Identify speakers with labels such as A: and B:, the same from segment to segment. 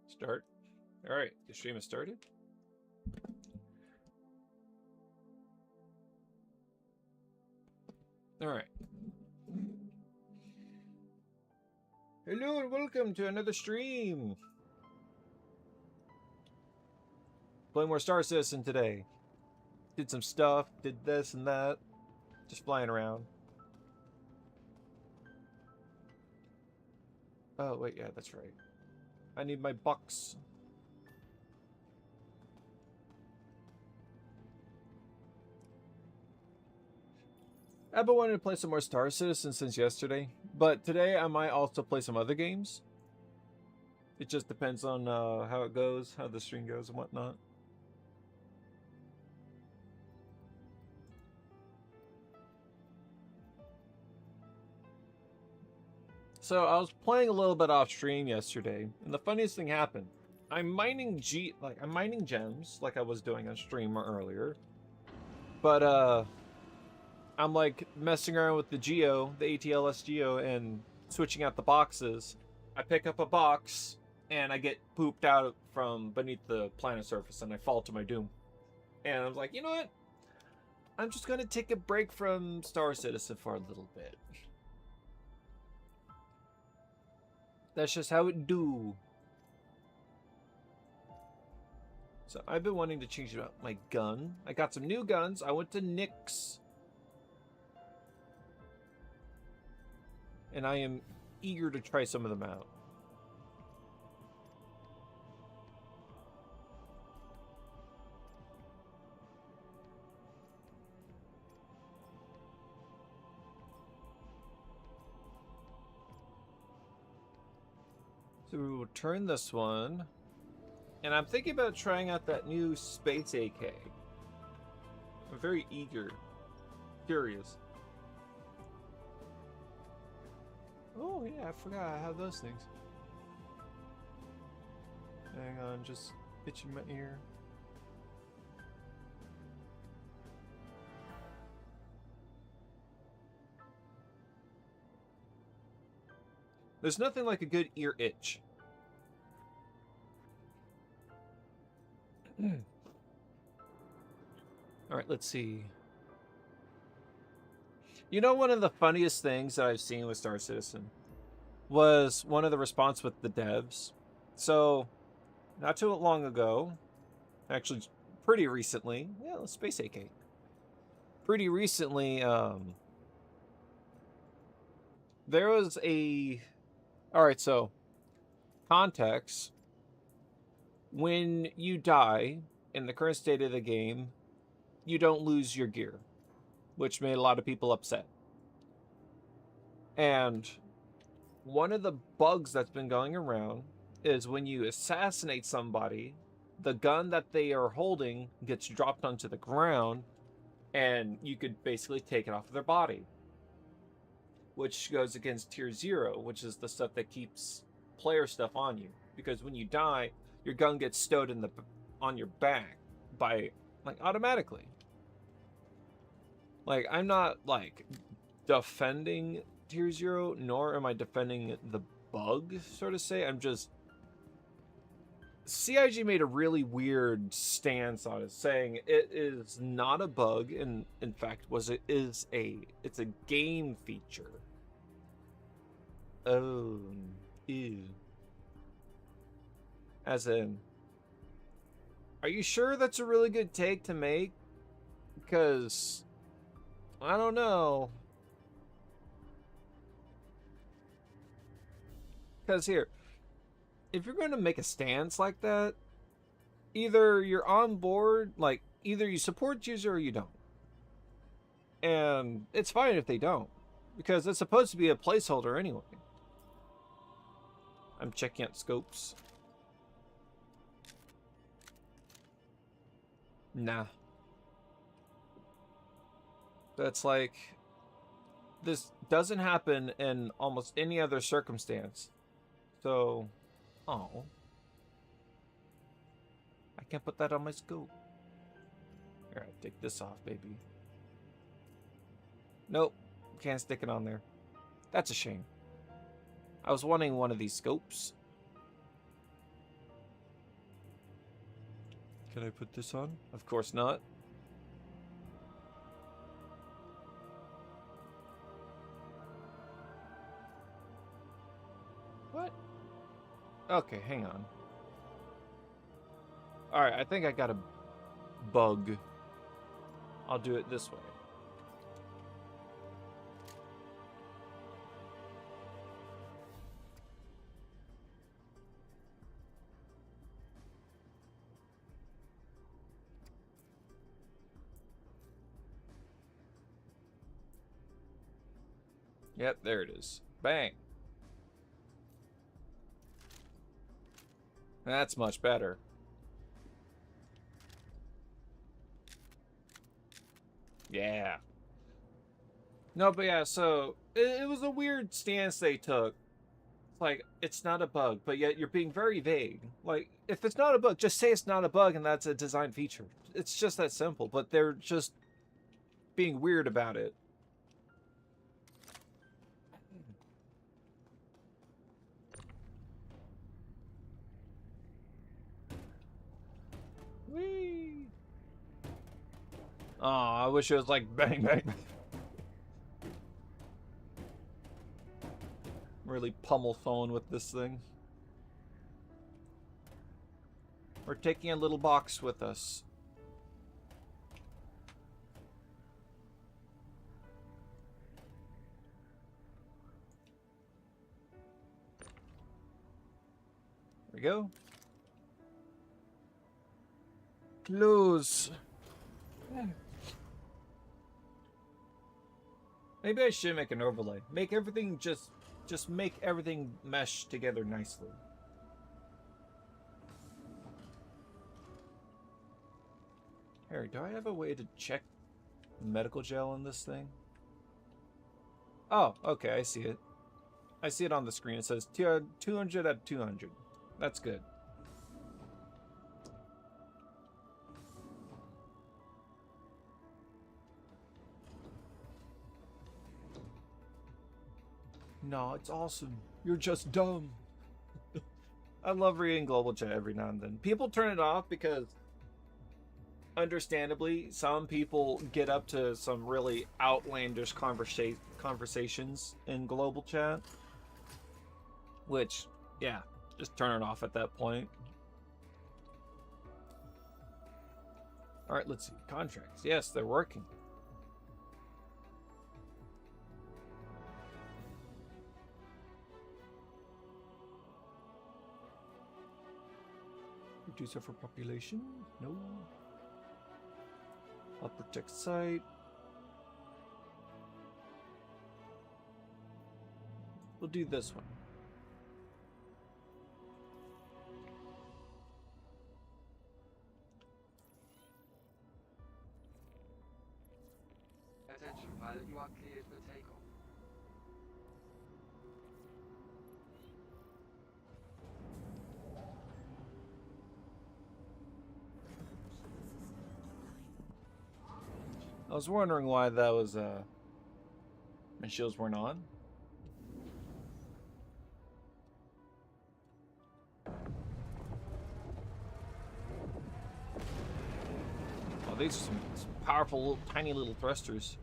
A: Start. All right, the stream has started. All right. Hello and welcome to another stream. Playing more Star Citizen today. Did some stuff, did this and that. Just flying around. Oh, wait, yeah, that's right. I need my bucks. I've been wanting to play some more Star Citizen since yesterday, but today I might also play some other games. It just depends on how it goes, how the stream goes and whatnot. So I was playing a little bit off stream yesterday, and the funniest thing happened. I'm mining gems like I was doing on stream earlier. But I'm like messing around with the Geo, the ATLS Geo, and switching out the boxes. I pick up a box and I get pooped out from beneath the planet surface and I fall to my doom. And I was like, you know what? I'm just gonna take a break from Star Citizen for a little bit. That's just how it do. So I've been wanting to change up my gun. I got some new guns. I went to Nick's. And I am eager to try some of them out. So we will turn this one. And I'm thinking about trying out that new Space AK. I'm very eager. Curious. Oh yeah, I forgot I have those things. Hang on, just itching my ear. There's nothing like a good ear itch. Alright, let's see. You know, one of the funniest things that I've seen with Star Citizen was one of the response with the devs. So, not too long ago, actually pretty recently, yeah, Space AK. Pretty recently, there was a... Alright, so, context. When you die, in the current state of the game, you don't lose your gear, which made a lot of people upset. And one of the bugs that's been going around is when you assassinate somebody, the gun that they are holding gets dropped onto the ground, and you could basically take it off of their body. Which goes against Tier 0, which is the stuff that keeps player stuff on you. Because when you die, your gun gets stowed in on your back by, like, automatically. Like, I'm not, like, defending Tier 0, nor am I defending the bug, so to say. I'm just... CIG made a really weird stance on it, saying it is not a bug, and in fact, it's a game feature. Oh, ew. As in, are you sure that's a really good take to make? Because, I don't know. Because here, if you're going to make a stance like that, either you're on board, like, either you support user or you don't. And it's fine if they don't, because it's supposed to be a placeholder anyway. I'm checking out scopes. Nah. That's like, this doesn't happen in almost any other circumstance. So, oh. I can't put that on my scope. Alright, take this off, baby. Nope, can't stick it on there. That's a shame. I was wanting one of these scopes. Can I put this on? Of course not. What? Okay, hang on. Alright, I think I got a bug. I'll do it this way. Yep, there it is. Bang. That's much better. Yeah. No, but yeah, so it was a weird stance they took. It's like, it's not a bug, but yet you're being very vague. Like, if it's not a bug, just say it's not a bug and that's a design feature. It's just that simple, but they're just being weird about it. Whee! Oh, I wish it was like bang, bang, bang. Really pummel phone with this thing. We're taking a little box with us. There we go. Close. Maybe I should make an overlay. Make everything just make everything mesh together nicely. Harry, do I have a way to check medical gel in this thing? Oh, okay, I see it. I see it on the screen. It says 200 at 200. That's good. No, it's awesome. You're just dumb. I love reading Global Chat every now and then. People turn it off because, understandably, some people get up to some really outlandish conversations in Global Chat. Which, yeah, just turn it off at that point. Alright, let's see. Contracts. Yes, they're working. Reducer for population? No. I'll protect site. We'll do this one.
B: Attention, pilot, you are cleared for takeoff.
A: I was wondering why that was, my shields weren't on. Oh, these are some powerful, little, tiny little thrusters.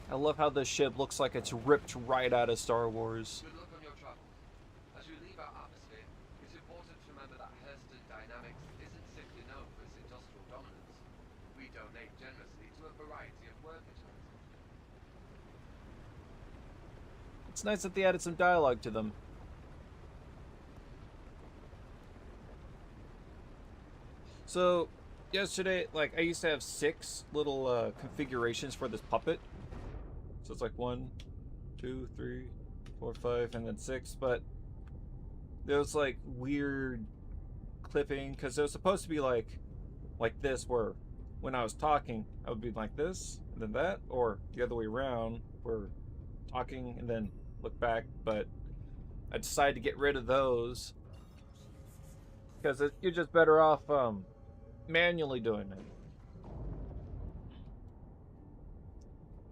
A: I love how this ship looks like it's ripped right out of Star Wars.
B: Good luck on your travels. As you leave our atmosphere, it's important to remember that Hurston Dynamics isn't simply known for its industrial dominance. We donate generously to a variety of work charities.
A: It's nice that they added some dialogue to them. So, yesterday, like, I used to have 6 little configurations for this puppet. So it's like 1, 2, 3, 4, 5, and then 6. But there was like weird clipping because it was supposed to be like this, where when I was talking, I would be like this, and then that, or the other way around, where talking and then look back. But I decided to get rid of those because you're just better off manually doing it.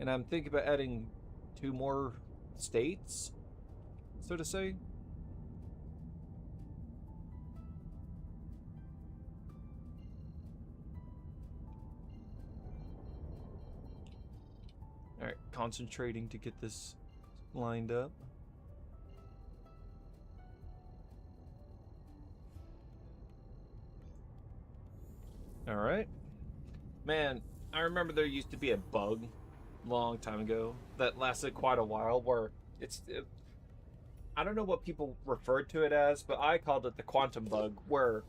A: And I'm thinking about adding 2 more states, so to say. concentrating to get this lined up. Alright. Man, I remember there used to be a bug a long time ago that lasted quite a while where I don't know what people referred to it as, but I called it the quantum bug, where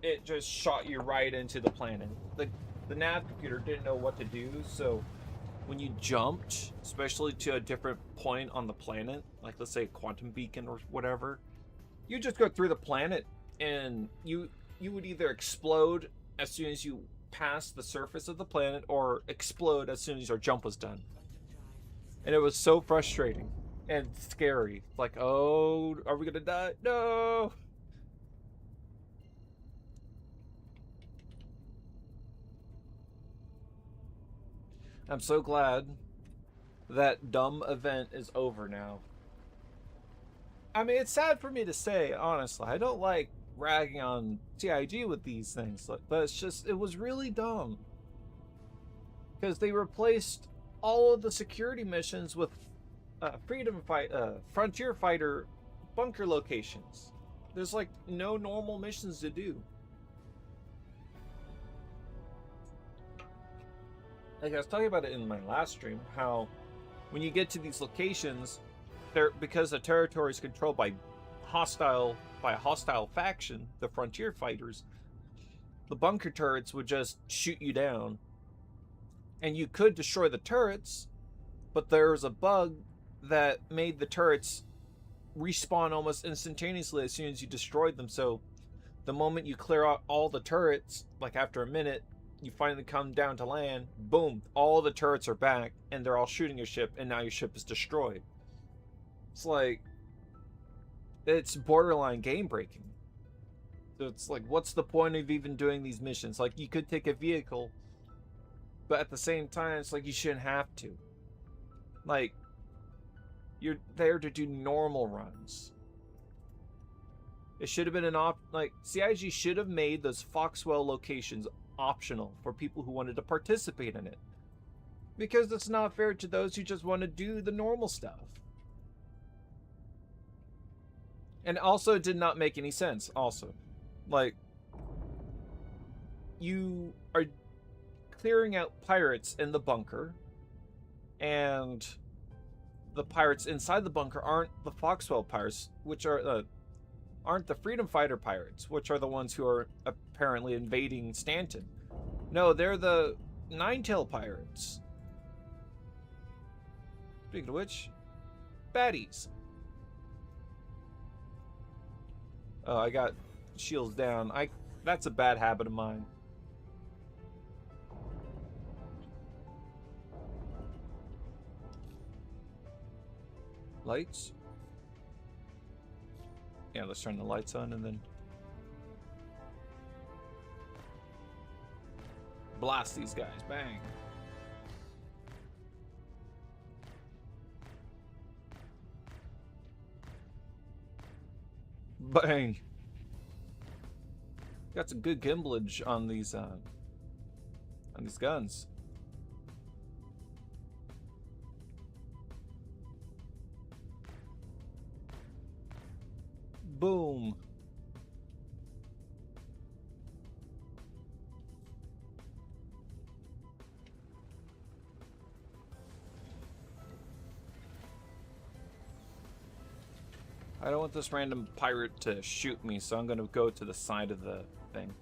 A: it just shot you right into the planet. The nav computer didn't know what to do, so when you jumped, especially to a different point on the planet, like let's say a quantum beacon or whatever, you just go through the planet and you would either explode as soon as you pass the surface of the planet or explode as soon as your jump was done. And it was so frustrating and scary. Like, oh, are we gonna die? No! I'm so glad that dumb event is over now. I mean, it's sad for me to say, honestly. I don't like ragging on CIG with these things, but it's just, it was really dumb. Because they replaced all of the security missions with Frontier Fighter bunker locations. There's like no normal missions to do. Like I was talking about it in my last stream, how when you get to these locations, because the territory is controlled by a hostile faction, the Frontier Fighters, the bunker turrets would just shoot you down. And you could destroy the turrets, but there was a bug that made the turrets respawn almost instantaneously as soon as you destroyed them. So the moment you clear out all the turrets, like after a minute, you finally come down to land, boom, all the turrets are back and they're all shooting your ship, and now your ship is destroyed. It's like, it's borderline game breaking. So it's like, what's the point of even doing these missions? Like, you could take a vehicle, but at the same time, it's like you shouldn't have to. Like, you're there to do normal runs. It should have been like, CIG should have made those Foxwell locations optional for people who wanted to participate in it. Because it's not fair to those who just want to do the normal stuff. And also, it did not make any sense, also. Like, you are clearing out pirates in the bunker, and the pirates inside the bunker aren't the Foxwell pirates, which are aren't the Freedom Fighter pirates, which are the ones who are apparently invading Stanton. No, they're the Ninetail pirates. Speaking of which, baddies. Oh, I got shields down. That's a bad habit of mine. Lights? Yeah, let's turn the lights on and then blast these guys. Bang. Bang. Got some good gimbalage on these guns. Boom. I don't want this random pirate to shoot me, so I'm going to go to the side of the thing.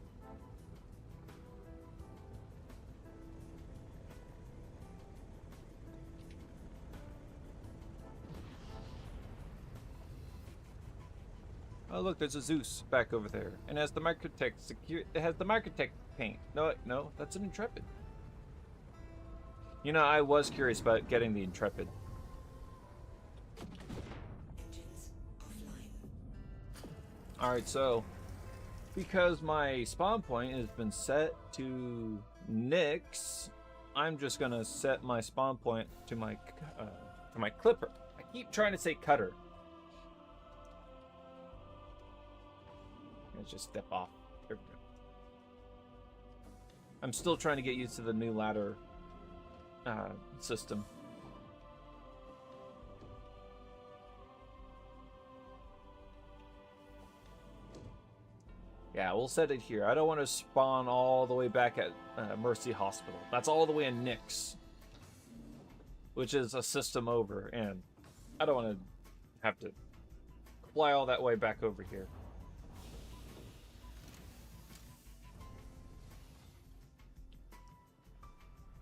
A: Oh look, there's a Zeus back over there, and it has the Microtech it has the Microtech paint. No, that's an Intrepid. You know, I was curious about getting the Intrepid. Alright, so because my spawn point has been set to Nyx, I'm just gonna set my spawn point to my clipper. I keep trying to say cutter. Let's just step off. There we go. I'm still trying to get used to the new ladder system. Yeah, we'll set it here. I don't want to spawn all the way back at Mercy Hospital. That's all the way in Nyx, which is a system over, and I don't want to have to fly all that way back over here.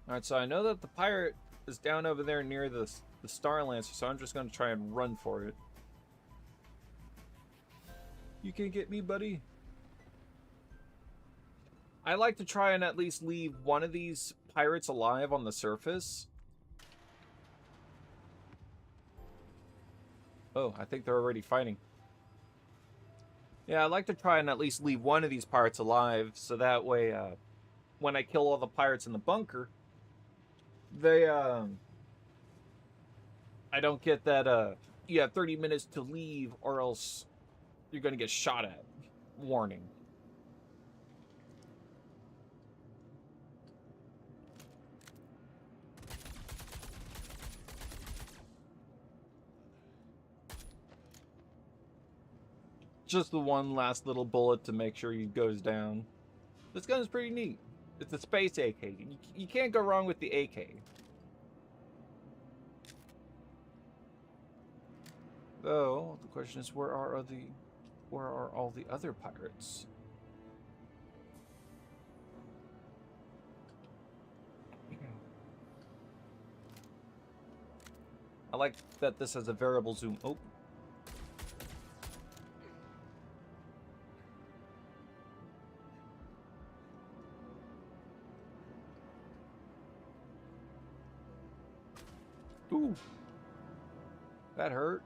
A: Alright, so I know that the pirate is down over there near the Star Lancer, so I'm just going to try and run for it. You can't get me, buddy. I like to try and at least leave one of these pirates alive on the surface. Oh, I think they're already fighting. Yeah, I like to try and at least leave one of these pirates alive, so that way, when I kill all the pirates in the bunker, they, I don't get that, you have 30 minutes to leave or else you're gonna get shot at. Warning. Just the one last little bullet to make sure he goes down. This gun is pretty neat. It's a space AK. You can't go wrong with the AK. Though the question is, where are all the other pirates? I like that this has a variable zoom. Oh. Ooh. That hurt.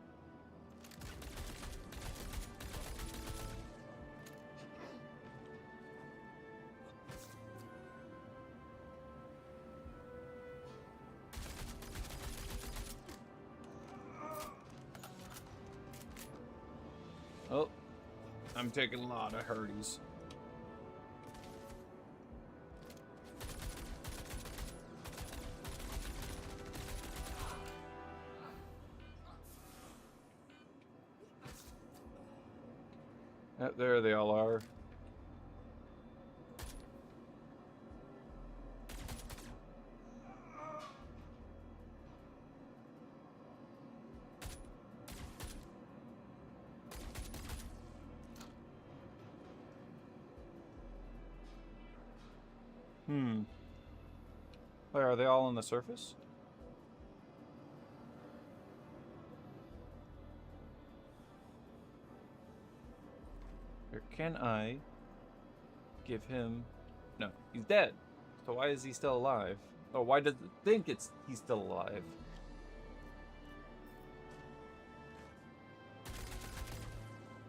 A: Oh, I'm taking a lot of hurties. There they all are. Wait, are they all on the surface? Or can I give him... No, he's dead. So why is he still alive? Or why does it think he's still alive?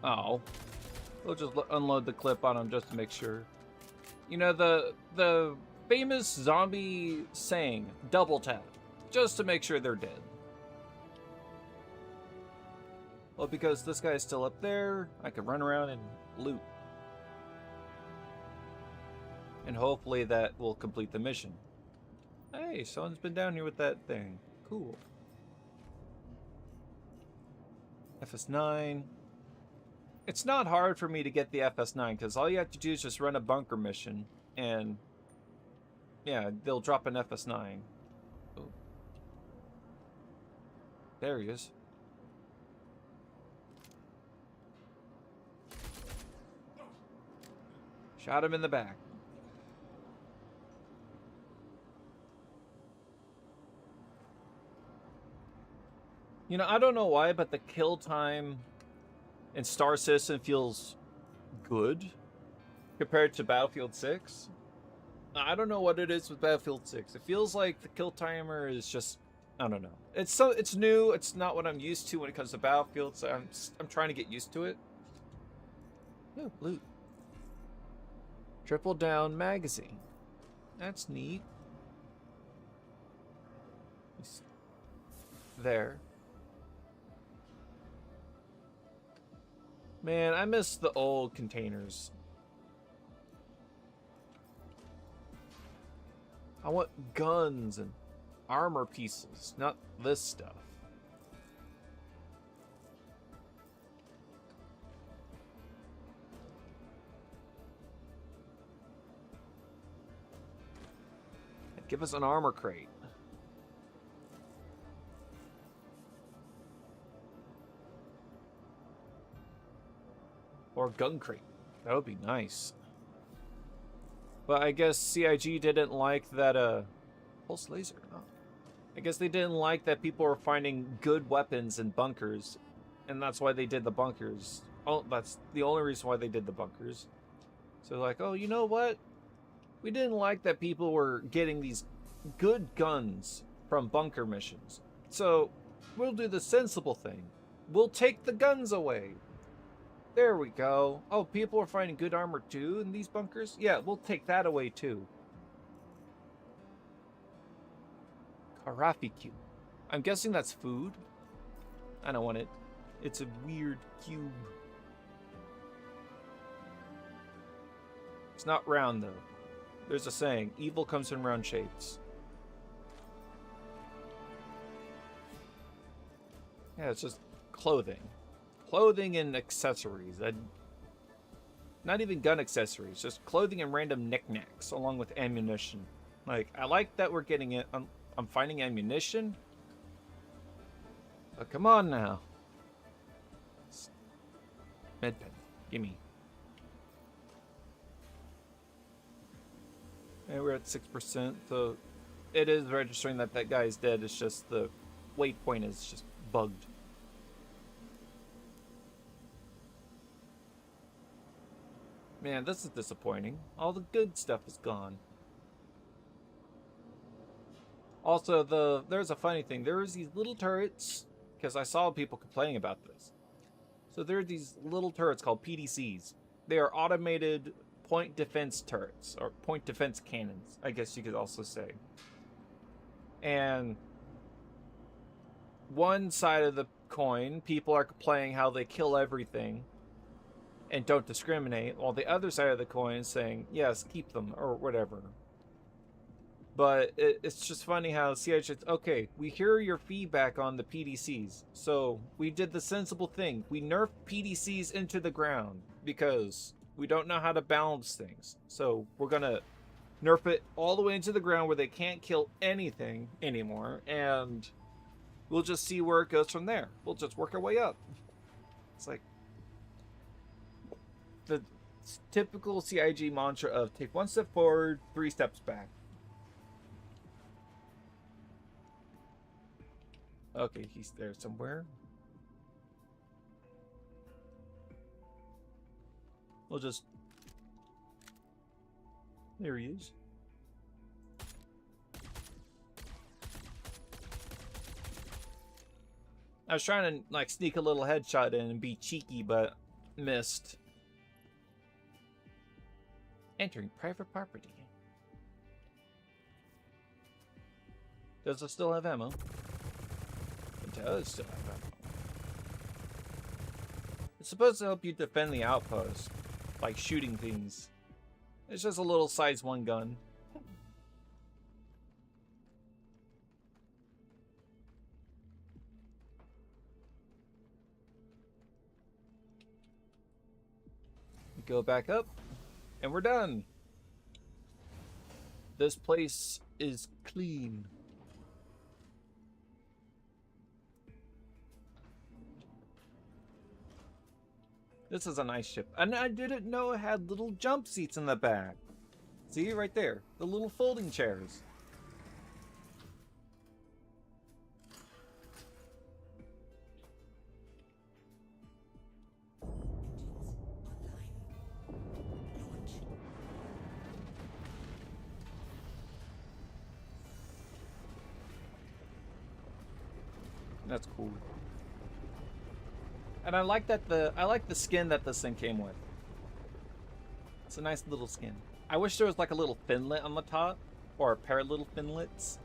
A: Oh. We'll just unload the clip on him just to make sure. You know, the famous zombie saying, double tap, just to make sure they're dead. Well, because this guy's still up there, I can run around and loot. And hopefully that will complete the mission. Hey, someone's been down here with that thing. Cool. FS9. It's not hard for me to get the FS9, because all you have to do is just run a bunker mission, and yeah, they'll drop an FS9. Oh. There he is. Shot him in the back. You know, I don't know why, but the kill time in Star Citizen feels good compared to Battlefield 6. I don't know what it is with Battlefield 6. It feels like the kill timer is just, I don't know. It's new. It's not what I'm used to when it comes to Battlefield, so I'm trying to get used to it. Oh, loot. Triple down magazine. That's neat. There. Man, I miss the old containers. I want guns and armor pieces, not this stuff. Give us an armor crate. Or a gun crate. That would be nice. But I guess CIG didn't like that, pulse laser. Oh. I guess they didn't like that people were finding good weapons in bunkers. And that's why they did the bunkers. Oh, that's the only reason why they did the bunkers. So like, oh, you know what? We didn't like that people were getting these good guns from bunker missions. So we'll do the sensible thing. We'll take the guns away. There we go. Oh, people are finding good armor too in these bunkers? Yeah, we'll take that away too. Karafi. I'm guessing that's food. I don't want it. It's a weird cube. It's not round though. There's a saying, evil comes in round shapes. Yeah, it's just clothing. Clothing and accessories. Not even gun accessories, just clothing and random knickknacks along with ammunition. Like, I like that we're getting it. I'm finding ammunition. But come on now. Medpen, gimme. And we're at 6%, so it is registering that that guy is dead. It's just the waypoint is just bugged. Man, this is disappointing. All the good stuff is gone. Also, there's a funny thing. There's these little turrets, because I saw people complaining about this. So there are these little turrets called PDCs. They are automated point defense turrets, or point defense cannons, I guess you could also say. And one side of the coin, people are complaining how they kill everything and don't discriminate, while the other side of the coin is saying, yes, keep them, or whatever. But it's just funny how CIG, okay, we hear your feedback on the PDCs, so we did the sensible thing. We nerfed PDCs into the ground, because we don't know how to balance things. So we're gonna nerf it all the way into the ground where they can't kill anything anymore, and we'll just see where it goes from there. We'll just work our way up. It's like the typical CIG mantra of take one step forward, 3 steps back. Okay, he's there somewhere. We'll just... There he is. I was trying to like sneak a little headshot in and be cheeky, but missed. Entering private property. Does it still have ammo? It does still have ammo. It's supposed to help you defend the outpost, like shooting things. It's just a little size 1 gun. Go back up, and we're done. This place is clean. This is a nice ship. And I didn't know it had little jump seats in the back. See, right there. The little folding chairs. That's cool. And I like that I like the skin that this thing came with. It's a nice little skin. I wish there was like a little finlet on the top, or a pair of little finlets,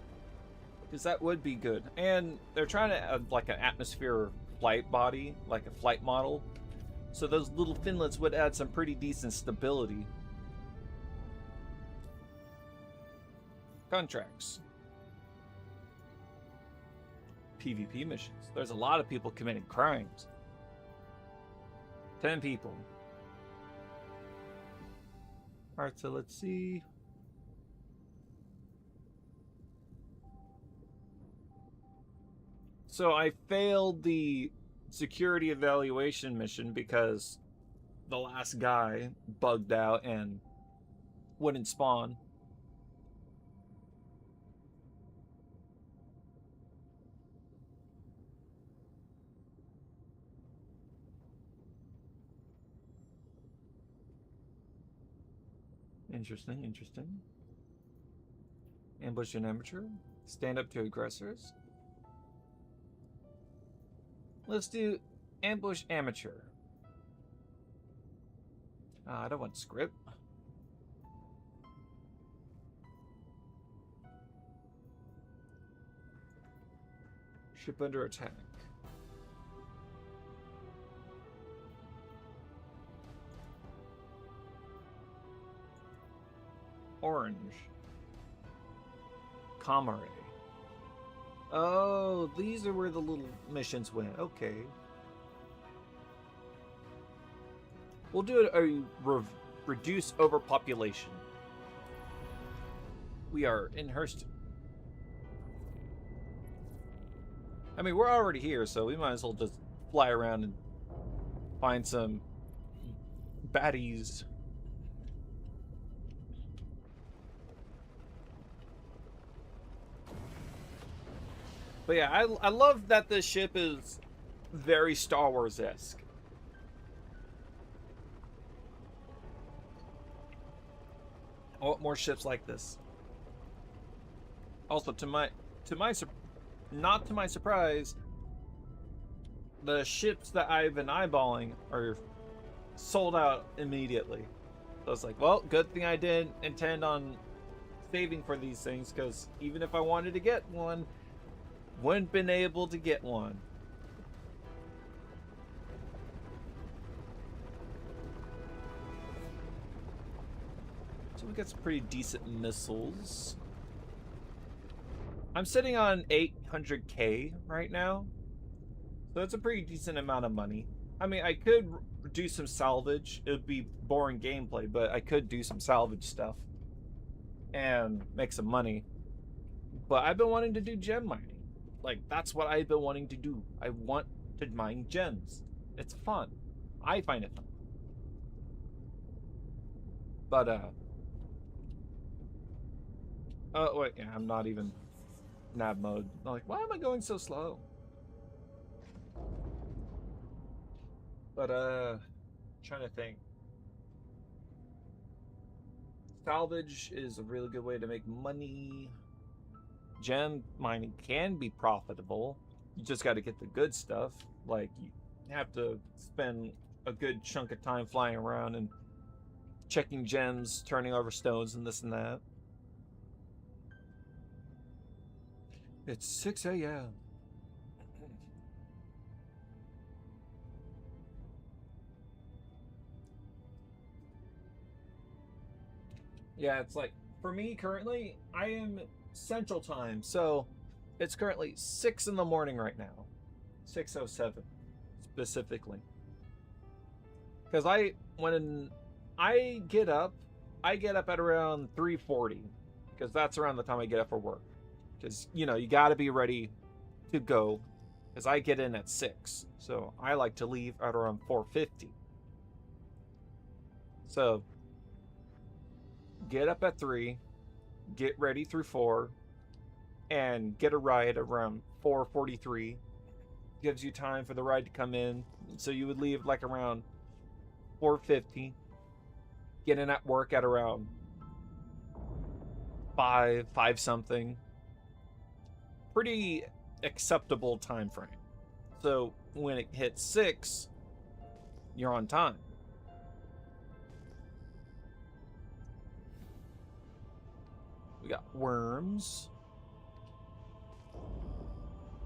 A: because that would be good. And they're trying to add like an atmosphere flight body, like a flight model, so those little finlets would add some pretty decent stability. Contracts. PvP missions. There's a lot of people committing crimes. 10 people. Alright, so let's see. So I failed the security evaluation mission because the last guy bugged out and wouldn't spawn. Interesting, interesting. Ambush an amateur. Stand up to aggressors. Let's do ambush amateur. I don't want script. Ship under attack. Orange. Comrade. Oh, these are where the little missions went. Okay. We'll do a reduce overpopulation. We are in Hurston. I mean, we're already here, so we might as well just fly around and find some baddies. But yeah, I love that this ship is very Star Wars-esque. I want more ships like this. Also, not to my surprise, the ships that I've been eyeballing are sold out immediately. So I was like, well, good thing I didn't intend on saving for these things, because even if I wanted to get one, wouldn't been able to get one. So we got some pretty decent missiles. I'm sitting on 800k right now, so that's a pretty decent amount of money. I mean, I could do some salvage. It would be boring gameplay, but I could do some salvage stuff and make some money. But I've been wanting to do gem mining. Like, that's what I've been wanting to do. I want to mine gems. It's fun. I find it fun. But, oh, wait, yeah, I'm not even nav mode. I'm like, why am I going so slow? But, trying to think. Salvage is a really good way to make money. Gem mining can be profitable. You just got to get the good stuff. Like, you have to spend a good chunk of time flying around and checking gems, turning over stones, and this and that. It's 6 a.m. Yeah, it's like, for me currently, I am Central Time, so it's currently 6 in the morning right now. 6:07 specifically. Because when I get up at around 3:40, because that's around the time I get up for work. Because, you know, you got to be ready to go, because I get in at 6, so I like to leave at around 4:50. So get up at 3, get ready through 4, and get a ride around 4:43. Gives you time for the ride to come in. So you would leave like around 4:50. Get in at work at around 5 something. Pretty acceptable time frame. So when it hits 6, you're on time. We got worms.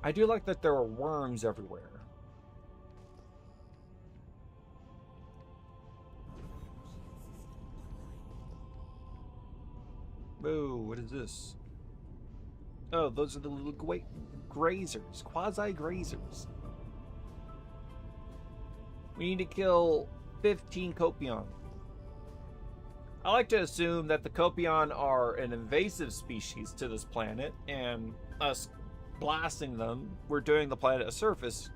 A: I do like that there are worms everywhere. Whoa, what is this? Oh, those are the little grazers, quasi-grazers. We need to kill 15 Copion. I like to assume that the Copion are an invasive species to this planet, and us blasting them, we're doing the planet a service,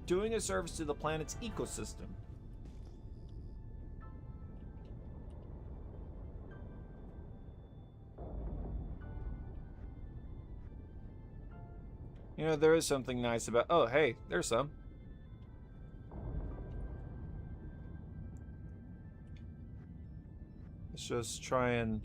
A: doing a service to the planet's ecosystem. You know, there is something nice about... Oh, hey, there's some. Let's just try and...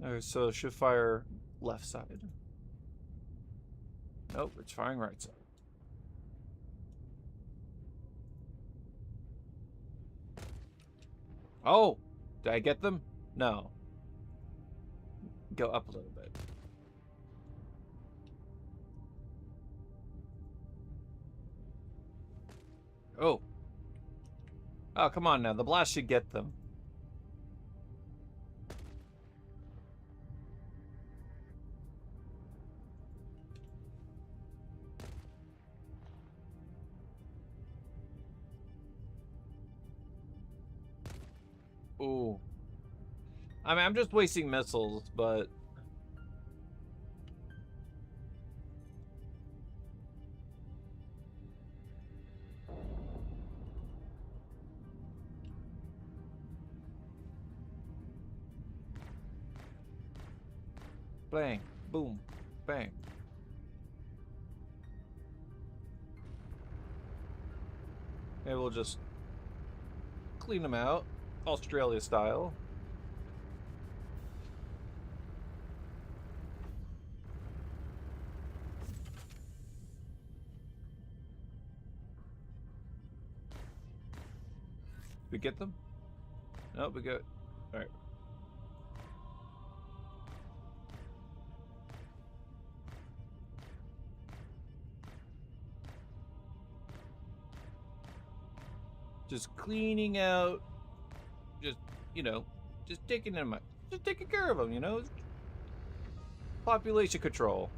A: Oh, so it should fire left side. Nope, it's firing right side. Oh! Did I get them? No. Go up a little bit. Oh. Oh, come on now. The blast should get them. Ooh. I mean, I'm just wasting missiles, but... Bang. Boom. Bang. Maybe we'll just clean them out, Australia style. We get them? No, we got... Alright. Just cleaning out, just, you know, just taking them, just taking care of them, you know? Population control.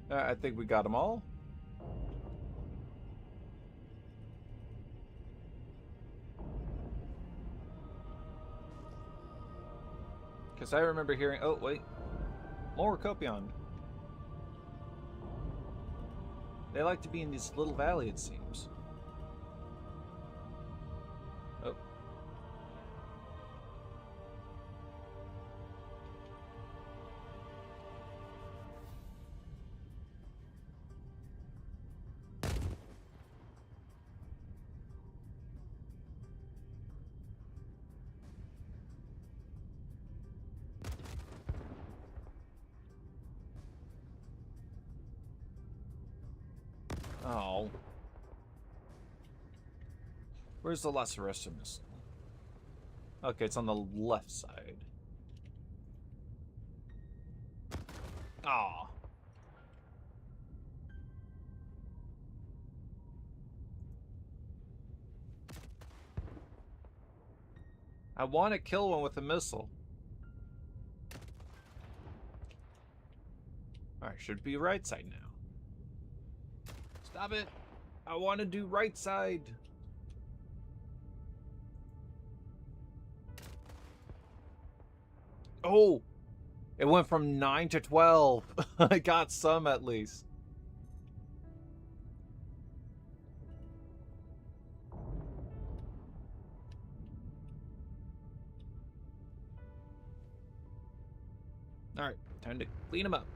A: I think we got them all. Because I remember hearing... Oh, wait. More Copion. They like to be in this little valley, it seems. Oh. Oh. Where's the Lacerestor missile? Okay, it's on the left side. Aw. I want to kill one with a missile. Alright, should be right side now. Stop it! I want to do right side. Oh! It went from 9 to 12. I got some at least. Alright, time to clean them up.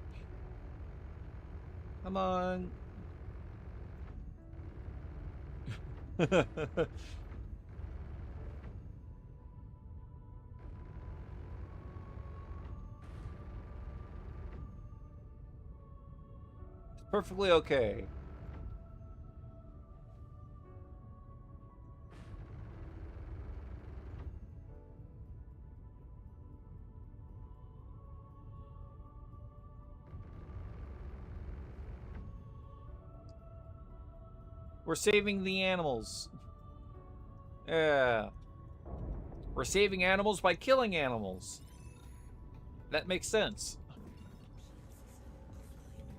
A: Come on. Perfectly okay. We're saving the animals. Yeah. We're saving animals by killing animals. That makes sense.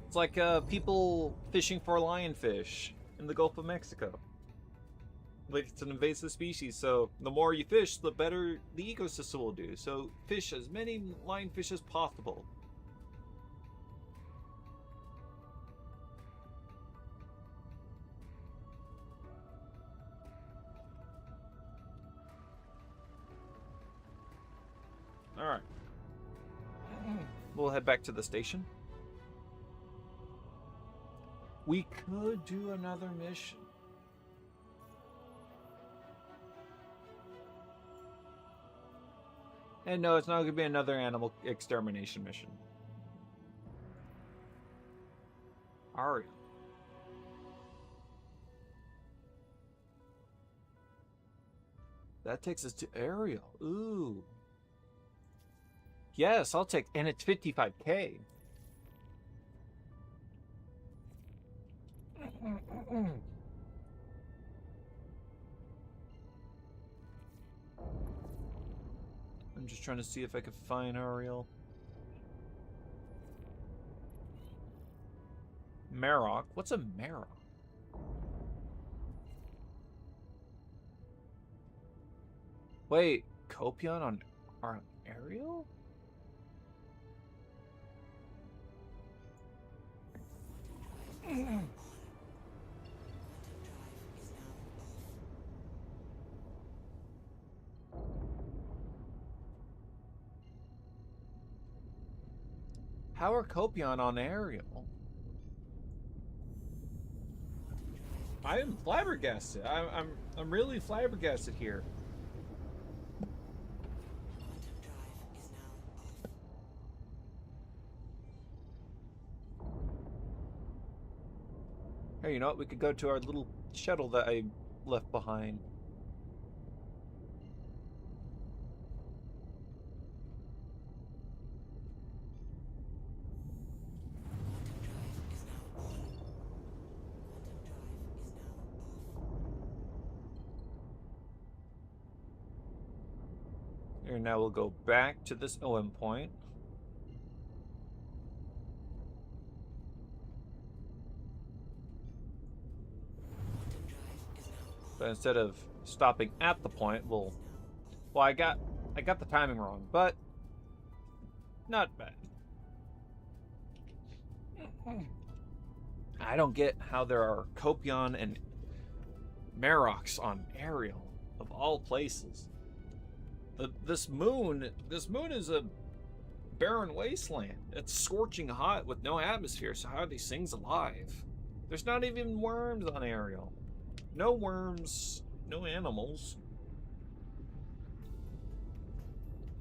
A: It's like people fishing for lionfish in the Gulf of Mexico. Like, it's an invasive species, so the more you fish, the better the ecosystem will do. So fish as many lionfish as possible. Alright. We'll head back to the station. We could do another mission. And no, it's not going to be another animal extermination mission. Ariel. That takes us to Ariel. Ooh. Yes, I'll take, and it's 55K. I'm just trying to see if I can find Ariel. Marok. What's a Marok? Wait, Copion on Ariel? How are Copion on Ariel? I am flabbergasted. I'm really flabbergasted here. Hey, you know what? We could go to our little shuttle that I left behind. And now we'll go back to this OM point. But instead of stopping at the point, well, I got the timing wrong, but not bad. I don't get how there are Copion and Maroks on Ariel, of all places. This moon is a barren wasteland. It's scorching hot with no atmosphere, so how are these things alive? There's not even worms on Ariel. No worms, no animals.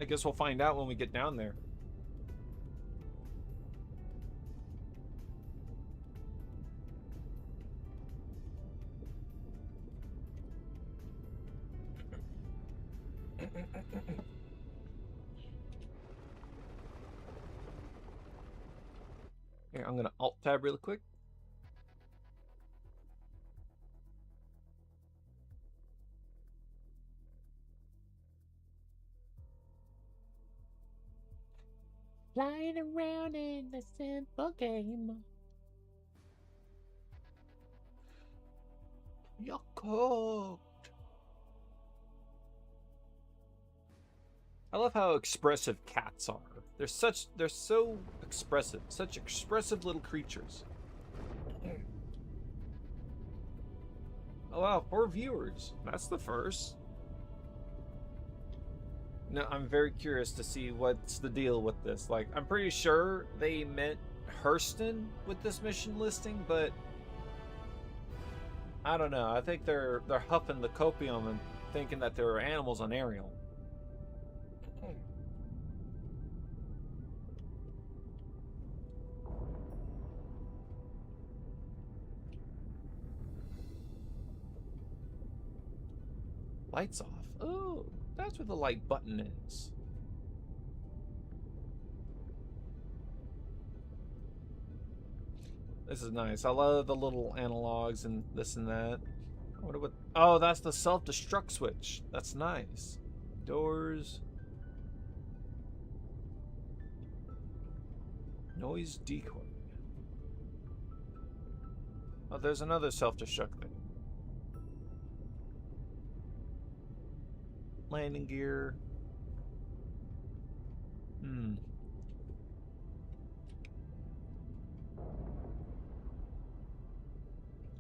A: I guess we'll find out when we get down there. Here, I'm gonna alt tab really quick. Flying around in a simple game. You're cooked. I love how expressive cats are. They're so expressive, such expressive little creatures. Oh wow, 4 viewers. That's the first. No, I'm very curious to see what's the deal with this. Like, I'm pretty sure they meant Hurston with this mission listing, but I don't know. I think they're huffing the copium and thinking that there are animals on Ariel. Lights off. Oh, that's where the light button is. This is nice. I love the little analogs and this and that. I wonder what... Oh, that's the self-destruct switch. That's nice. Doors. Noise decoy. Oh, there's another self-destruct thing. Landing gear.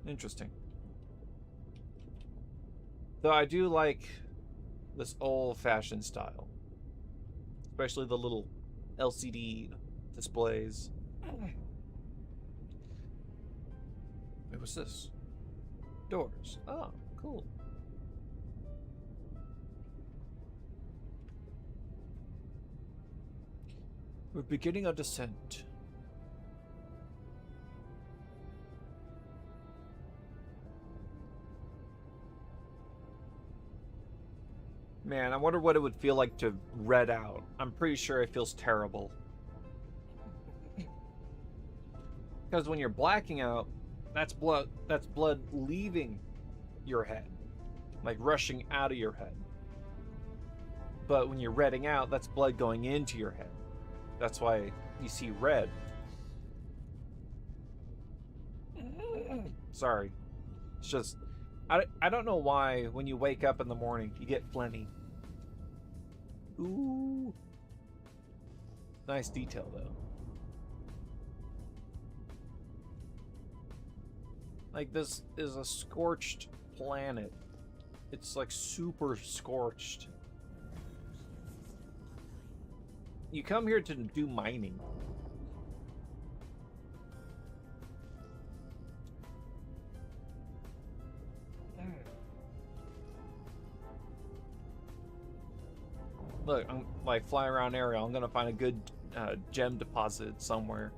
A: Interesting. Though I do like this old-fashioned style. Especially the little LCD displays. Wait, what's this? Doors. Oh, cool. We're beginning our descent. Man, I wonder what it would feel like to red out. I'm pretty sure it feels terrible. Because when you're blacking out, that's blood leaving your head. Like rushing out of your head. But when you're redding out, that's blood going into your head. That's why you see red. Sorry. It's just... I don't know why when you wake up in the morning, you get phlegmy. Ooh. Nice detail, though. Like, this is a scorched planet. It's, like, super scorched. You come here to do mining. Look, I'm like flying around area. I'm gonna find a good gem deposit somewhere.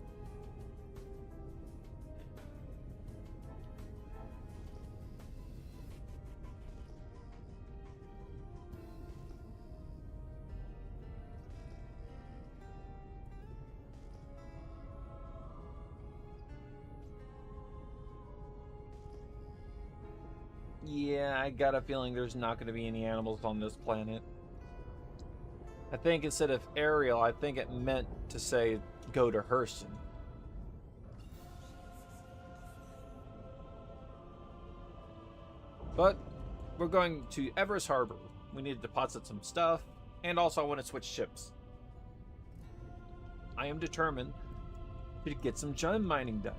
A: Yeah, I got a feeling there's not going to be any animals on this planet. I think instead of Ariel, I think it meant to say go to Hurston. But we're going to Everest Harbor. We need to deposit some stuff, and also I want to switch ships. I am determined to get some gem mining done.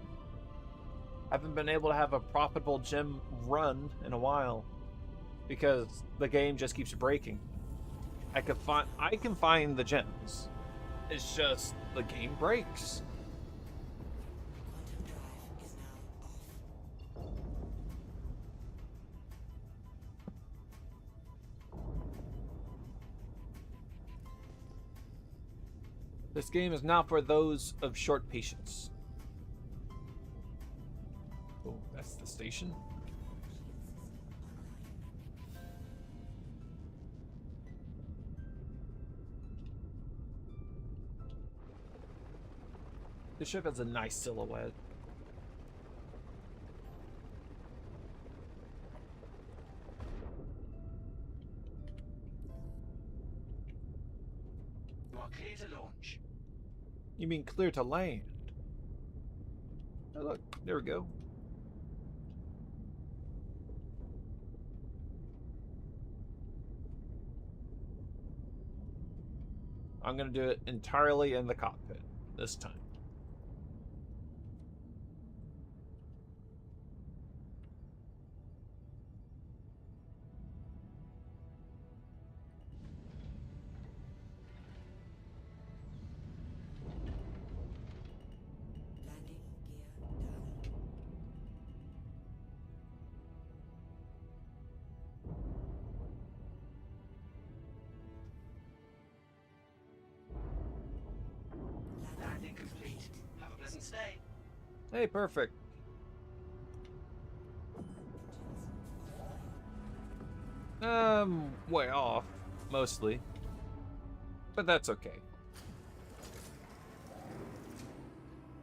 A: I haven't been able to have a profitable gem run in a while because the game just keeps breaking. I can find the gems. It's just the game breaks. This game is not for those of short patience. Oh, that's the station. The ship has a nice silhouette.
C: You are clear to launch.
A: You mean clear to land? Oh, look, there we go. I'm gonna do it entirely in the cockpit this time.
D: Landing gear down.
C: Landing complete. Have a pleasant stay.
A: Hey, perfect. Way off, mostly. But that's okay.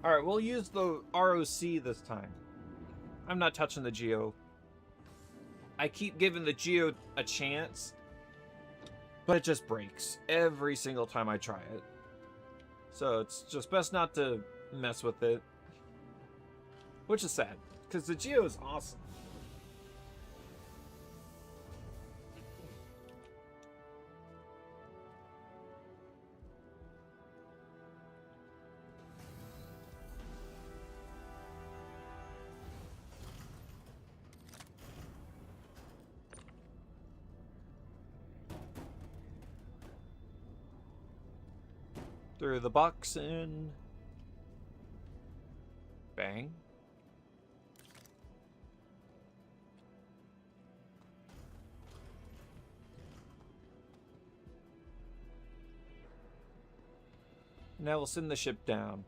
A: Alright, we'll use the ROC this time. I'm not touching the Geo. I keep giving the Geo a chance, but it just breaks every single time I try it. So it's just best not to mess with it. Which is sad, because the Geo is awesome. Through the box and bang. Now we'll send the ship down.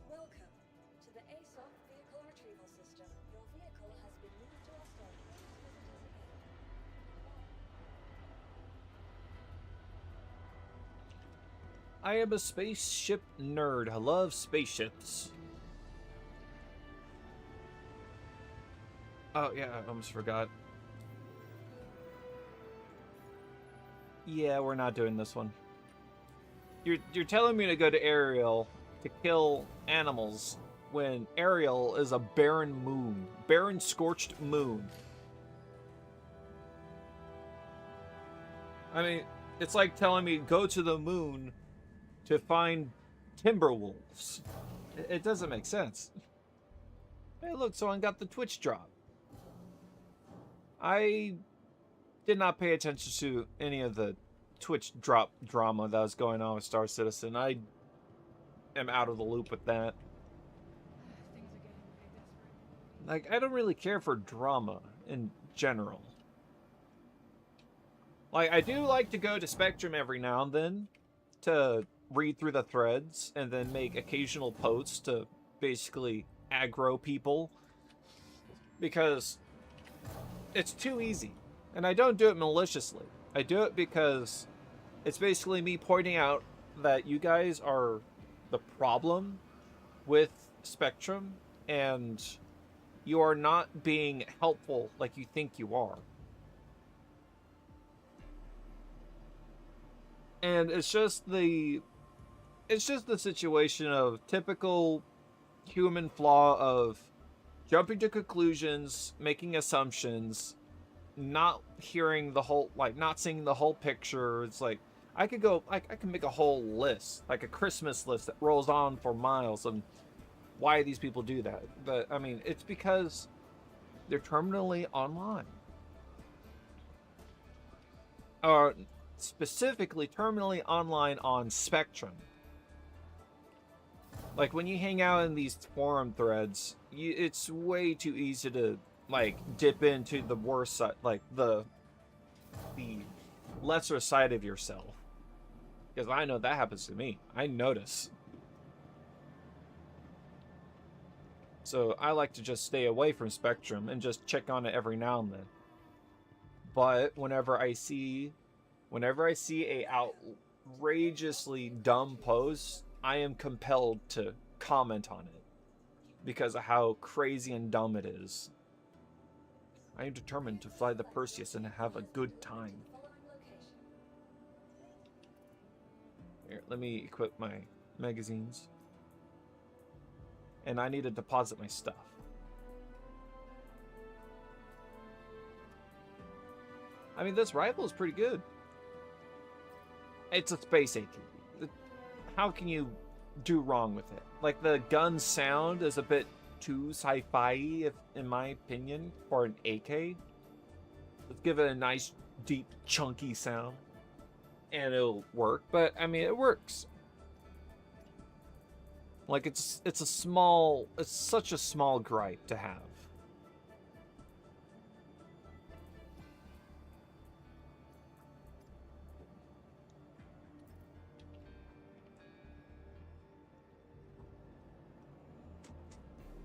D: Welcome to the ASOC Vehicle Retrieval System. Your vehicle has been moved to our storage.
A: I am a spaceship nerd. I love spaceships. Oh yeah, I almost forgot. Yeah, we're not doing this one. You're telling me to go to Ariel to kill animals when Ariel is a barren moon, barren scorched moon. I mean, it's like telling me go to the moon to find timber wolves. It doesn't make sense. Hey, look, someone got the Twitch drop. I did not pay attention to any of the Twitch drop drama that was going on with Star Citizen. I am out of the loop with that. Like, I don't really care for drama in general. Like, I do like to go to Spectrum every now and then to read through the threads and then make occasional posts to basically aggro people because it's too easy. And I don't do it maliciously. I do it because it's basically me pointing out that you guys are the problem with Spectrum and you are not being helpful like you think you are. And it's just the situation of typical human flaw of jumping to conclusions, making assumptions, not hearing the whole, like, not seeing the whole picture. It's like, I can make a whole list, like a Christmas list that rolls on for miles on why these people do that. But, I mean, it's because they're terminally online. Or, specifically, terminally online on Spectrum. Like, when you hang out in these forum threads, it's way too easy to, like, dip into the worst side, like, the lesser side of yourself. Because I know that happens to me. I notice. So I like to just stay away from Spectrum and just check on it every now and then. But whenever I see a outrageously dumb post, I am compelled to comment on it because of how crazy and dumb it is. I am determined to fly the Perseus and have a good time. Here, let me equip my magazines. And I need to deposit my stuff. I mean, this rifle is pretty good. It's a space ATV. How can you do wrong with it? Like, the gun sound is a bit too sci-fi, in my opinion, for an AK. Let's give it a nice, deep, chunky sound. And it'll work, but, I mean, it works. Like, it's such a small gripe to have.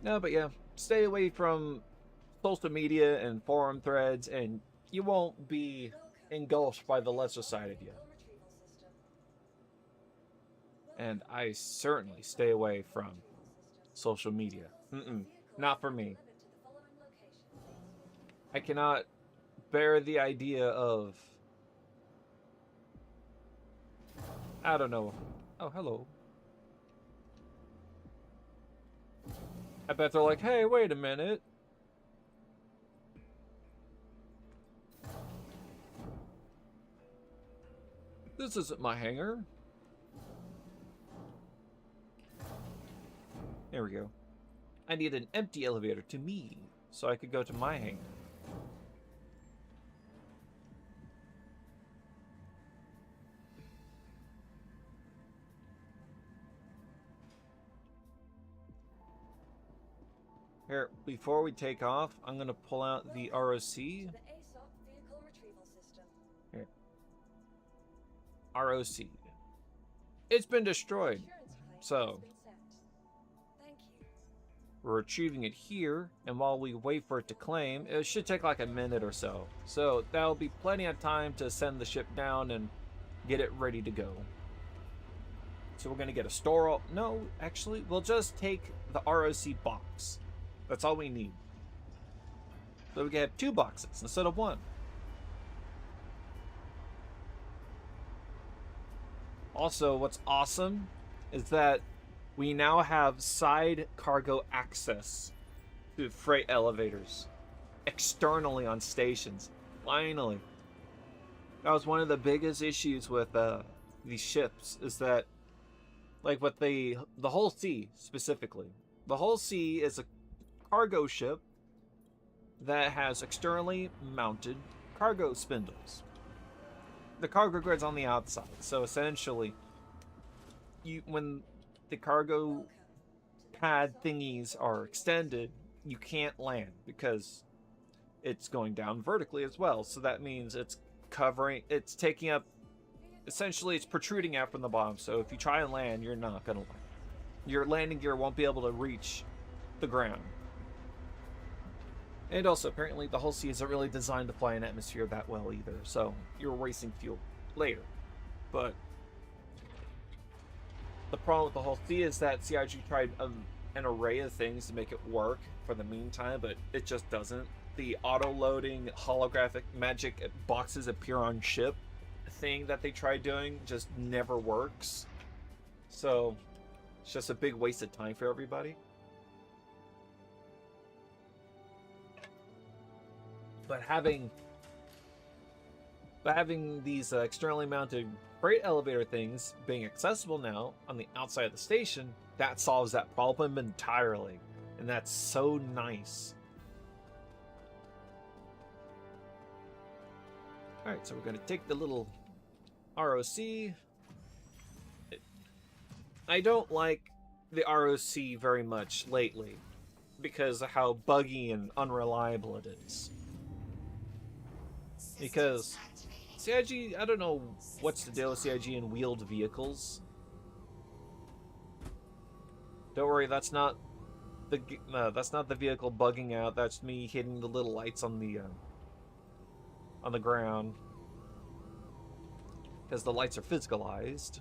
A: No, but yeah, stay away from social media and forum threads, and you won't be engulfed by the lesser side of you. And I certainly stay away from social media. Not for me. I cannot bear the idea of... I don't know. Oh, hello. I bet they're like, hey, wait a minute. This isn't my hangar. There we go. I need an empty elevator to me, so I could go to my hangar. Here, before we take off, I'm gonna pull out the ROC.
D: To the ASOC vehicle retrieval system.
A: Here. ROC. It's been destroyed.
D: Insurance claim
A: So,
D: has been set. Thank you.
A: we're retrieving it here, and while we wait for it to claim, it should take like a minute or so. So that'll be plenty of time to send the ship down and get it ready to go. So we're gonna get a store. No, actually, we'll just take the ROC box. That's all we need. So we can have 2 boxes instead of 1. Also, what's awesome is that we now have side cargo access to freight elevators externally on stations. Finally. That was one of the biggest issues with these ships, is that, like with the Hull C specifically. The Hull C is a cargo ship that has externally mounted cargo spindles. The cargo grid's on the outside, so essentially, when the cargo pad thingies are extended, you can't land because it's going down vertically as well. So that means it's taking up, essentially it's protruding out from the bottom. So if you try and land, you're not gonna land. Your landing gear won't be able to reach the ground. And also, apparently, the Hull C isn't really designed to fly in atmosphere that well either, so you're wasting fuel later. But the problem with the Hull C is that CIG tried an array of things to make it work for the meantime, but it just doesn't. The auto-loading holographic magic boxes appear on ship thing that they tried doing just never works. So it's just a big waste of time for everybody. But having these externally mounted freight elevator things being accessible now on the outside of the station, that solves that problem entirely. And that's so nice. Alright, so we're going to take the little ROC. I don't like the ROC very much lately because of how buggy and unreliable it is. Because CIG, I don't know what's the deal with CIG and wheeled vehicles. Don't worry, that's not the vehicle bugging out. That's me hitting the little lights on the ground, because the lights are physicalized.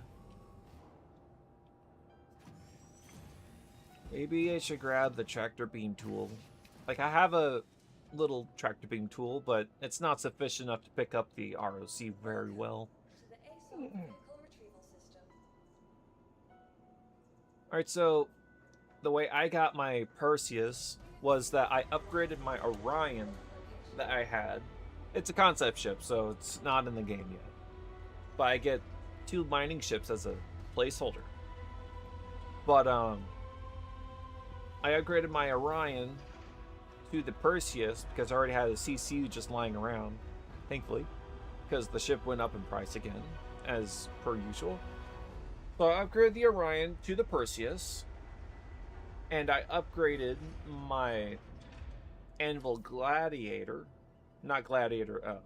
A: Maybe I should grab the tractor beam tool. Like, I have a little tractor beam tool, but it's not sufficient enough to pick up the ROC very well.
D: To the ASOC vehicle retrieval system.
A: Alright, so the way I got my Perseus was that I upgraded my Orion that I had. It's a concept ship, so it's not in the game yet. But I get 2 mining ships as a placeholder. But I upgraded my Orion to the Perseus because I already had a CCU just lying around, thankfully, because the ship went up in price again, as per usual. So I upgraded the Orion to the Perseus, and I upgraded my Anvil Gladiator, not Gladiator,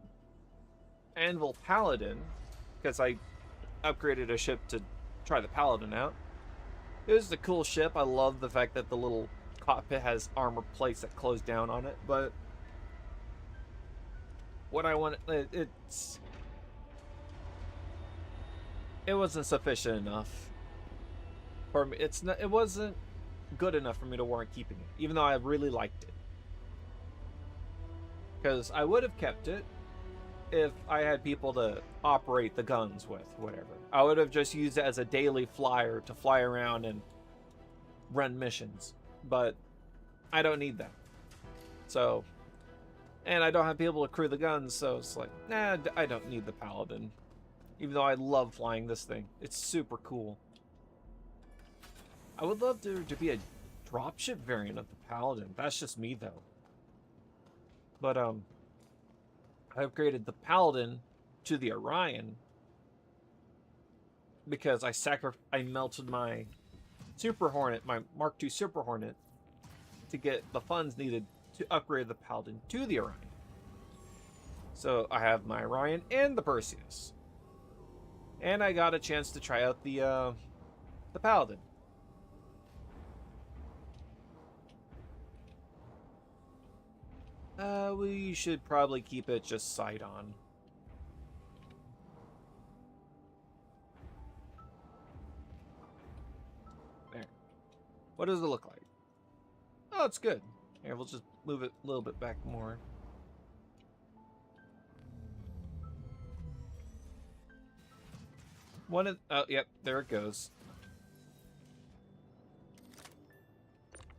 A: Anvil Paladin, because I upgraded a ship to try the Paladin out. It was a cool ship. I love the fact that the little cockpit has armor plates that close down on it, but what I want, it wasn't sufficient enough. for me. It's not. It wasn't good enough for me to warrant keeping it, even though I really liked it. Because I would have kept it if I had people to operate the guns with, whatever. I would have just used it as a daily flyer to fly around and run missions. But I don't need that. So, and I don't have people to crew the guns, so it's like, nah, I don't need the Paladin. Even though I love flying this thing. It's super cool. I would love there to be a dropship variant of the Paladin. That's just me, though. But, I upgraded the Paladin to the Orion because I melted my Super Hornet, my Mark II Super Hornet, to get the funds needed to upgrade the Paladin to the Orion. So I have my Orion and the Perseus. And I got a chance to try out the Paladin. We should probably keep it just sight on. There. What does it look like? Oh, it's good. Here, we'll just move it a little bit back more. Oh, yep, there it goes.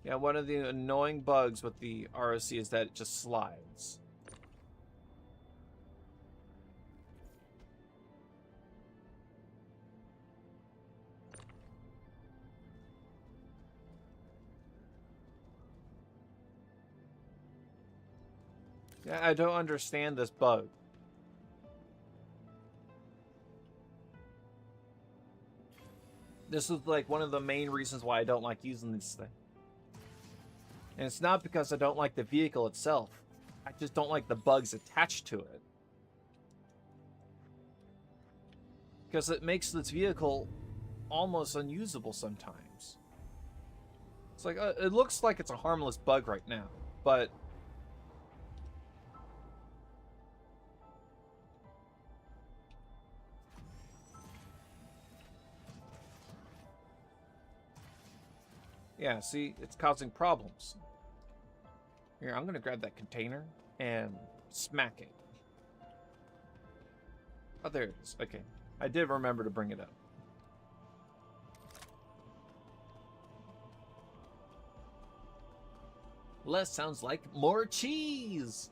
A: Yeah, one of the annoying bugs with the ROC is that it just slides. Yeah, I don't understand this bug. This is like one of the main reasons why I don't like using this thing. And it's not because I don't like the vehicle itself. I just don't like the bugs attached to it. Because it makes this vehicle almost unusable sometimes. It's like, it looks like it's a harmless bug right now, but... yeah, see, it's causing problems. Here, I'm gonna grab that container and smack it. Oh, there it is. Okay. I did remember to bring it up. Less sounds like more cheese!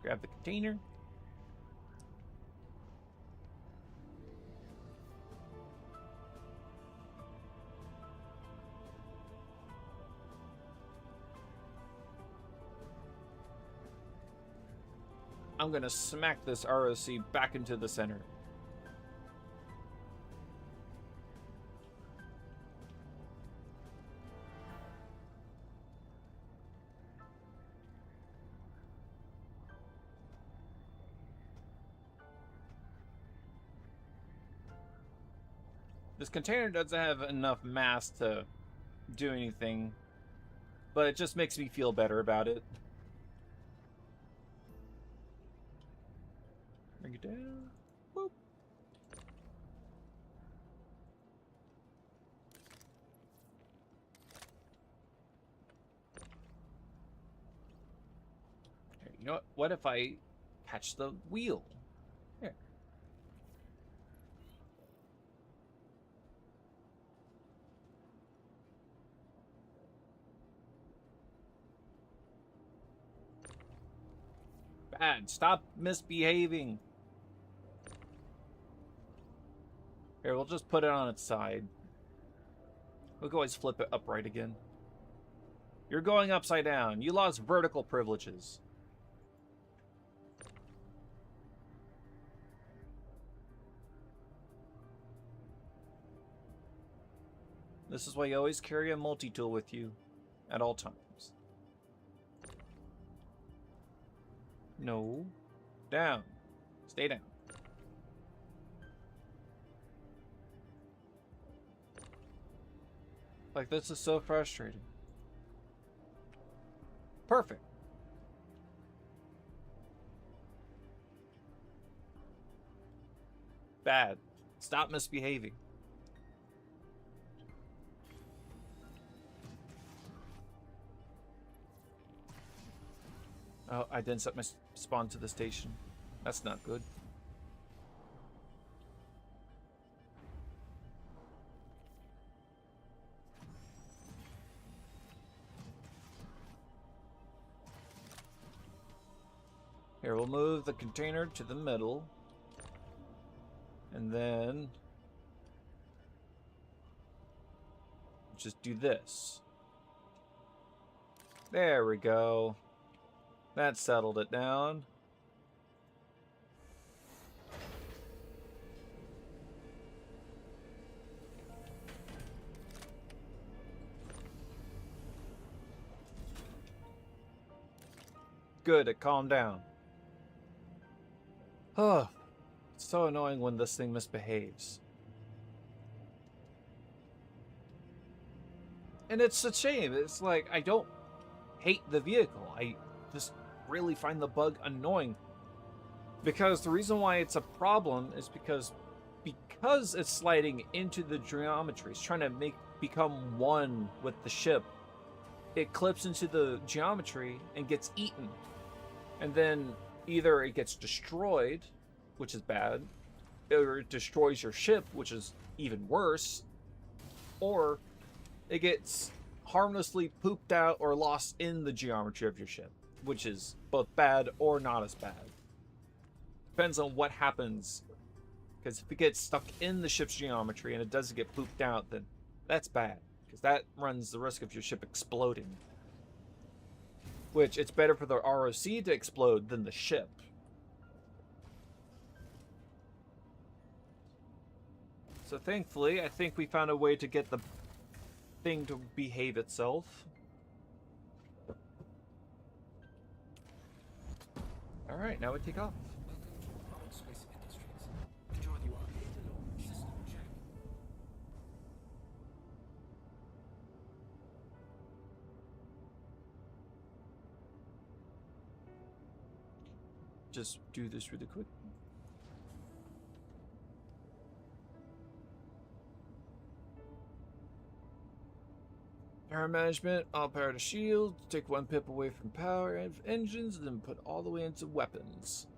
A: Grab the container. I'm gonna smack this ROC back into the center. This container doesn't have enough mass to do anything, but it just makes me feel better about it. Bring it down. Boop. Here, you know what? What if I catch the wheel? Here. Bad. Stop misbehaving. Here, we'll just put it on its side. We can always flip it upright again. You're going upside down. You lost vertical privileges. This is why you always carry a multi-tool with you at all times. No. Down. Stay down. Like, this is so frustrating. Perfect. Bad. Stop misbehaving. Oh, I didn't set my spawn to the station. That's not good. Here, we'll move the container to the middle. And then just do this. There we go. That settled it down. Good, it calmed down. Oh, it's so annoying when this thing misbehaves. And it's a shame. It's like, I don't hate the vehicle. I just really find the bug annoying. Because the reason why it's a problem is because it's sliding into the geometry. It's trying to become one with the ship. It clips into the geometry and gets eaten. And then either it gets destroyed, which is bad, or it destroys your ship, which is even worse, or it gets harmlessly pooped out or lost in the geometry of your ship, which is both bad or not as bad. Depends on what happens, because if it gets stuck in the ship's geometry and it doesn't get pooped out, then that's bad, because that runs the risk of your ship exploding. Which, it's better for the ROC to explode than the ship. So thankfully, I think we found a way to get the thing to behave itself. Alright, now we take off. Just do this really quick. Power management, all power to shield, take one pip away from power and engines, and then put all the way into weapons.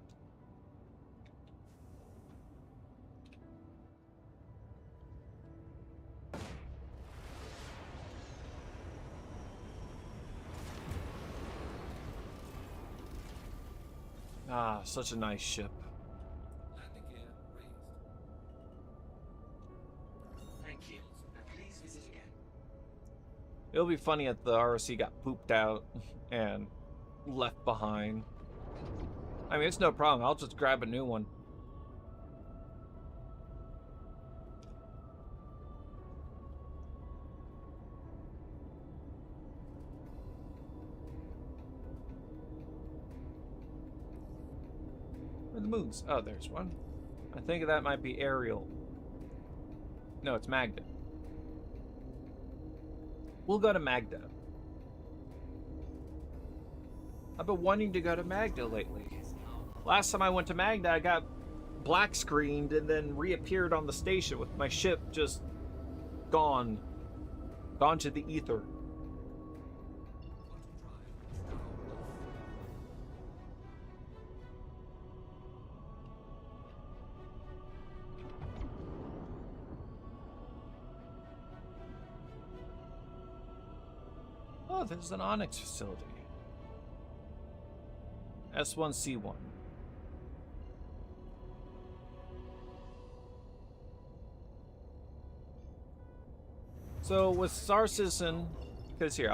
A: Ah, such a nice ship.
C: Thank you. And please visit again.
A: It'll be funny if the ROC got pooped out and left behind. I mean, it's no problem. I'll just grab a new one. Where are the moons? Oh, there's one. I think that might be Ariel. No, it's Magda. We'll go to Magda. I've been wanting to go to Magda lately. Last time I went to Magda, I got black screened and then reappeared on the station with my ship just gone. Gone to the ether. Oh, there's an Onyx facility. S1C1. So with Star Citizen, because here,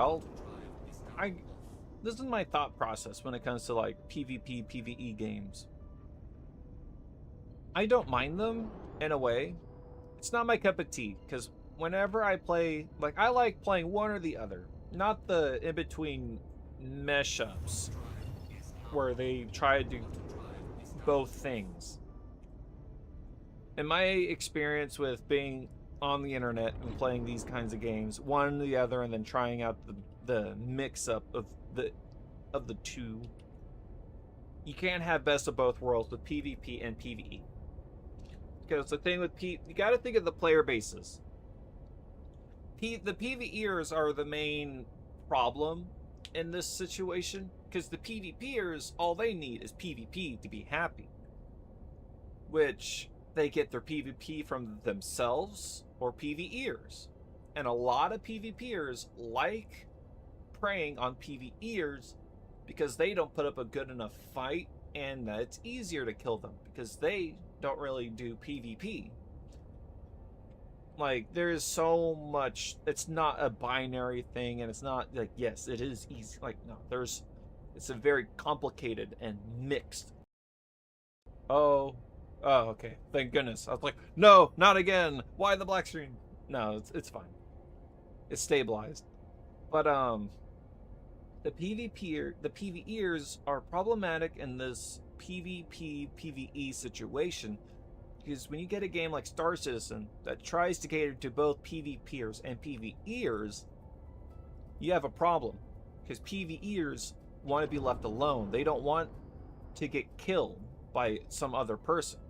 A: this is my thought process when it comes to like PvP, PvE games. I don't mind them in a way. It's not my cup of tea, because whenever I play, like, I like playing one or the other. Not the in-between mesh-ups where they try to do both things. In my experience with being on the internet and playing these kinds of games, one or the other, and then trying out the mix-up of the two, you can't have best of both worlds with PvP and PvE. Because the thing with you got to think of the player bases. The PvEers are the main problem in this situation, because the PvPers, all they need is PvP to be happy, which they get their PvP from themselves or PvEers, and a lot of PvPers like preying on PvEers because they don't put up a good enough fight, and that it's easier to kill them because they don't really do PvP. Like, there is so much. It's not a binary thing, and it's not like, yes, it is easy. Like, no, it's a very complicated and mixed. Oh, okay. Thank goodness. I was like, no, not again. Why the black screen? No, it's fine. It's stabilized. But the PvEers are problematic in this PvP PvE situation. Because when you get a game like Star Citizen that tries to cater to both PvPers and PvEers, you have a problem. Because PvEers want to be left alone. They don't want to get killed by some other person.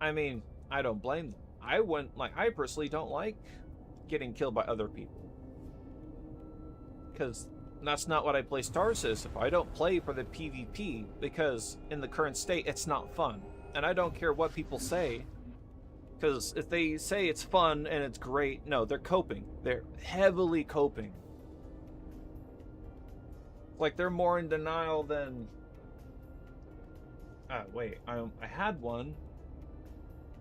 A: I mean, I don't blame them. I personally don't like getting killed by other people. Because that's not what I play Star Citizen for. I don't play for the PvP because in the current state, it's not fun. And I don't care what people say, because if they say it's fun and it's great, no, they're coping. They're heavily coping. Like, they're more in denial than... wait, I had one.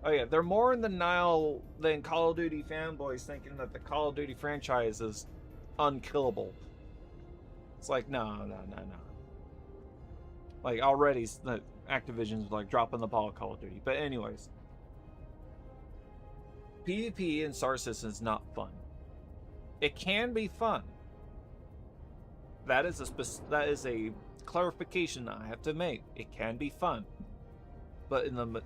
A: Oh yeah, they're more in denial than Call of Duty fanboys thinking that the Call of Duty franchise is unkillable. It's like, no. Like, already, Activision's like dropping the ball of Call of Duty. But anyways, PvP in Star Citizen is not fun. It can be fun. That is a clarification I have to make. It can be fun, but in the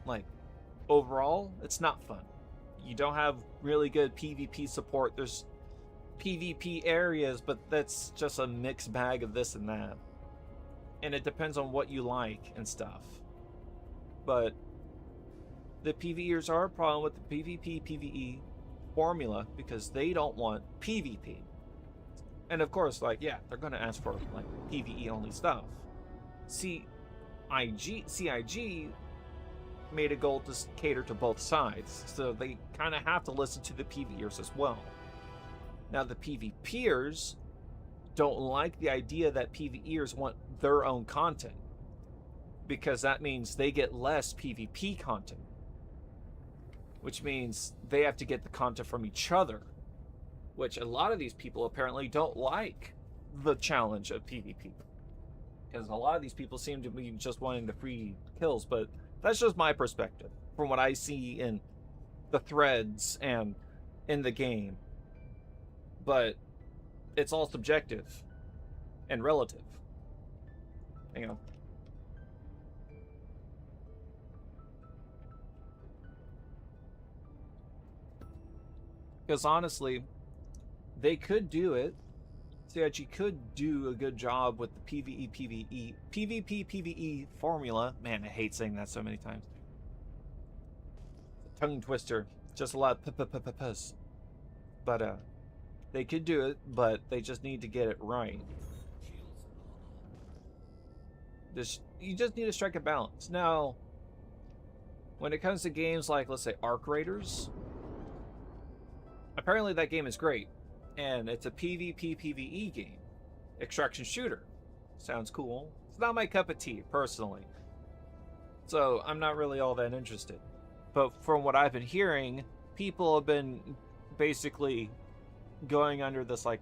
A: overall, it's not fun. You don't have really good PvP support. There's PvP areas, but that's just a mixed bag of this and that. And it depends on what you like and stuff. But the PvEers are a problem with the PvP PvE formula because they don't want PvP. And of course, like, yeah, they're gonna ask for like PvE only stuff. CIG made a goal to cater to both sides, so they kind of have to listen to the PvEers as well. Now the PvPers don't like the idea that PvEers want their own content, because that means they get less PvP content, which means they have to get the content from each other, which a lot of these people apparently don't like the challenge of PvP, because a lot of these people seem to be just wanting the free kills. But that's just my perspective from what I see in the threads and in the game. But it's all subjective and relative. You know. Because honestly, they could do it. CIG could do a good job with the PvP PvE formula. Man, I hate saying that so many times. Tongue twister. Just a lot of puss. But they could do it, but they just need to get it right. You just need to strike a balance. Now, when it comes to games like, let's say, Arc Raiders, apparently that game is great, and it's a PvP PvE game. Extraction shooter. Sounds cool. It's not my cup of tea, personally. So, I'm not really all that interested. But from what I've been hearing, people have been basically going under this, like,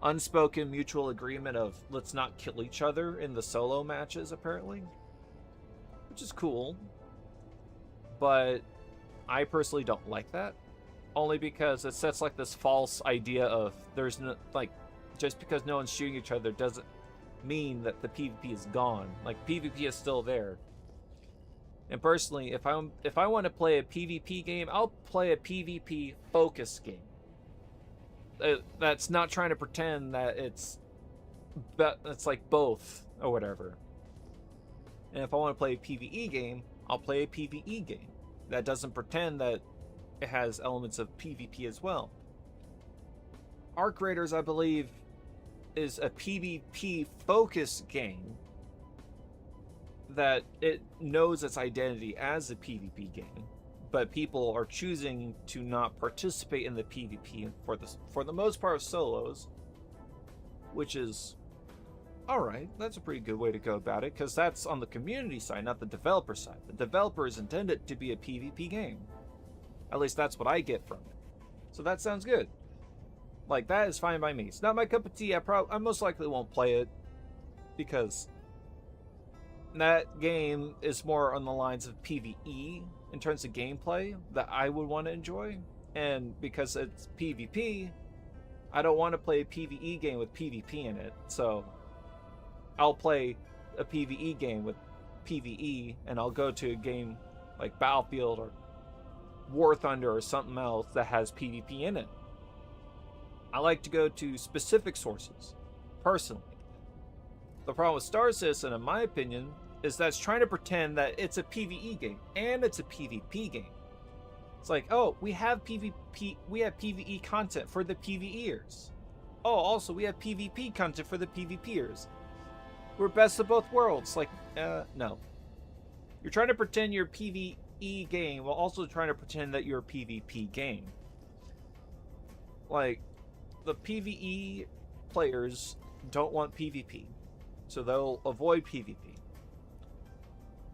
A: unspoken mutual agreement of let's not kill each other in the solo matches, apparently. Which is cool. But I personally don't like that. Only because it sets like this false idea of there's no, like, just because no one's shooting each other doesn't mean that the PvP is gone. Like, PvP is still there. And personally, if I want to play a PvP game, I'll play a PvP focused game. That's not trying to pretend that it's like both or whatever. And if I want to play a PvE game, I'll play a PvE game. that doesn't pretend that it has elements of PvP as well. Arc Raiders, I believe, is a PvP focused game that it knows its identity as a PvP game, but people are choosing to not participate in the PvP for the most part solos, which is alright. That's a pretty good way to go about it, because that's on the community side, not the developer side. The developer is intended to be a PvP game. At least that's what I get from it. So that sounds good. Like, that is fine by me. It's not my cup of tea. I most likely won't play it, because that game is more on the lines of PvE in terms of gameplay that I would want to enjoy. And because it's PvP, I don't want to play a PvE game with PvP in it. So I'll play a PvE game with PvE, and I'll go to a game like Battlefield or War Thunder or something else that has PvP in it. I like to go to specific sources, personally. The problem with Star Citizen, in my opinion, is that it's trying to pretend that it's a PvE game and it's a PvP game. It's like, oh, we have PvE content for the PvEers. Oh, also we have PvP content for the PvPers. We're best of both worlds. Like, no. You're trying to pretend you're a PvE game while also trying to pretend that you're a PvP game. Like, the PvE players don't want PvP, so they'll avoid PvP.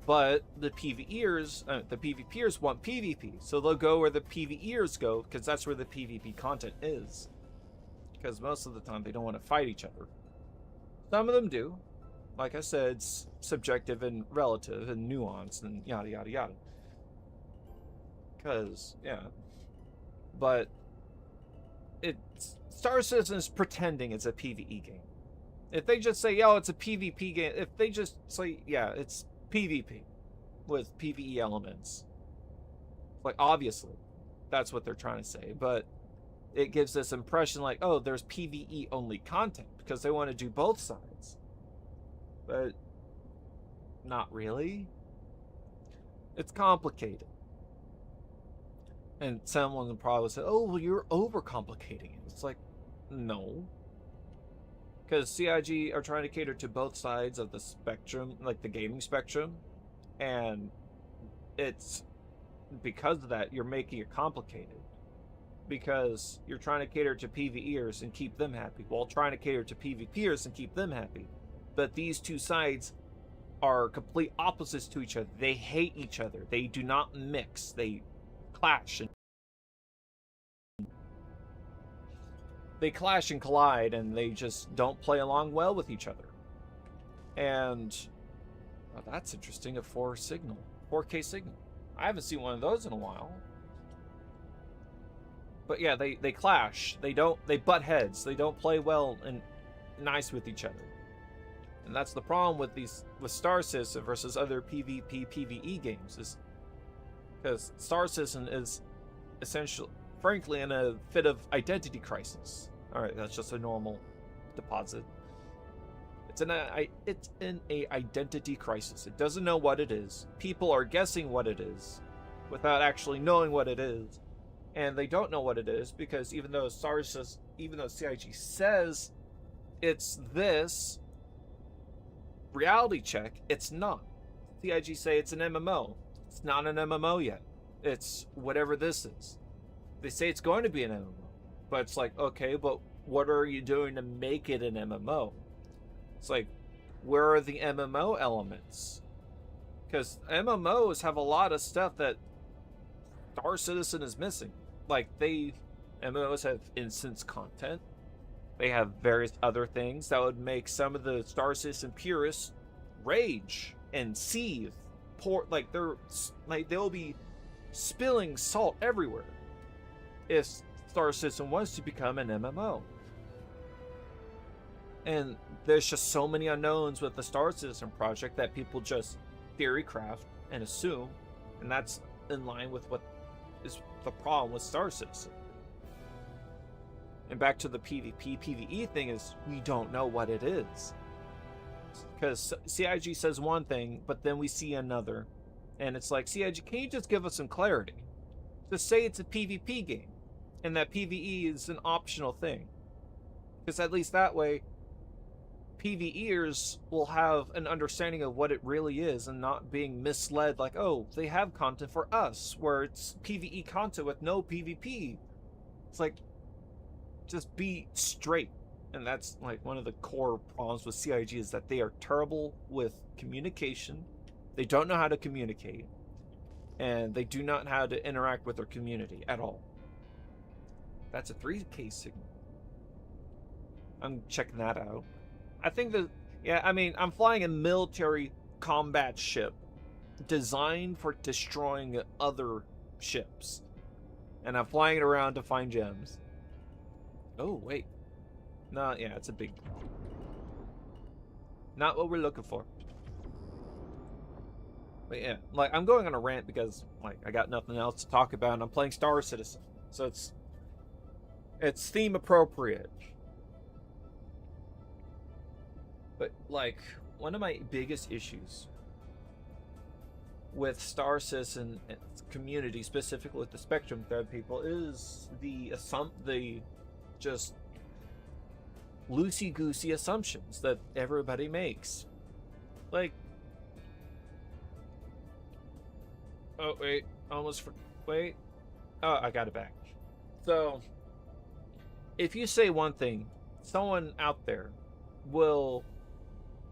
A: But the PvEers want PvP, so they'll go where the PvEers go, because that's where the PvP content is. Because most of the time they don't want to fight each other. Some of them do. Like I said, it's subjective and relative and nuanced and yada yada yada. Because, yeah. But Star Citizen is pretending it's a PvE game. If they just say, oh, it's a PvP game, if they just say, yeah, it's PvP with PvE elements, like, obviously that's what they're trying to say, but it gives this impression like, oh, there's PvE only content because they want to do both sides. But not really. It's complicated. And someone will probably say, oh, well, you're overcomplicating it. It's like, no. Because CIG are trying to cater to both sides of the spectrum, like the gaming spectrum. And it's because of that, you're making it complicated. Because you're trying to cater to PvEers and keep them happy, while trying to cater to PvPers and keep them happy. But these two sides are complete opposites to each other. They hate each other. They do not mix. They clash and collide, and they just don't play along well with each other. And oh, that's interesting. A 4K signal. I haven't seen one of those in a while. But yeah, they clash. They butt heads. They don't play well and nice with each other. And that's the problem with Star Citizen versus other PvP PvE games, is because Star Citizen is essentially, frankly, in a fit of identity crisis. All right, that's just a normal deposit. It's in a identity crisis. It doesn't know what it is. People are guessing what it is without actually knowing what it is, and they don't know what it is because even though CIG says it's this, reality check, it's not. CIG say it's an MMO. It's not an MMO yet. It's whatever this is. They say it's going to be an MMO. But it's like, okay, but what are you doing to make it an MMO? It's like, where are the MMO elements? Because MMOs have a lot of stuff that Star Citizen is missing. Like, MMOs have instance content. They have various other things that would make some of the Star Citizen purists rage and seethe. They'll be spilling salt everywhere if Star Citizen wants to become an MMO. And there's just so many unknowns with the Star Citizen project that people just theory craft and assume, and that's in line with what is the problem with Star Citizen. And back to the PvP PvE thing, is we don't know what it is. Because CIG says one thing, but then we see another. And it's like, CIG, can you just give us some clarity? Just say it's a PvP game, and that PvE is an optional thing. Because at least that way, PvEers will have an understanding of what it really is and not being misled like, oh, they have content for us, where it's PvE content with no PvP. It's like, just be straight. And that's like one of the core problems with CIG is that they are terrible with communication. They don't know how to communicate. And they do not know how to interact with their community at all. That's a 3K signal. I'm checking that out. I think that, yeah, I mean, I'm flying a military combat ship designed for destroying other ships. And I'm flying it around to find gems. Oh, wait. No, yeah, it's a big... Not what we're looking for. But yeah, like, I'm going on a rant because, like, I got nothing else to talk about, and I'm playing Star Citizen. So it's theme appropriate. But, like, one of my biggest issues with Star Citizen and community, specifically with the Spectrum Thread people, is the just loosey-goosey assumptions that everybody makes. Like, oh, wait, wait. Oh, I got it back. So, if you say one thing, someone out there will,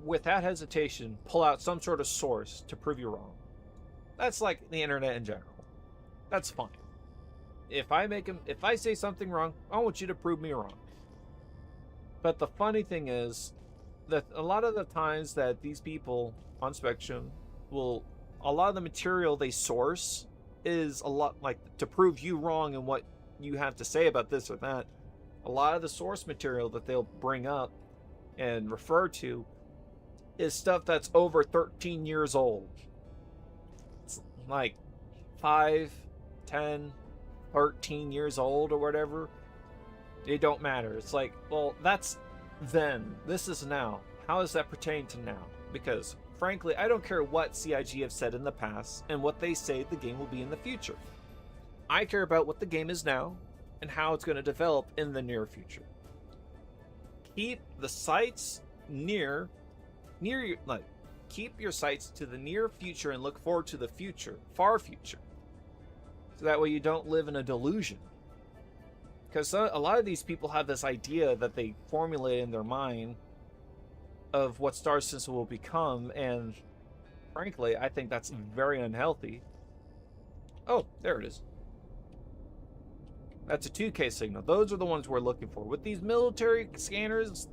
A: without hesitation, pull out some sort of source to prove you wrong. That's like the internet in general. That's fine. If I say something wrong, I want you to prove me wrong. But the funny thing is that a lot of the times that these people on Spectrum will, a lot of the material they source is a lot like to prove you wrong in what you have to say about this or that. A lot of the source material that they'll bring up and refer to is stuff that's over 13 years old. It's like 5, 10, 13 years old or whatever. It don't matter. It's like, well, that's then. This is now. How does that pertain to now? Because, frankly, I don't care what CIG have said in the past and what they say the game will be in the future. I care about what the game is now and how it's going to develop in the near future. Keep the sights near your, like, keep your sights to the near future and look forward to the future, far future. So that way you don't live in a delusion. Because a lot of these people have this idea that they formulate in their mind of what Star Citizen will become, and frankly, I think that's very unhealthy. Oh, there it is. That's a 2K signal. Those are the ones we're looking for. With these military scanners,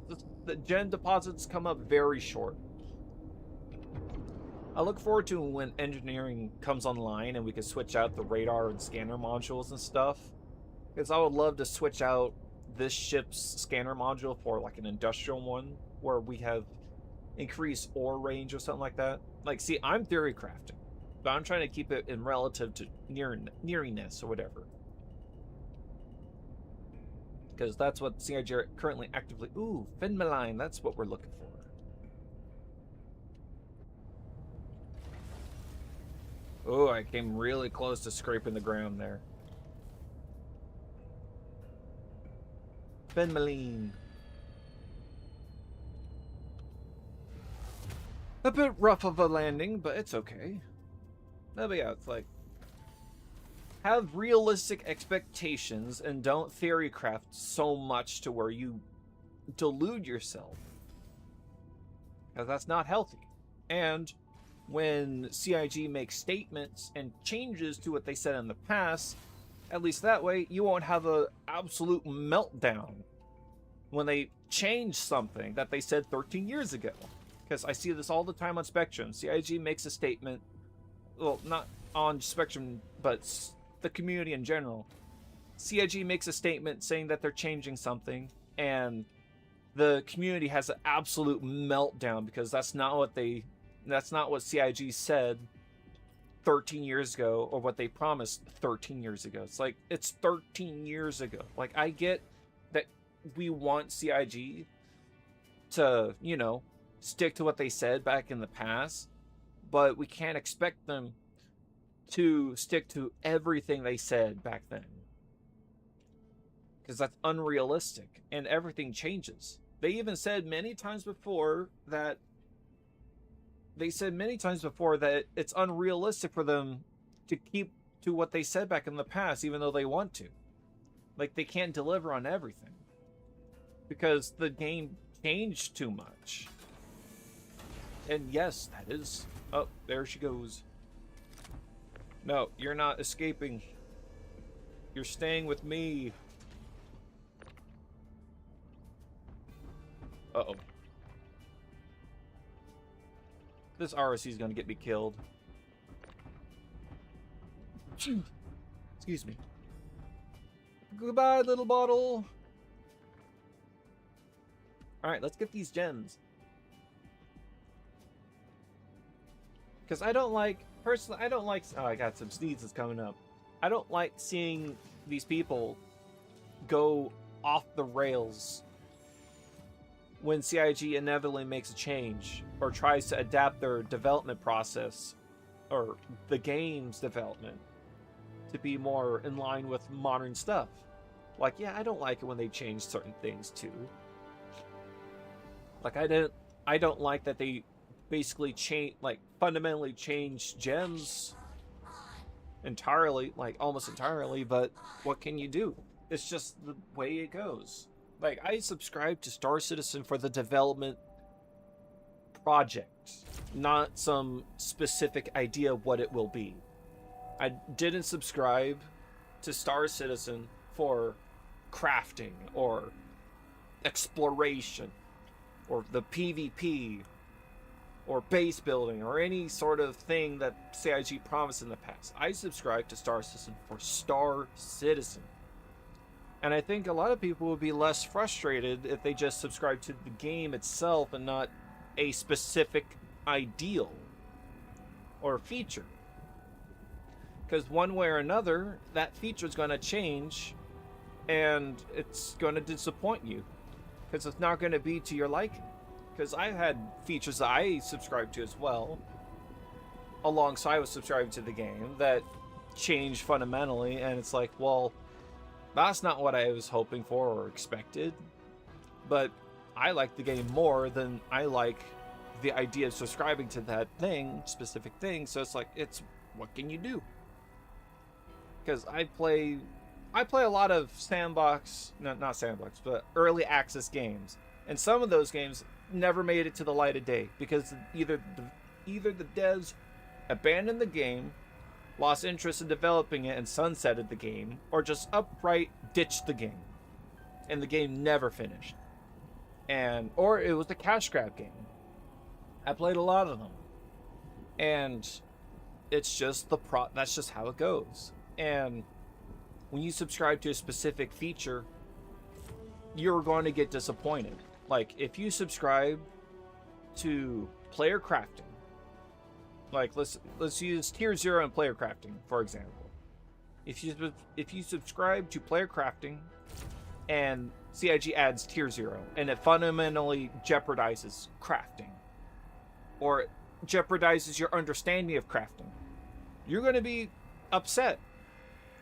A: the gen deposits come up very short. I look forward to when engineering comes online and we can switch out the radar and scanner modules and stuff. Because I would love to switch out this ship's scanner module for like an industrial one where we have increased ore range or something like that. Like, see, I'm theory crafting, but I'm trying to keep it in relative to neariness or whatever. Because that's what CIG are currently actively... Ooh, Finmaline, that's what we're looking for. Oh, I came really close to scraping the ground there. Finmaline. A bit rough of a landing, but it's okay. But yeah, it's like, have realistic expectations and don't theory craft so much to where you delude yourself. Because that's not healthy. And when CIG makes statements and changes to what they said in the past, at least that way you won't have an absolute meltdown when they change something that they said 13 years ago. Because I see this all the time on Spectrum. CIG makes a statement, well, not on Spectrum, but the community in general. CIG makes a statement saying that they're changing something, and the community has an absolute meltdown because that's not what CIG said 13 years ago, or what they promised 13 years ago. It's like, it's 13 years ago. Like, I get that we want CIG to, you know, stick to what they said back in the past, but we can't expect them to stick to everything they said back then. Because that's unrealistic and everything changes. They even said many times before that it's unrealistic for them to keep to what they said back in the past, even though they want to. Like, they can't deliver on everything because the game changed too much. And yes, that is... Oh, there she goes. No, you're not escaping. You're staying with me. Uh-oh. This ROC is gonna get me killed. Excuse me. Goodbye, little bottle. Alright, let's get these gems. Because I don't like... Personally, I don't like... Oh, I got some sneezes coming up. I don't like seeing these people go off the rails when CIG inevitably makes a change or tries to adapt their development process or the game's development to be more in line with modern stuff. Like, yeah, I don't like it when they change certain things too. Like, I don't like that they basically fundamentally change gems entirely, like almost entirely, but what can you do? It's just the way it goes. Like, I subscribe to Star Citizen for the development project, not some specific idea of what it will be. I didn't subscribe to Star Citizen for crafting or exploration or the PvP or base building or any sort of thing that CIG promised in the past. I subscribe to Star Citizen for Star Citizen. And I think a lot of people would be less frustrated if they just subscribe to the game itself and not a specific ideal or feature. Because one way or another, that feature is going to change and it's going to disappoint you. Because it's not going to be to your liking. Because I've had features that I subscribe to as well, alongside with subscribing to the game, that change fundamentally, and it's like, well, that's not what I was hoping for or expected. But I like the game more than I like the idea of subscribing to that thing, specific thing. So it's like, what can you do? Because I play a lot of sandbox, not sandbox, but early access games. And some of those games never made it to the light of day because either the devs abandoned the game, lost interest in developing it and sunsetted the game, or just upright ditched the game and the game never finished. Or it was a cash grab game. I played a lot of them, and it's just that's just how it goes. And when you subscribe to a specific feature, you're going to get disappointed. Like, if you subscribe to player crafting, like let's use Tier 0 and player crafting, for example. If you subscribe to player crafting and CIG adds Tier 0 and it fundamentally jeopardizes crafting or jeopardizes your understanding of crafting, you're going to be upset.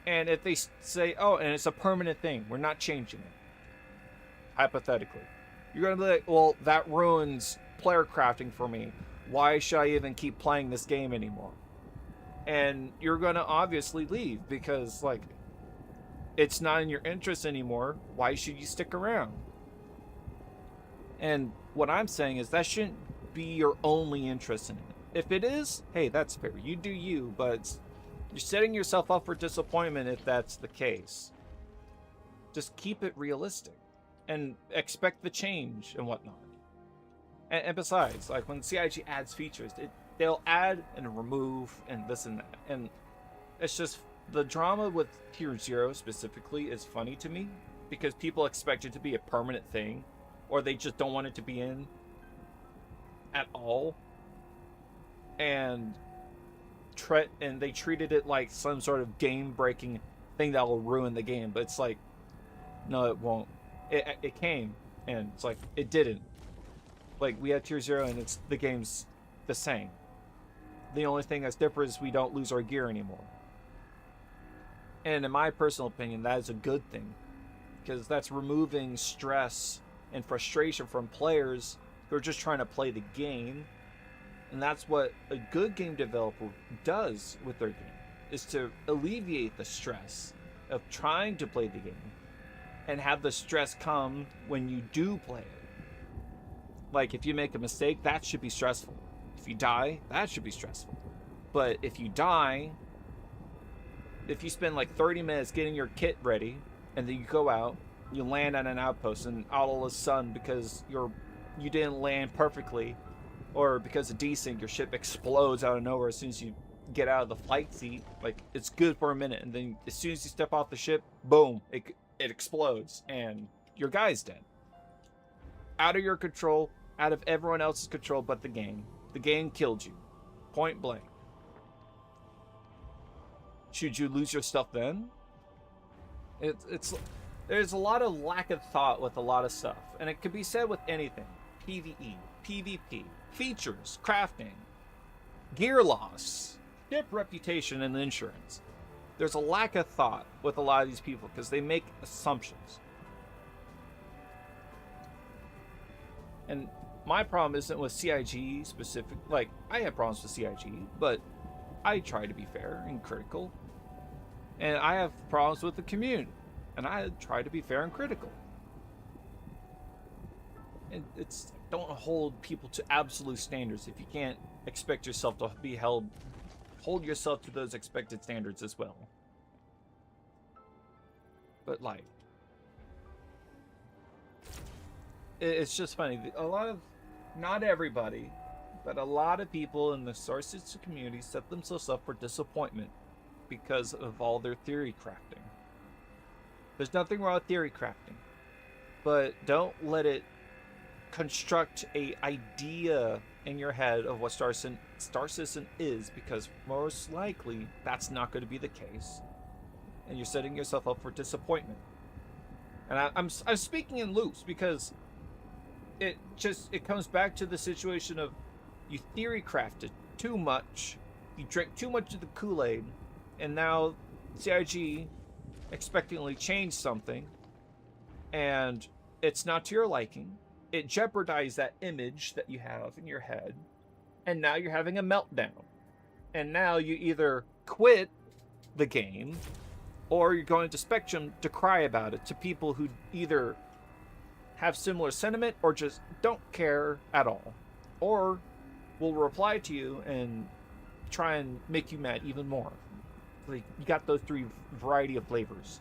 A: And if they say, oh, and it's a permanent thing, we're not changing it, hypothetically, you're going to be like, well, that ruins player crafting for me. Why should I even keep playing this game anymore? And you're going to obviously leave because, like, it's not in your interest anymore. Why should you stick around? And what I'm saying is that shouldn't be your only interest in it. If it is, hey, that's fair. You do you, but you're setting yourself up for disappointment if that's the case. Just keep it realistic and expect the change and whatnot. And besides, like, when CIG adds features, they'll add and remove and this and that. And it's just, the drama with Tier 0 specifically is funny to me because people expect it to be a permanent thing, or they just don't want it to be in at all. And they treated it like some sort of game-breaking thing that will ruin the game. But it's like, no, it won't. It came, and it's like, it didn't. Like, we have Tier 0 and the game's the same. The only thing that's different is we don't lose our gear anymore. And in my personal opinion, that is a good thing, because that's removing stress and frustration from players who are just trying to play the game. And that's what a good game developer does with their game, is to alleviate the stress of trying to play the game and have the stress come when you do play it. Like, if you make a mistake, that should be stressful. If you die, that should be stressful. But if you die, if you spend like 30 minutes getting your kit ready, and then you go out, you land on an outpost, and all of a sudden, because you didn't land perfectly, or because of desync, your ship explodes out of nowhere as soon as you get out of the flight seat. Like, it's good for a minute, and then as soon as you step off the ship, boom, it explodes, and your guy's dead. Out of your control, out of everyone else's control but the game. The game killed you. Point blank. Should you lose your stuff then? There's a lot of lack of thought with a lot of stuff, and it could be said with anything. PvE, PvP, features, crafting, gear loss, ship reputation, and insurance. There's a lack of thought with a lot of these people because they make assumptions. And my problem isn't with CIG specific. Like, I have problems with CIG, but I try to be fair and critical. And I have problems with the community, and I try to be fair and critical. And it's, don't hold people to absolute standards if you can't expect yourself to be hold yourself to those expected standards as well. But like, it's just funny. A lot of, not everybody, but a lot of people in the Star Citizen community set themselves up for disappointment because of all their theory crafting. There's nothing wrong with theory crafting, but don't let it construct a idea in your head of what Star Citizen is, because most likely that's not going to be the case, and you're setting yourself up for disappointment. And I'm speaking in loops because it comes back to the situation of you theory crafted too much, you drank too much of the Kool-Aid, and now CIG expectantly changed something, and it's not to your liking. It jeopardized that image that you have in your head, and now you're having a meltdown. And now you either quit the game, or you're going to Spectrum to cry about it to people who either have similar sentiment or just don't care at all, or will reply to you and try and make you mad even more. Like, you got those three variety of flavors.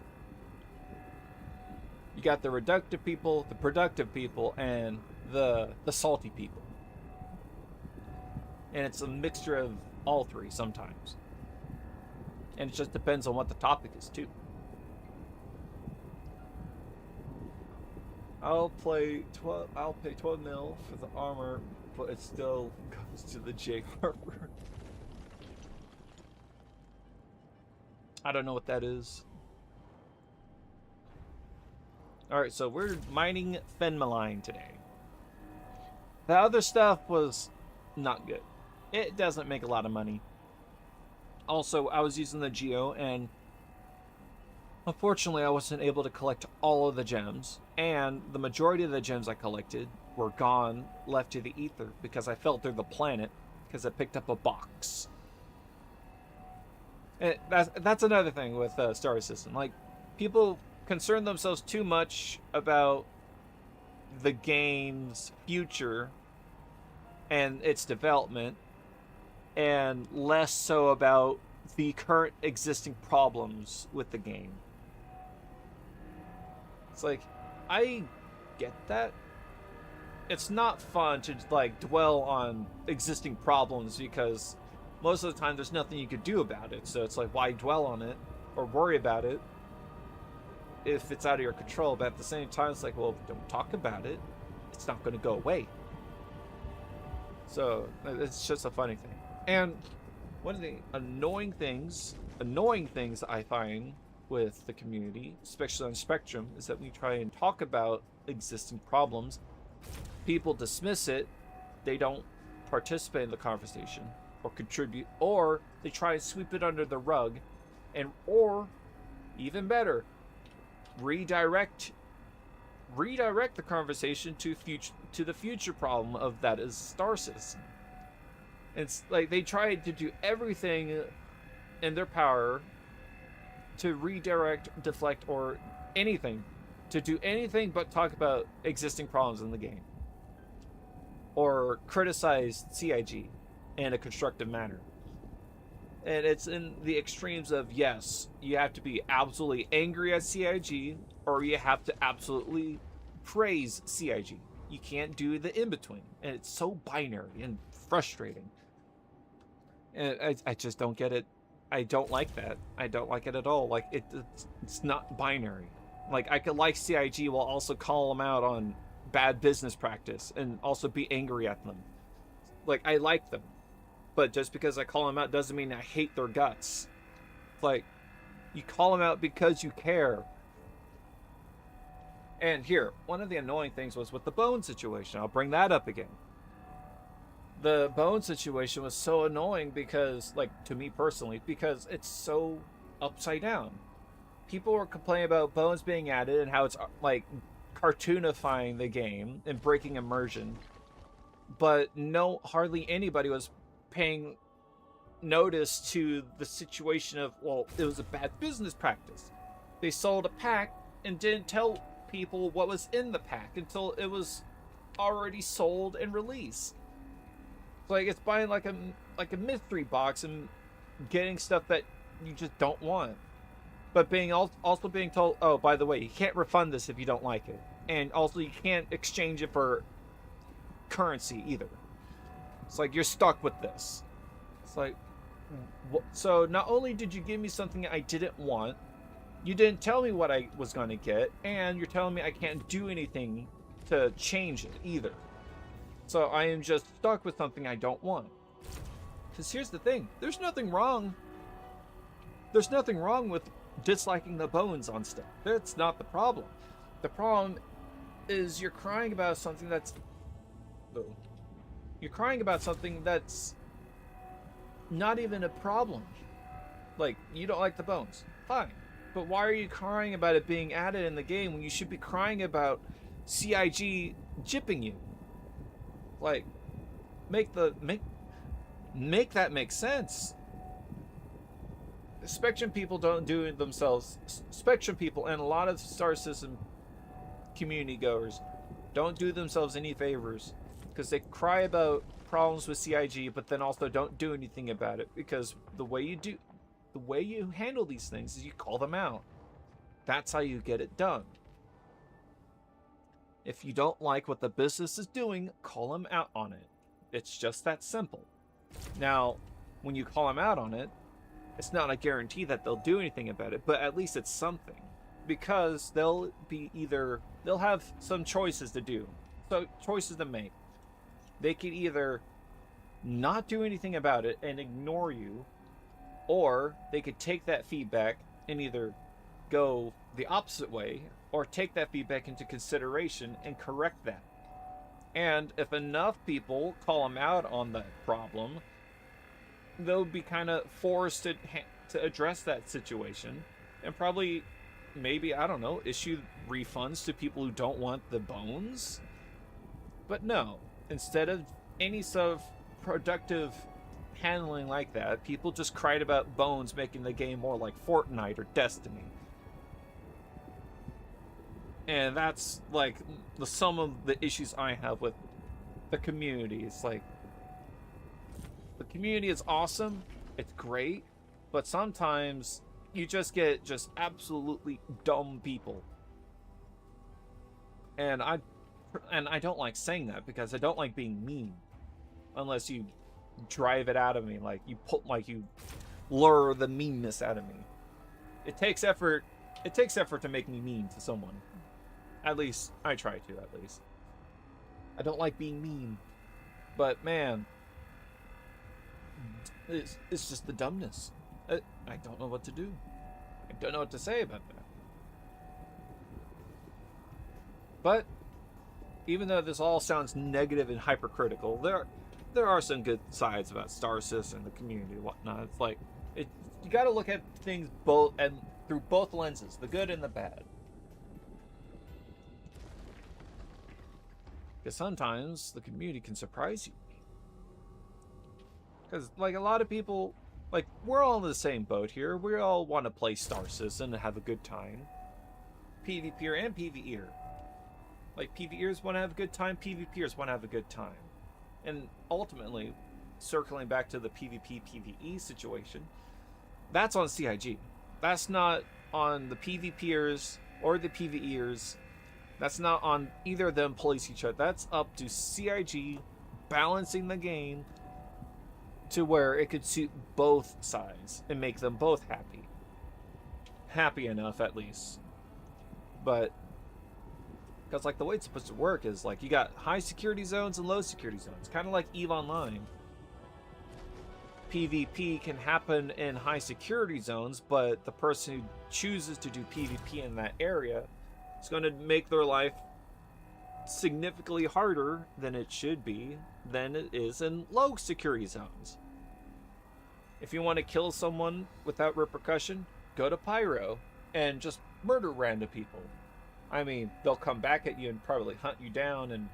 A: You got the reductive people, the productive people, and the salty people. And it's a mixture of all three sometimes. And it just depends on what the topic is too. I'll pay 12 mil for the armor, but it still goes to the J Harbor. I don't know what that is. Alright, so we're mining Fenmaline today. The other stuff was not good. It doesn't make a lot of money. Also, I was using the Geo, and unfortunately I wasn't able to collect all of the gems, and the majority of the gems I collected were gone, left to the ether, because I fell through the planet, because I picked up a box. And that's another thing with Star Citizen. Like, people concern themselves too much about the game's future and its development, and less so about the current existing problems with the game. It's like, I get that. It's not fun to like dwell on existing problems, because most of the time there's nothing you could do about it. So it's like, why dwell on it or worry about it if it's out of your control? But at the same time, it's like, well, don't talk about it. It's not going to go away. So it's just a funny thing. And one of the annoying things I find with the community, especially on Spectrum, is that we try and talk about existing problems. People dismiss it. They don't participate in the conversation, or contribute, or they try and sweep it under the rug, and or even better, redirect the conversation to the future problem of that is Star Citizen. It's like they try to do everything in their power to redirect, deflect, or anything, to do anything but talk about existing problems in the game or criticize CIG in a constructive manner. And it's in the extremes of, yes, you have to be absolutely angry at CIG, or you have to absolutely praise CIG. You can't do the in-between. And it's so binary and frustrating. And I just don't get it. I don't like that. I don't like it at all. Like, it's not binary. Like, I could like CIG while also call them out on bad business practice and also be angry at them. Like, I like them. But just because I call them out doesn't mean I hate their guts. Like, you call them out because you care. And here, one of the annoying things was with the Bone situation. I'll bring that up again. The Bone situation was so annoying because, like, to me personally, because it's so upside down. People were complaining about Bones being added and how it's, like, cartoonifying the game and breaking immersion. But hardly anybody was paying notice to the situation of, well, it was a bad business practice. They sold a pack and didn't tell people what was in the pack until it was already sold and released. Like, it's buying like a mystery box and getting stuff that you just don't want, but also being told, oh, by the way, you can't refund this if you don't like it, and also you can't exchange it for currency either. It's like, you're stuck with this. It's like, so not only did you give me something I didn't want, you didn't tell me what I was going to get, and you're telling me I can't do anything to change it either. So I am just stuck with something I don't want. Because here's the thing, there's nothing wrong with disliking the Bones on stuff. That's not the problem. The problem is you're crying about something that's not even a problem. Like, you don't like the Bones. Fine. But why are you crying about it being added in the game when you should be crying about CIG gypping you? Like, make that make sense. Spectrum people don't do it themselves. Spectrum people and a lot of Star System community goers don't do themselves any favors, because they cry about problems with CIG but then also don't do anything about it, because the way you handle these things is you call them out. That's how you get it done. If you don't like what the business is doing, call them out on it. It's just that simple. Now, when you call them out on it, it's not a guarantee that they'll do anything about it, but at least it's something. Because they'll have some choices to do. So, choices to make. They could either not do anything about it and ignore you, or they could take that feedback and either go the opposite way, or take that feedback into consideration and correct that. And if enough people call them out on that problem, they'll be kind of forced to address that situation and probably, maybe, I don't know, issue refunds to people who don't want the Bones. But no, instead of any sort of productive handling like that, people just cried about Bones making the game more like Fortnite or Destiny. And that's, like, some of the issues I have with the community. It's like, the community is awesome, it's great, but sometimes you just get just absolutely dumb people. And I don't like saying that, because I don't like being mean. Unless you drive it out of me, like you lure the meanness out of me. It takes effort to make me mean to someone. At least, I try to, at least. I don't like being mean. But, man, it's just the dumbness. I don't know what to do. I don't know what to say about that. But, even though this all sounds negative and hypercritical, there there are some good sides about Star Citizen, the community, and whatnot. It's like you got to look at things both and through both lenses, the good and the bad. Because sometimes the community can surprise you. Because like a lot of people, like we're all in the same boat here. We all want to play Star Citizen and have a good time. PvPer and PvEer. Like PvEers want to have a good time, PvPers want to have a good time. And ultimately, circling back to the PvP PvE situation, that's on CIG. That's not on the PvPers or the PvEers. That's not on either of them police each other. That's up to CIG balancing the game to where it could suit both sides and make them both happy. Happy enough, at least. But because like the way it's supposed to work is like you got high security zones and low security zones, kind of like EVE Online. PvP can happen in high security zones, but the person who chooses to do PvP in that area is going to make their life significantly harder than it should be than it is in low security zones. If you want to kill someone without repercussion, go to Pyro and just murder random people. I mean, they'll come back at you and probably hunt you down and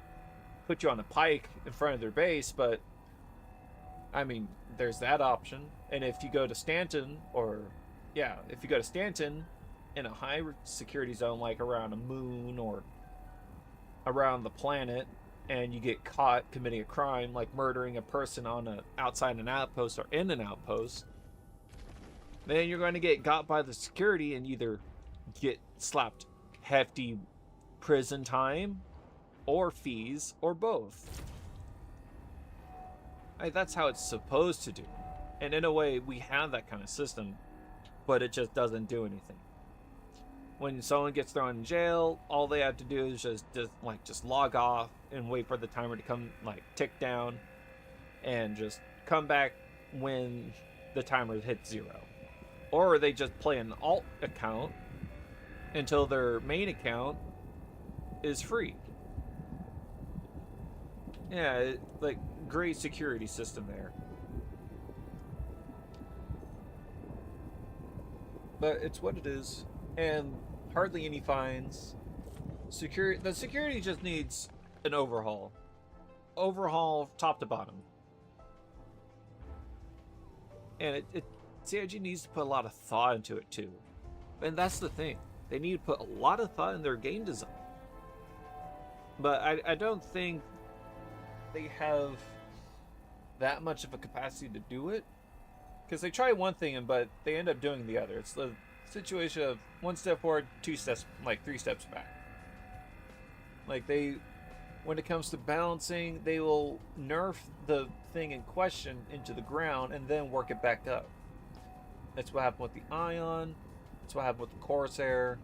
A: put you on a pike in front of their base, but I mean, there's that option. And if you go to Stanton, if you go to Stanton in a high security zone like around a moon or around the planet, and you get caught committing a crime like murdering a person on outside an outpost or in an outpost, then you're going to get got by the security and either get slapped hefty prison time or fees or both. That's how it's supposed to do. And in a way, we have that kind of system, but it just doesn't do anything. When someone gets thrown in jail, all they have to do is just log off and wait for the timer to come tick down and just come back when the timer hits 0. Or they just play an alt account until their main account is free. Yeah, great security system there. But it's what it is, and hardly any fines. The security just needs an overhaul. Overhaul top to bottom. And CIG needs to put a lot of thought into it too. And that's the thing. They need to put a lot of thought in their game design. But I don't think they have that much of a capacity to do it. Because they try one thing, but they end up doing the other. It's the situation of one step forward, 3 steps back. When it comes to balancing, they will nerf the thing in question into the ground and then work it back up. That's what happened with the Ion. That's what happened with the Corsair.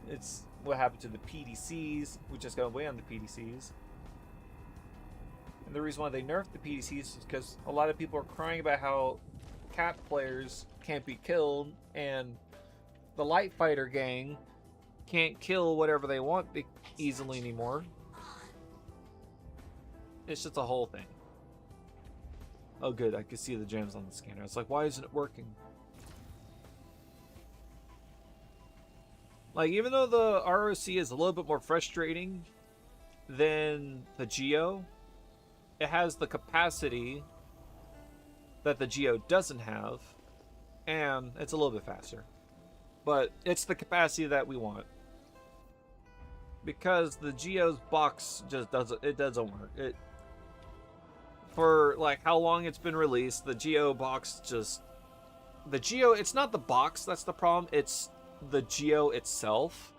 A: It's what happened to the PDCs. We just got away on the PDCs. And the reason why they nerfed the PDCs is because a lot of people are crying about how Cap players can't be killed and the Light Fighter gang can't kill whatever they want easily anymore. It's just a whole thing. Oh good, I could see the gems on the scanner. It's like, why isn't it working? Even though the ROC is a little bit more frustrating than the Geo, it has the capacity that the Geo doesn't have, and it's a little bit faster. But it's the capacity that we want. Because the Geo's box just doesn't work. For how long it's been released, the Geo box it's not the box that's the problem, it's the Geo itself.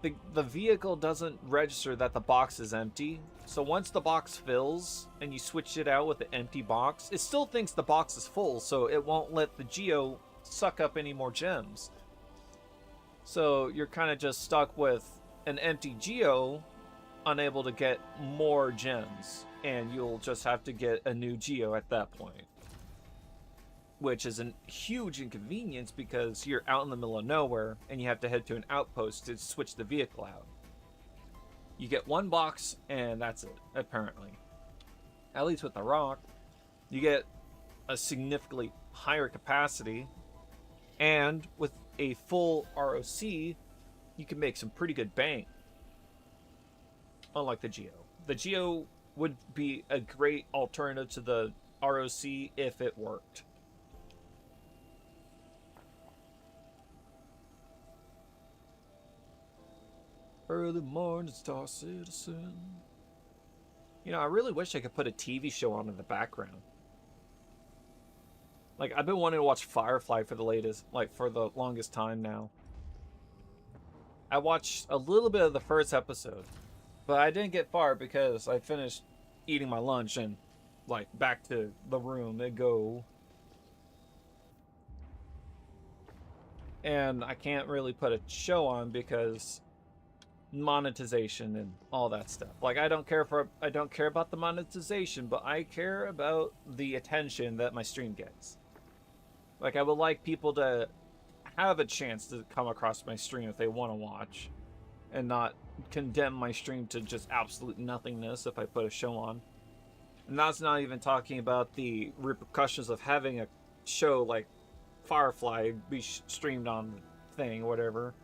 A: The vehicle doesn't register that the box is empty. So once the box fills and you switch it out with the empty box, it still thinks the box is full, so it won't let the Geo suck up any more gems. So you're kind of just stuck with an empty Geo, unable to get more gems, and you'll just have to get a new Geo at that point. Which is a huge inconvenience because you're out in the middle of nowhere and you have to head to an outpost to switch the vehicle out. You get one box and that's it, apparently. at least with the Rock, you get a significantly higher capacity, and with a full ROC, you can make some pretty good bang. Unlike the Geo. The Geo would be a great alternative to the ROC if it worked. Early morning Star Citizen. You know, I really wish I could put a TV show on in the background. Like, I've been wanting to watch Firefly for the longest time now. I watched a little bit of the first episode, but I didn't get far because I finished eating my lunch and, like, back to the room and go. And I can't really put a show on because monetization and all that stuff. Like, I don't care about the monetization, but I care about the attention that my stream gets. Like, I would like people to have a chance to come across my stream if they want to watch, and not condemn my stream to just absolute nothingness if I put a show on. And that's not even talking about the repercussions of having a show like Firefly be streamed on the thing, whatever,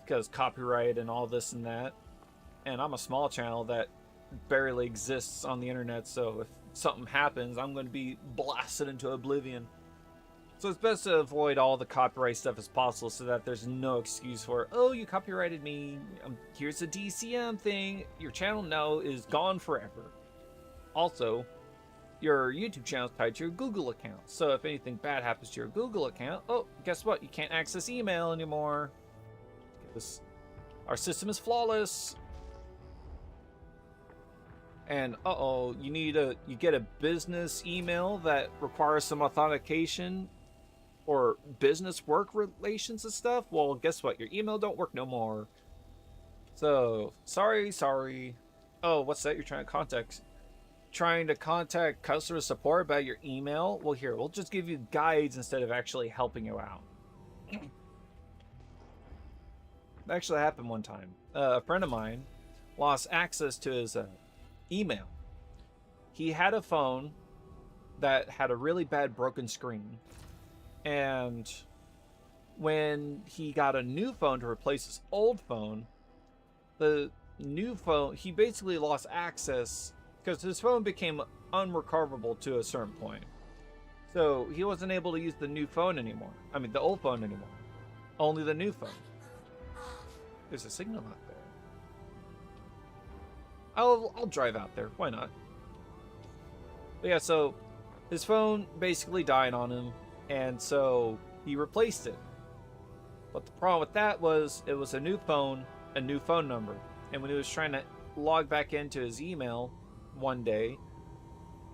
A: because copyright and all this and that. And I'm a small channel that barely exists on the internet, so if something happens, I'm going to be blasted into oblivion. So it's best to avoid all the copyright stuff as possible so that there's no excuse for, oh, you copyrighted me, here's a DCM thing. Your channel now is gone forever. Also, your YouTube channel is tied to your Google account. So if anything bad happens to your Google account, oh, guess what? You can't access email anymore. Our system is flawless. And uh-oh, you get a business email that requires some authentication or business work relations and stuff. Well, guess what? Your email don't work no more. So, sorry. Oh, what's that? You're trying to contact customer support about your email? Well, here, we'll just give you guides instead of actually helping you out. That actually happened one time. A friend of mine lost access to his email. He had a phone that had a really bad broken screen, and when he got a new phone to replace his old phone, the new phone, he basically lost access because his phone became unrecoverable to a certain point. So he wasn't able to use the new phone anymore. I mean, the old phone anymore. Only the new phone. There's a signal out there. I'll drive out there. Why not? But yeah, so his phone basically died on him, and so he replaced it. But the problem with that was it was a new phone number. And when he was trying to log back into his email one day,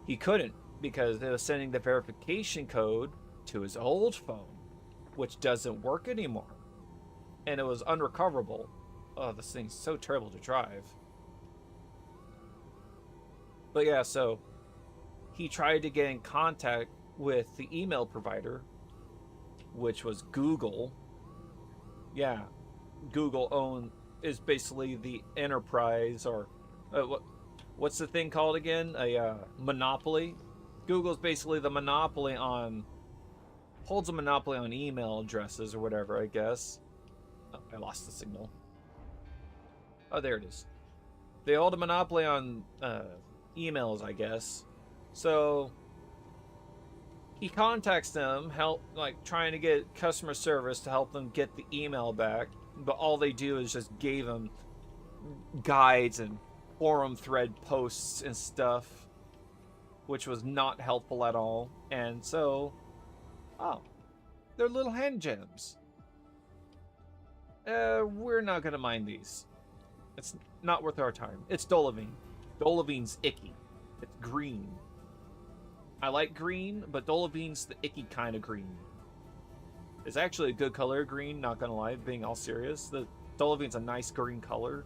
A: he couldn't because it was sending the verification code to his old phone, which doesn't work anymore. And it was unrecoverable. Oh, this thing's so terrible to drive. But yeah, so he tried to get in contact with the email provider, which was Google. Yeah, Google is basically the enterprise, or what's the thing called again? A monopoly. Google's basically the monopoly holds a monopoly on email addresses or whatever, I guess. Oh, I lost the signal. Oh, there it is. They hold a monopoly on emails, I guess. So he contacts them, trying to get customer service to help them get the email back, but all they do is just gave him guides and forum thread posts and stuff, which was not helpful at all. And so, oh, they're little hand gems. We're not gonna mind these. It's not worth our time. It's Dolavine. Dolavine's icky. It's green. I like green, but Dolavine's the icky kind of green. It's actually a good color green, not gonna lie, being all serious. The Dolavine's a nice green color.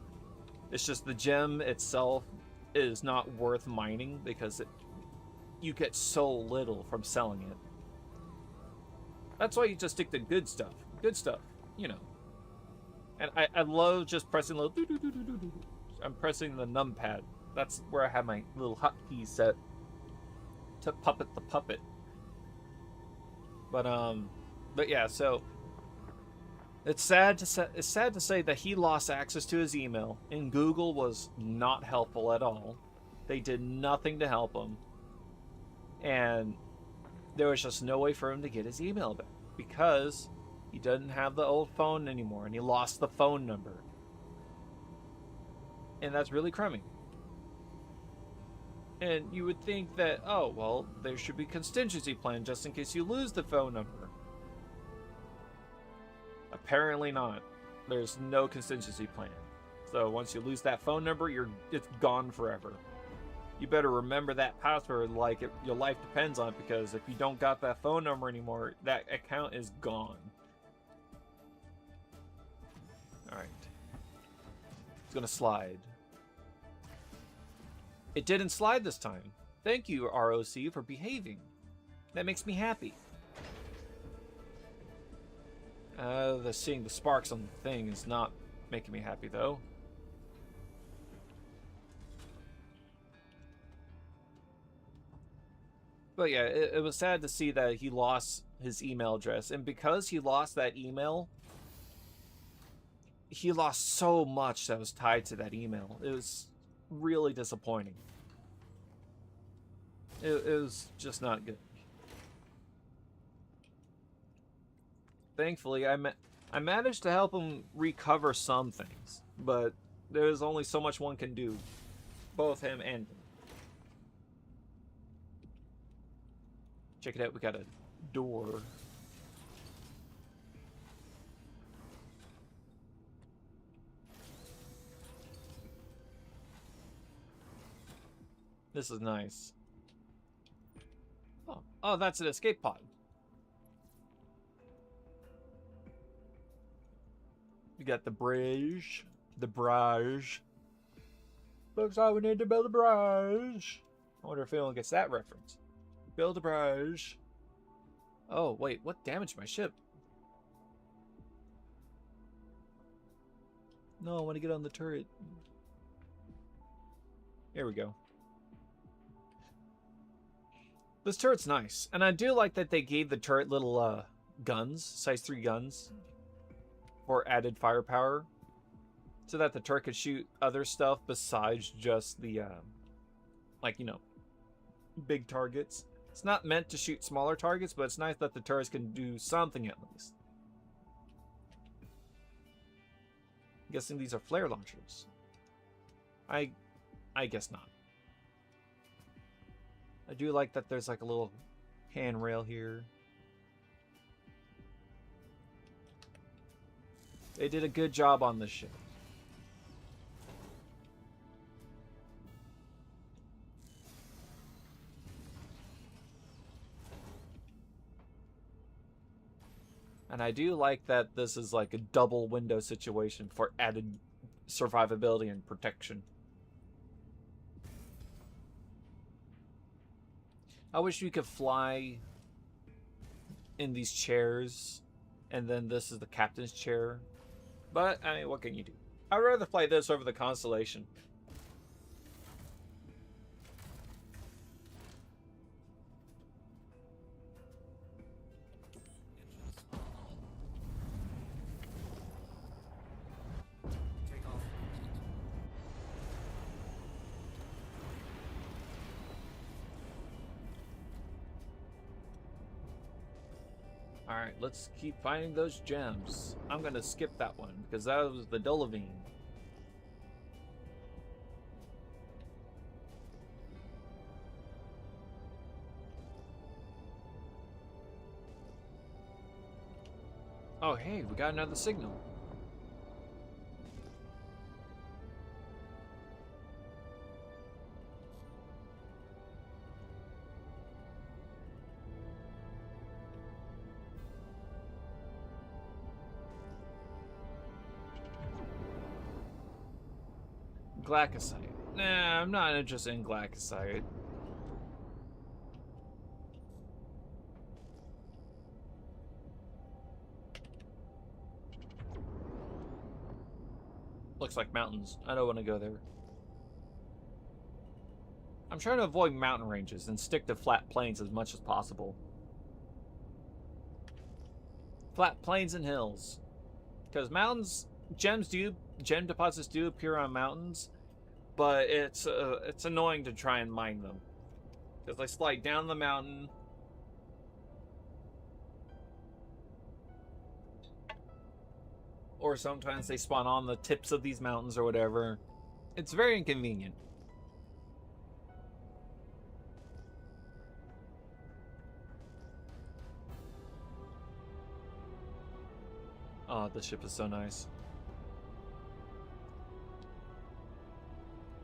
A: It's just the gem itself is not worth mining because you get so little from selling it. That's why you just stick to good stuff. Good stuff, you know. And I love just pressing I'm pressing the numpad. That's where I have my little hotkey set. to puppet the puppet. But yeah, so it's sad to say that he lost access to his email, and Google was not helpful at all. They did nothing to help him, and there was just no way for him to get his email back because he doesn't have the old phone anymore, and he lost the phone number, and that's really crummy. And you would think that, oh well, there should be a contingency plan just in case you lose the phone number. Apparently not. There's no contingency plan. So once you lose that phone number, it's gone forever. You better remember that password like your life depends on it, because if you don't got that phone number anymore, that account is gone. Alright. It's gonna slide. It didn't slide this time. Thank you, ROC, for behaving. That makes me happy. Seeing the sparks on the thing is not making me happy, though. But yeah, it was sad to see that he lost his email address. And because he lost that email, he lost so much that was tied to that email. It was really disappointing. It was just not good. Thankfully, I managed to help him recover some things, but there's only so much one can do. Both him and me. Check it out, we got a door. This is nice. Oh, that's an escape pod. We got the bridge. The barrage. Looks like we need to build a barrage. I wonder if anyone gets that reference. Build a barrage. Oh, wait, what damaged my ship? No, I want to get on the turret. Here we go. This turret's nice. And I do like that they gave the turret little guns, size 3 guns, for added firepower, so that the turret could shoot other stuff besides just the, like, you know, big targets. It's not meant to shoot smaller targets, but it's nice that the turrets can do something at least. I'm guessing these are flare launchers. I guess not. I do like that there's like a little handrail here. They did a good job on this ship. And I do like that this is like a double window situation for added survivability and protection. I wish we could fly in these chairs, and then this is the captain's chair. But, I mean, what can you do? I'd rather play this over the Constellation.
C: Take off.
A: Alright, let's keep finding those gems. I'm gonna skip that one, because that was the Dullavine. Oh hey, we got another signal. Glaukosite. Nah, I'm not interested in Glaukosite. Looks like mountains. I don't want to go there. I'm trying to avoid mountain ranges and stick to flat plains as much as possible. Flat plains and hills. Because mountains, gem deposits do appear on mountains, but it's annoying to try and mine them. Because they slide down the mountain. Or sometimes they spawn on the tips of these mountains or whatever. It's very inconvenient. Oh, this ship is so nice.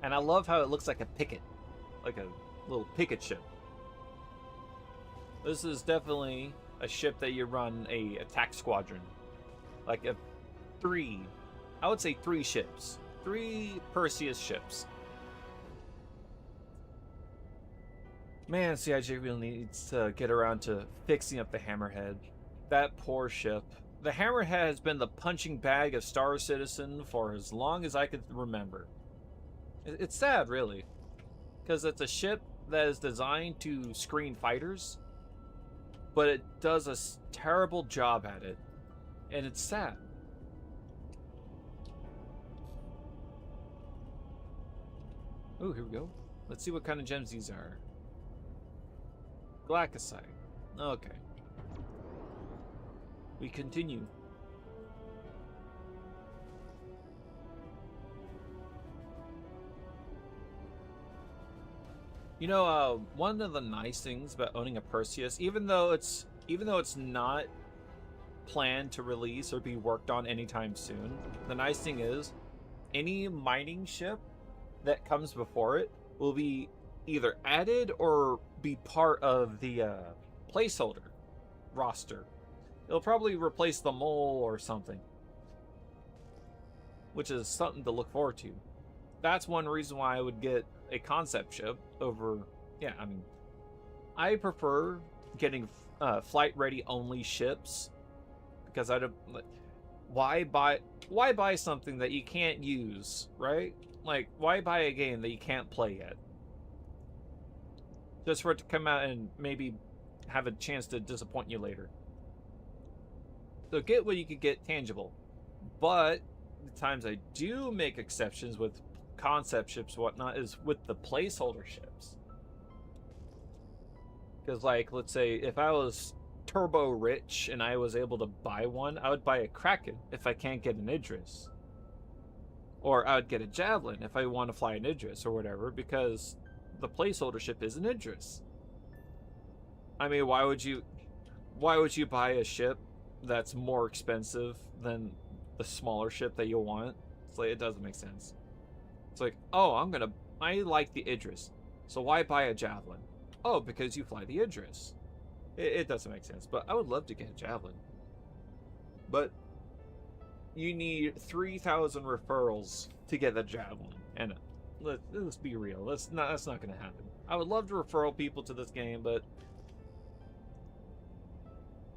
A: And I love how it looks like a picket. Like a little picket ship. This is definitely a ship that you run a attack squadron. Like a I would say 3 ships. 3 Perseus ships. Man, CIJ really needs to get around to fixing up the Hammerhead. That poor ship. The Hammerhead has been the punching bag of Star Citizen for as long as I could remember. It's sad, really. Because it's a ship that is designed to screen fighters, but it does a terrible job at it. And it's sad. Oh, here we go. Let's see what kind of gems these are. Glaucosite. Okay. We continue. You know, one of the nice things about owning a Perseus, even though it's not planned to release or be worked on anytime soon, the nice thing is any mining ship that comes before it will be either added or be part of the placeholder roster. It'll probably replace the mole or something, which is something to look forward to. That's one reason why I would get a concept ship over. Yeah, I mean, I prefer getting flight ready only ships because I don't. Why buy something that you can't use, right? Like, why buy a game that you can't play yet? Just for it to come out and maybe have a chance to disappoint you later. So get what you could get tangible. But the times I do make exceptions with concept ships, whatnot, is with the placeholder ships. Because, like, let's say if I was turbo rich and I was able to buy one, I would buy a Kraken if I can't get an Idris. Or I would get a Javelin if I want to fly an Idris or whatever, because the placeholder ship is an Idris. I mean, why would you buy a ship that's more expensive than the smaller ship that you'll want? It's like, it doesn't make sense. It's like, oh, I like the Idris, so why buy a Javelin? Oh, because you fly the Idris. It doesn't make sense, but I would love to get a Javelin. But you need 3,000 referrals to get the Javelin, and let's be real, that's not going to happen. I would love to referral people to this game, but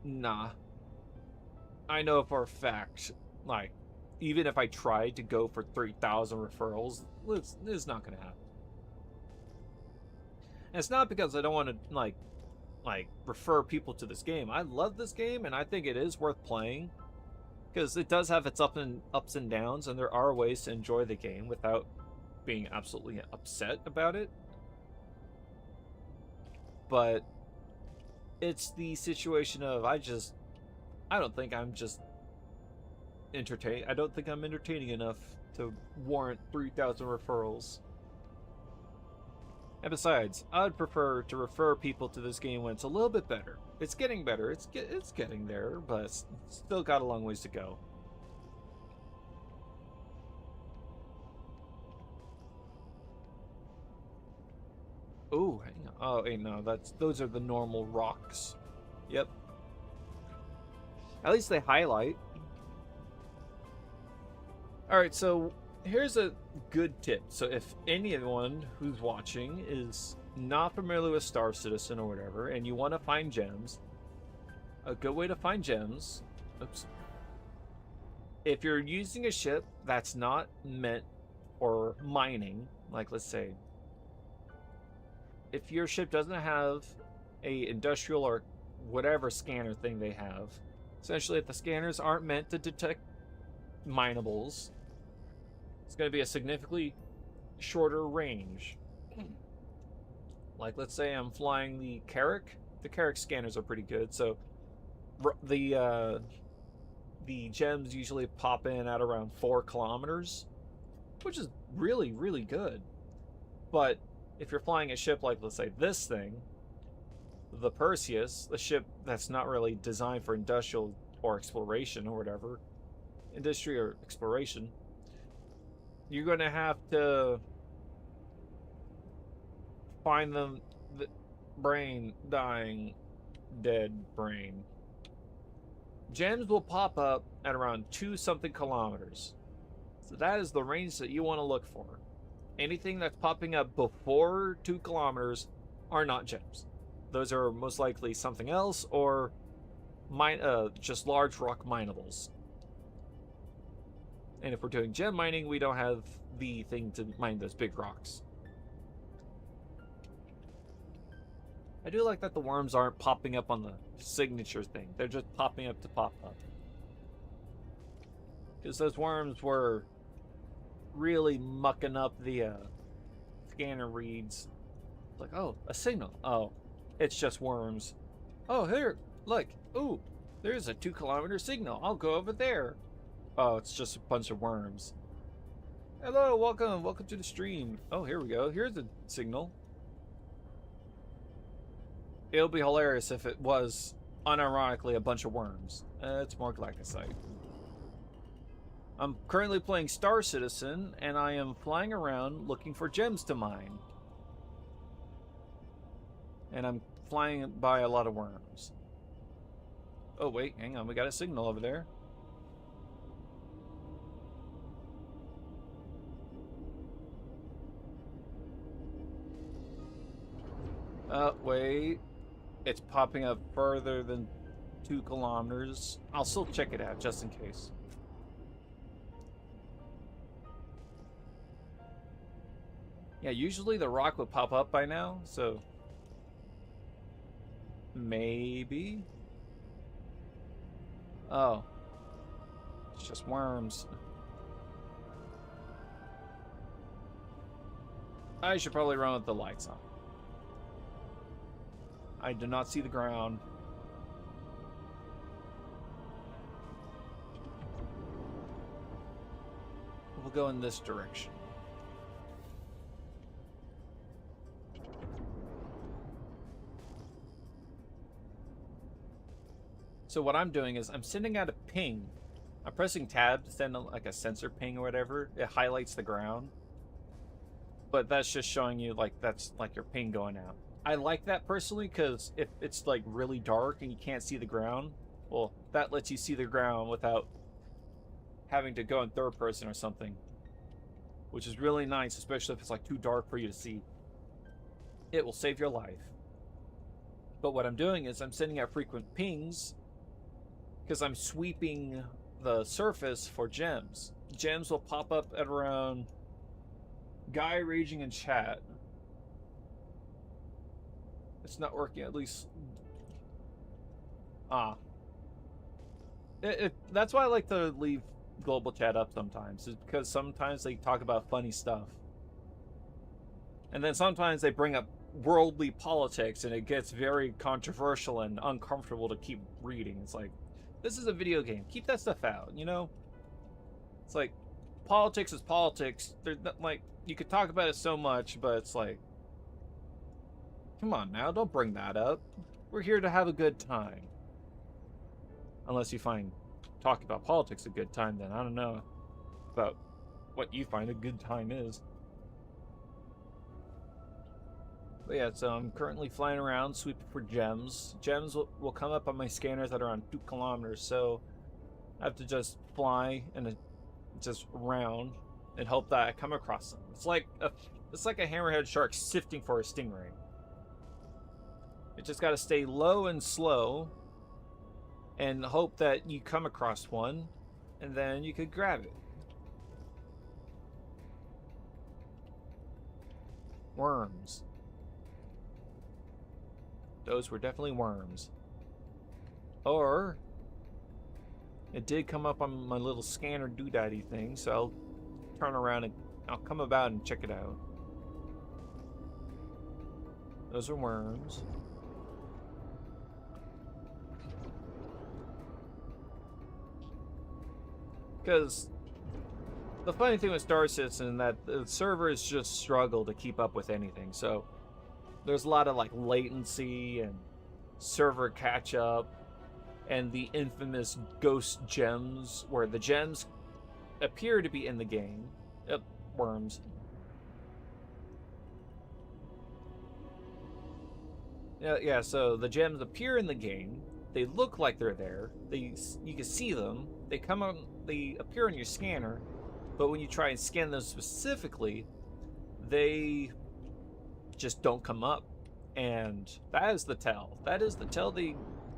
A: nah. I know for a fact, like, even if I tried to go for 3,000 referrals, it's not going to happen. And it's not because I don't want to like refer people to this game. I love this game, and I think it is worth playing because it does have its ups and downs, and there are ways to enjoy the game without being absolutely upset about it. But it's the situation of I don't think I'm just entertained. I don't think I'm entertaining enough to warrant 3,000 referrals. And besides, I would prefer to refer people to this game when it's a little bit better. It's getting better. It's getting there, but it's still got a long ways to go. Oh, hang on. Oh, wait, no, those are the normal rocks. Yep. At least they highlight. Alright, so here's a good tip. So if anyone who's watching is not familiar with Star Citizen or whatever, and you want to find gems, a good way to find gems, if you're using a ship that's not meant for mining, like let's say if your ship doesn't have a industrial or whatever scanner thing they have, essentially if the scanners aren't meant to detect minables, it's going to be a significantly shorter range. Like, let's say I'm flying the Carrack. The Carrack scanners are pretty good, so the gems usually pop in at around 4 kilometers, which is really, really good. But if you're flying a ship like, let's say, this thing, the Perseus, the ship that's not really designed for industrial or exploration or whatever, industry or exploration, you're going to have to find the brain dying, dead brain. Gems will pop up at around 2 something kilometers. So that is the range that you want to look for. Anything that's popping up before 2 kilometers are not gems. Those are most likely something else or just large rock minables. And if we're doing gem mining, we don't have the thing to mine those big rocks. I do like that the worms aren't popping up on the signature thing. They're just popping up to pop up. Because those worms were really mucking up the scanner reads. Like, oh, a signal. Oh, it's just worms. Oh, here, look. Ooh, there's a 2 kilometer signal. I'll go over there. Oh, it's just a bunch of worms. Hello, welcome to the stream. Oh, here we go. Here's the signal. It'll be hilarious if it was, unironically, a bunch of worms. It's more Galacticite. I'm currently playing Star Citizen, and I am flying around looking for gems to mine. And I'm flying by a lot of worms. Oh, wait, hang on. We got a signal over there. Wait. It's popping up further than 2 kilometers. I'll still check it out just in case. Yeah, usually the rock would pop up by now, so maybe. Oh, it's just worms. I should probably run with the lights on. I do not see the ground. We'll go in this direction. So what I'm doing is I'm sending out a ping. I'm pressing tab to send like a sensor ping or whatever. It highlights the ground. But that's just showing you like that's like your ping going out. I like that personally because if it's like really dark and you can't see the ground, well, that lets you see the ground without having to go in third person or something, which is really nice, especially if it's like too dark for you to see. It will save your life. But what I'm doing is I'm sending out frequent pings because I'm sweeping the surface for gems. Gems will pop up at around Guy raging in chat. It's not working, at least. That's why I like to leave global chat up sometimes, is because sometimes they talk about funny stuff. And then sometimes they bring up worldly politics and it gets very controversial and uncomfortable to keep reading. It's like, this is a video game. Keep that stuff out, you know? It's like, politics is politics. There's not, like, you could talk about it so much, but it's like, come on now, don't bring that up. We're here to have a good time. Unless you find talking about politics a good time, then I don't know about what you find a good time is. But yeah, so I'm currently flying around, sweeping for gems. Gems will come up on my scanners at around 2 kilometers, so I have to just fly and just around and hope that I come across them. It's like a hammerhead shark sifting for a stingray. You just got to stay low and slow and hope that you come across one, and then you could grab it. Worms. Those were definitely worms. Or it did come up on my little scanner doodaddy thing, so I'll turn around and I'll come about and check it out. Those are worms. Because the funny thing with Star Citizen is that the servers just struggle to keep up with anything. So there's a lot of like latency and server catch up and the infamous ghost gems where the gems appear to be in the game. Yep, worms. Yeah, so the gems appear in the game. They look like they're there. You can see them. They appear on your scanner, but when you try and scan them specifically, they just don't come up. And that is the tell. That is the tell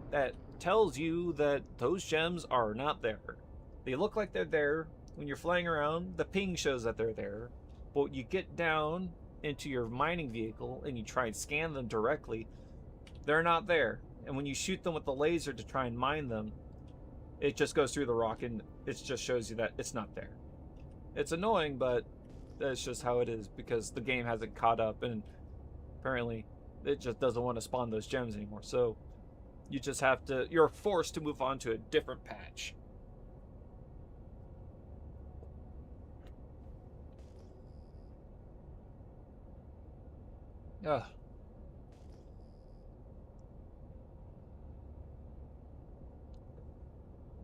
A: that tells you that those gems are not there. They look like they're there. When you're flying around, the ping shows that they're there. But when you get down into your mining vehicle and you try and scan them directly, they're not there. And when you shoot them with the laser to try and mine them, it just goes through the rock and it just shows you that it's not there. It's annoying, but that's just how it is because the game hasn't caught up and apparently it just doesn't want to spawn those gems anymore. So you're forced to move on to a different patch. Ugh.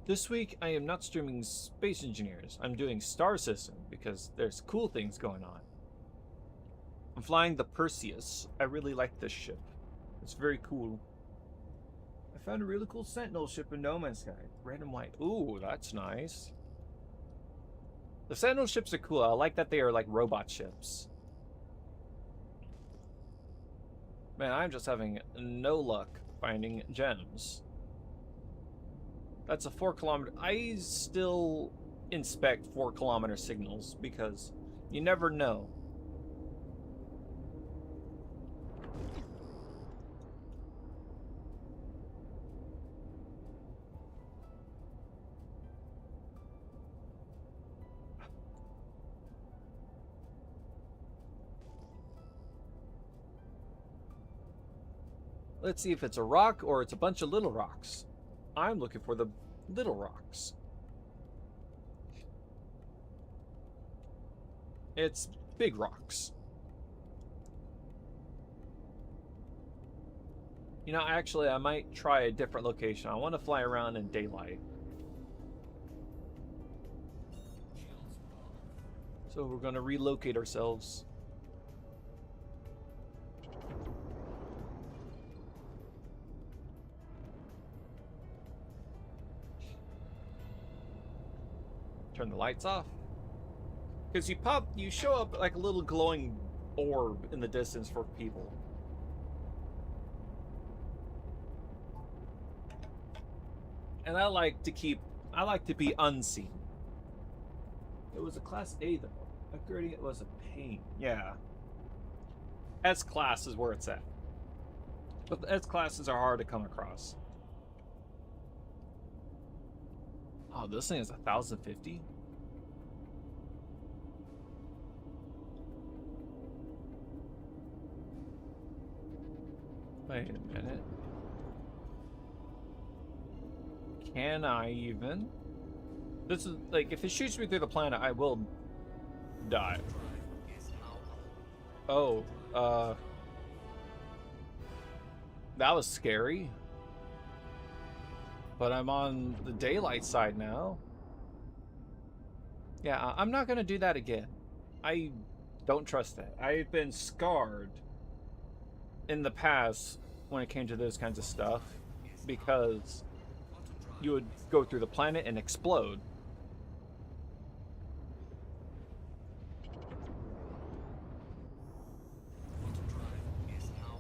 A: This week, I am not streaming Space Engineers. I'm doing Star System because there's cool things going on. I'm flying the Perseus. I really like this ship. It's very cool. I found a really cool Sentinel ship in No Man's Sky. Red and white. Ooh, that's nice. The Sentinel ships are cool. I like that they are like robot ships. Man, I'm just having no luck finding gems. That's a 4 kilometer. I still inspect 4 kilometer signals because you never know. Let's see if it's a rock or it's a bunch of little rocks. I'm looking for the little rocks. It's big rocks. You know, actually, I might try a different location. I want to fly around in daylight. So we're going to relocate ourselves. Turn the lights off. Because you show up like a little glowing orb in the distance for people. And I like to be unseen. It was a class A though. Upgrading it was a pain. Yeah. S class is where it's at. But the S classes are hard to come across. Oh, this thing is 1,050? Wait a minute. Can I even? This is like, if it shoots me through the planet, I will die. Oh, that was scary. But I'm on the daylight side now. Yeah, I'm not gonna do that again. I don't trust that. I've been scarred in the past when it came to those kinds of stuff because you would go through the planet and explode.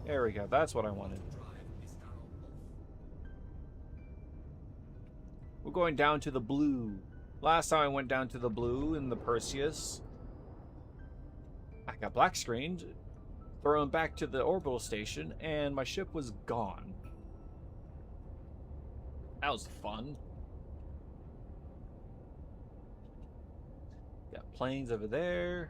A: There we go. That's what I wanted. We're going down to the blue. Last time I went down to the blue in the Perseus, I got black screened thrown back to the orbital station, and my ship was gone. That was fun. Got planes over there.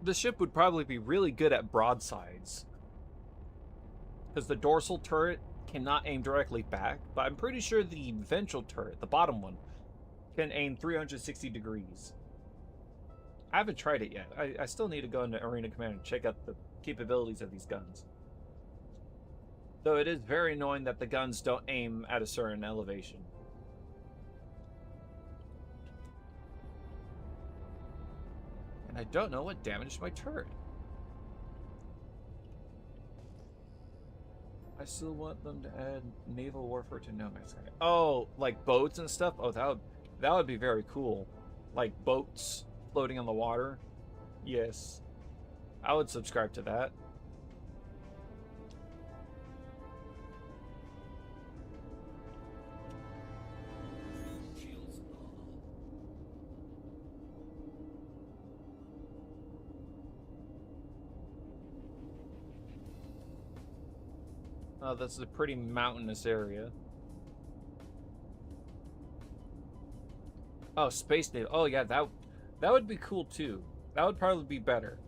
A: The ship would probably be really good at broadsides, because the dorsal turret cannot aim directly back, but I'm pretty sure the ventral turret, the bottom one, can aim 360 degrees. I haven't tried it yet. I still need to go into Arena Command and check out the capabilities of these guns. Though it is very annoying that the guns don't aim at a certain elevation. And I don't know what damaged my turret. I still want them to add naval warfare to No Man's Sky. Oh, like boats and stuff? Oh, that would be very cool. Like boats floating on the water. Yes. I would subscribe to that. Oh, that's a pretty mountainous area. Oh, Space Navy. Oh, yeah, that would be cool, too. That would probably be better.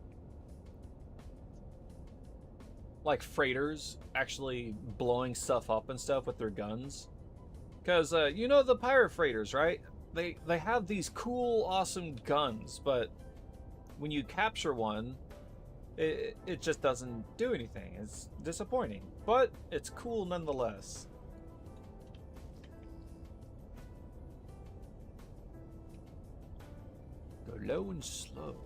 A: Like freighters actually blowing stuff up and stuff with their guns. Because, you know the pirate freighters, right? They have these cool, awesome guns, but when you capture one, it just doesn't do anything. It's disappointing, but it's cool nonetheless. Go low and slow.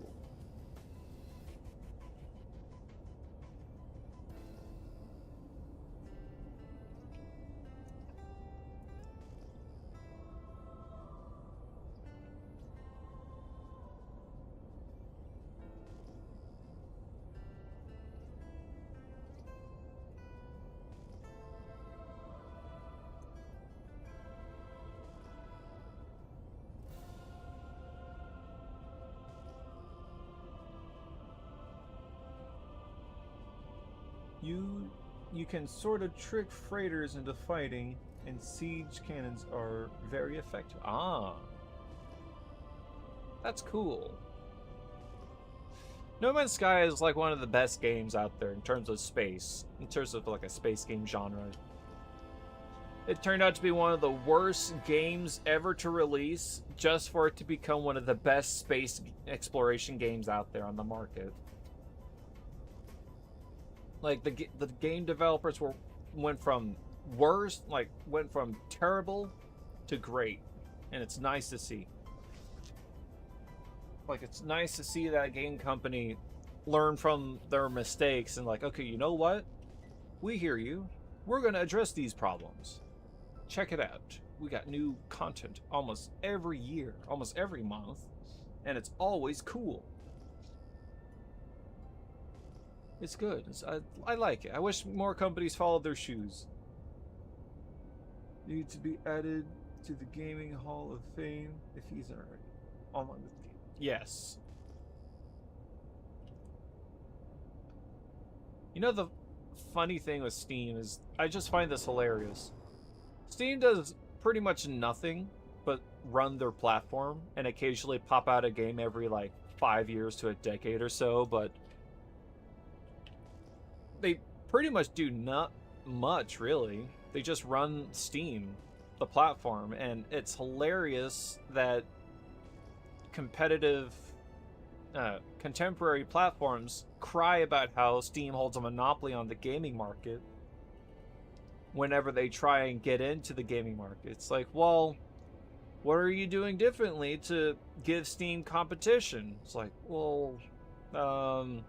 A: You can sort of trick freighters into fighting, and siege cannons are very effective. Ah. That's cool. No Man's Sky is like one of the best games out there in terms of space, in terms of like a space game genre. It turned out to be one of the worst games ever to release, just for it to become one of the best space exploration games out there on the market. Like the game developers went from terrible to great, and it's nice to see. Like, it's nice to see that game company learn from their mistakes and like, okay, you know what? We hear you. We're gonna address these problems. Check it out. We got new content almost every year, almost every month, and it's always cool. It's good. I like it. I wish more companies followed their shoes. Need to be added to the Gaming Hall of Fame if he's already online with the game. Yes. You know, the funny thing with Steam is I just find this hilarious. Steam does pretty much nothing but run their platform and occasionally pop out a game every like 5 years to a decade or so, but they pretty much do not much, really. They just run Steam, the platform, and it's hilarious that competitive, contemporary platforms cry about how Steam holds a monopoly on the gaming market whenever they try and get into the gaming market. It's like, well, what are you doing differently to give Steam competition? It's like, well, I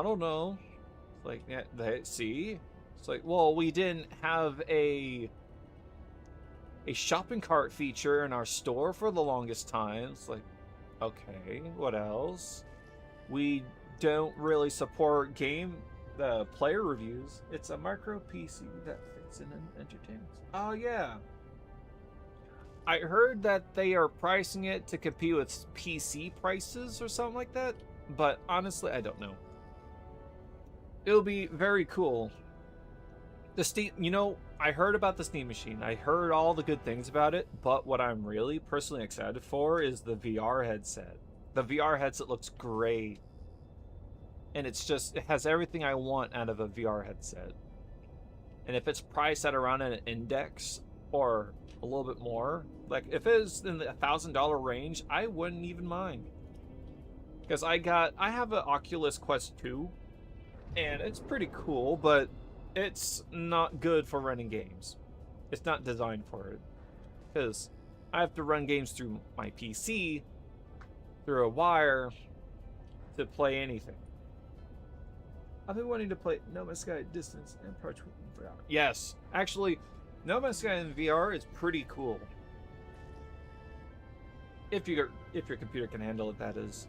A: don't know. It's like, yeah, see? It's like, well, we didn't have a shopping cart feature in our store for the longest time. It's like, okay, what else? We don't really support player reviews. It's a micro PC that fits in an entertainment. Oh, yeah. I heard that they are pricing it to compete with PC prices or something like that, but honestly, I don't know. It'll be very cool. The Steam, I heard about the Steam Machine. I heard all the good things about it, but what I'm really personally excited for is the VR headset. The VR headset looks great. And it has everything I want out of a VR headset. And if it's priced at around an index or a little bit more, like if it is in the $1,000 range, I wouldn't even mind. Because I have an Oculus Quest 2, and it's pretty cool, but it's not good for running games. It's not designed for it. Because I have to run games through my PC, through a wire, to play anything. I've been wanting to play No Man's Sky Distance and Parchment in VR. Yes, actually, No Man's Sky in VR is pretty cool. If your computer can handle it, that is.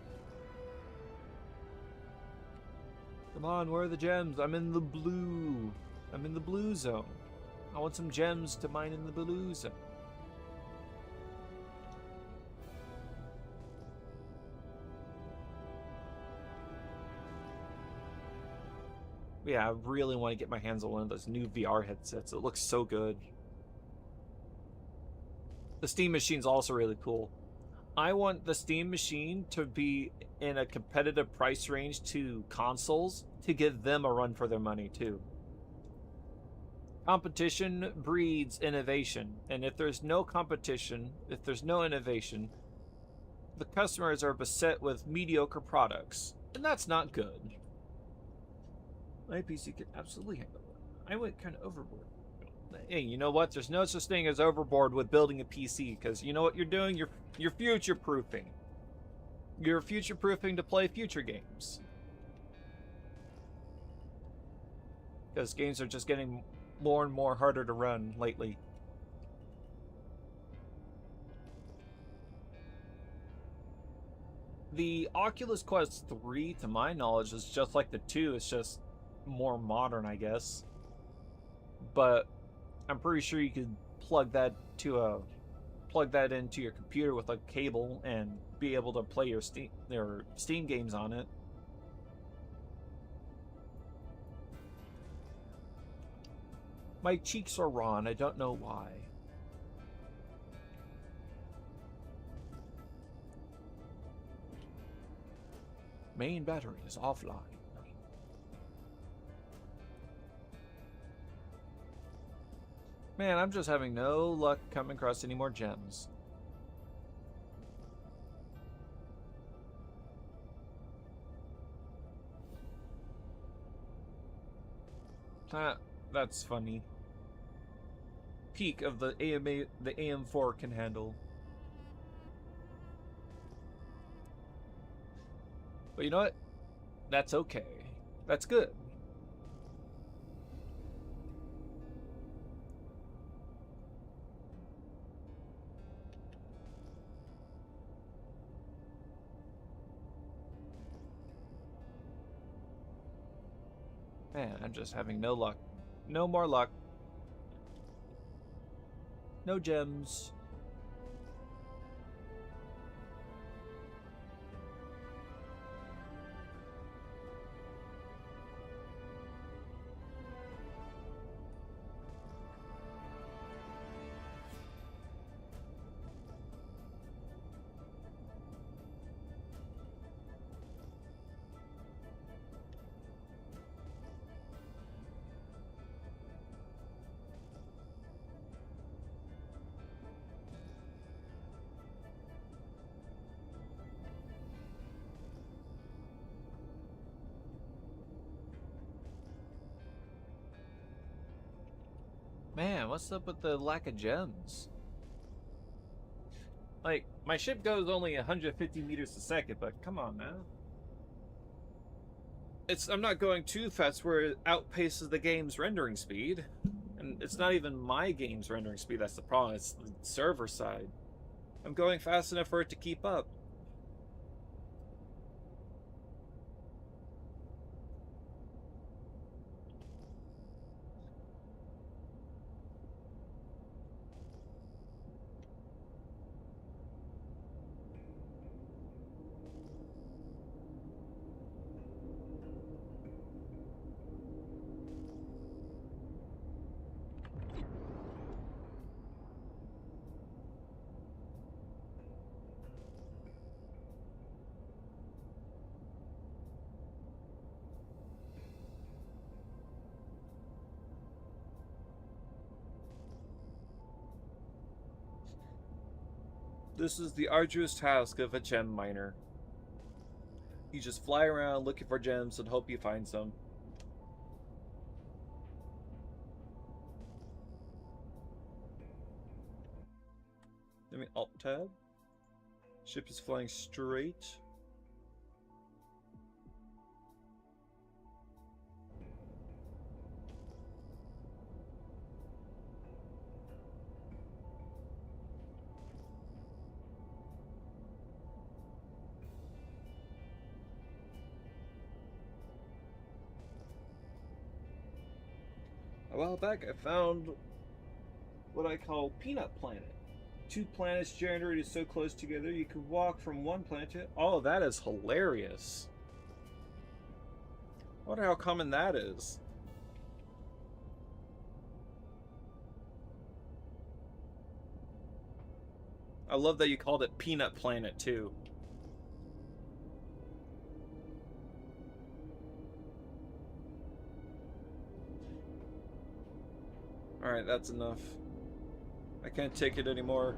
A: Come on, where are the gems? I'm in the blue. I'm in the blue zone. I want some gems to mine in the blue zone. Yeah, I really want to get my hands on one of those new VR headsets. It looks so good. The Steam Machine's also really cool. I want the Steam Machine to be in a competitive price range to consoles to give them a run for their money too. Competition breeds innovation, and if there's no competition, if there's no innovation, the customers are beset with mediocre products, and that's not good. My PC could absolutely handle it. I went kind of overboard. Hey, you know what? There's no such thing as overboard with building a PC, because you know what you're doing? You're future-proofing. You're future-proofing to play future games. Because games are just getting more and more harder to run lately. The Oculus Quest 3, to my knowledge, is just like the 2. It's just more modern, I guess. But I'm pretty sure you could plug that into your computer with a cable and be able to play your Steam games on it. My cheeks are raw, and I don't know why. Main battery is offline. Man, I'm just having no luck coming across any more gems. That's funny. Peak of the AM4 can handle. But you know what? That's okay. That's good. Man, I'm just having no luck. No more luck. No gems. Man, what's up with the lack of gems? Like, my ship goes only 150 meters a second, but come on now. I'm not going too fast where it outpaces the game's rendering speed. And it's not even my game's rendering speed that's the problem, it's the server side. I'm going fast enough for it to keep up. This is the arduous task of a gem miner. You just fly around looking for gems and hope you find some. Let me Alt-Tab. Ship is flying straight. A while back, I found what I call Peanut Planet. 2 planets generated so close together you could walk from one planet to... Oh, that is hilarious. I wonder how common that is. I love that you called it Peanut Planet, too. Alright, that's enough. I can't take it anymore.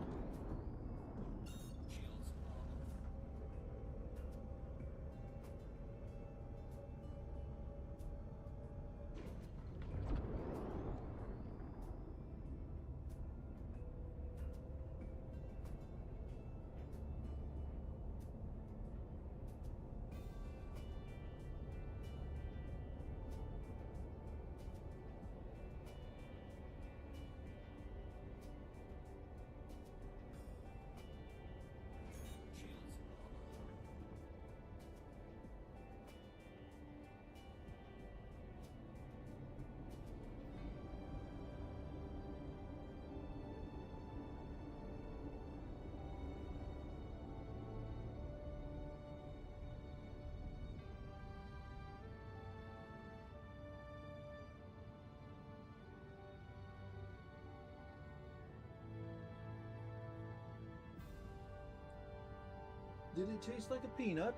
A: Did it taste like a peanut?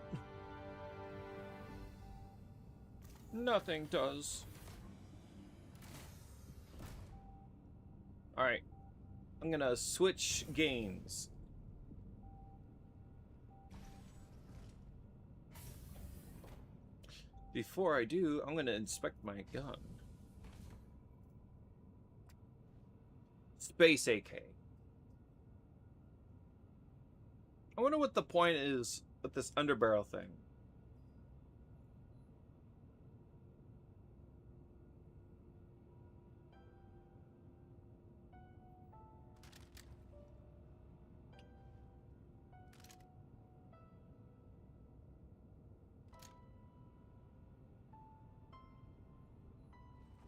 A: Nothing does. Alright. I'm gonna switch games. Before I do, I'm gonna inspect my gun. Space AK. I wonder what the point is with this underbarrel thing.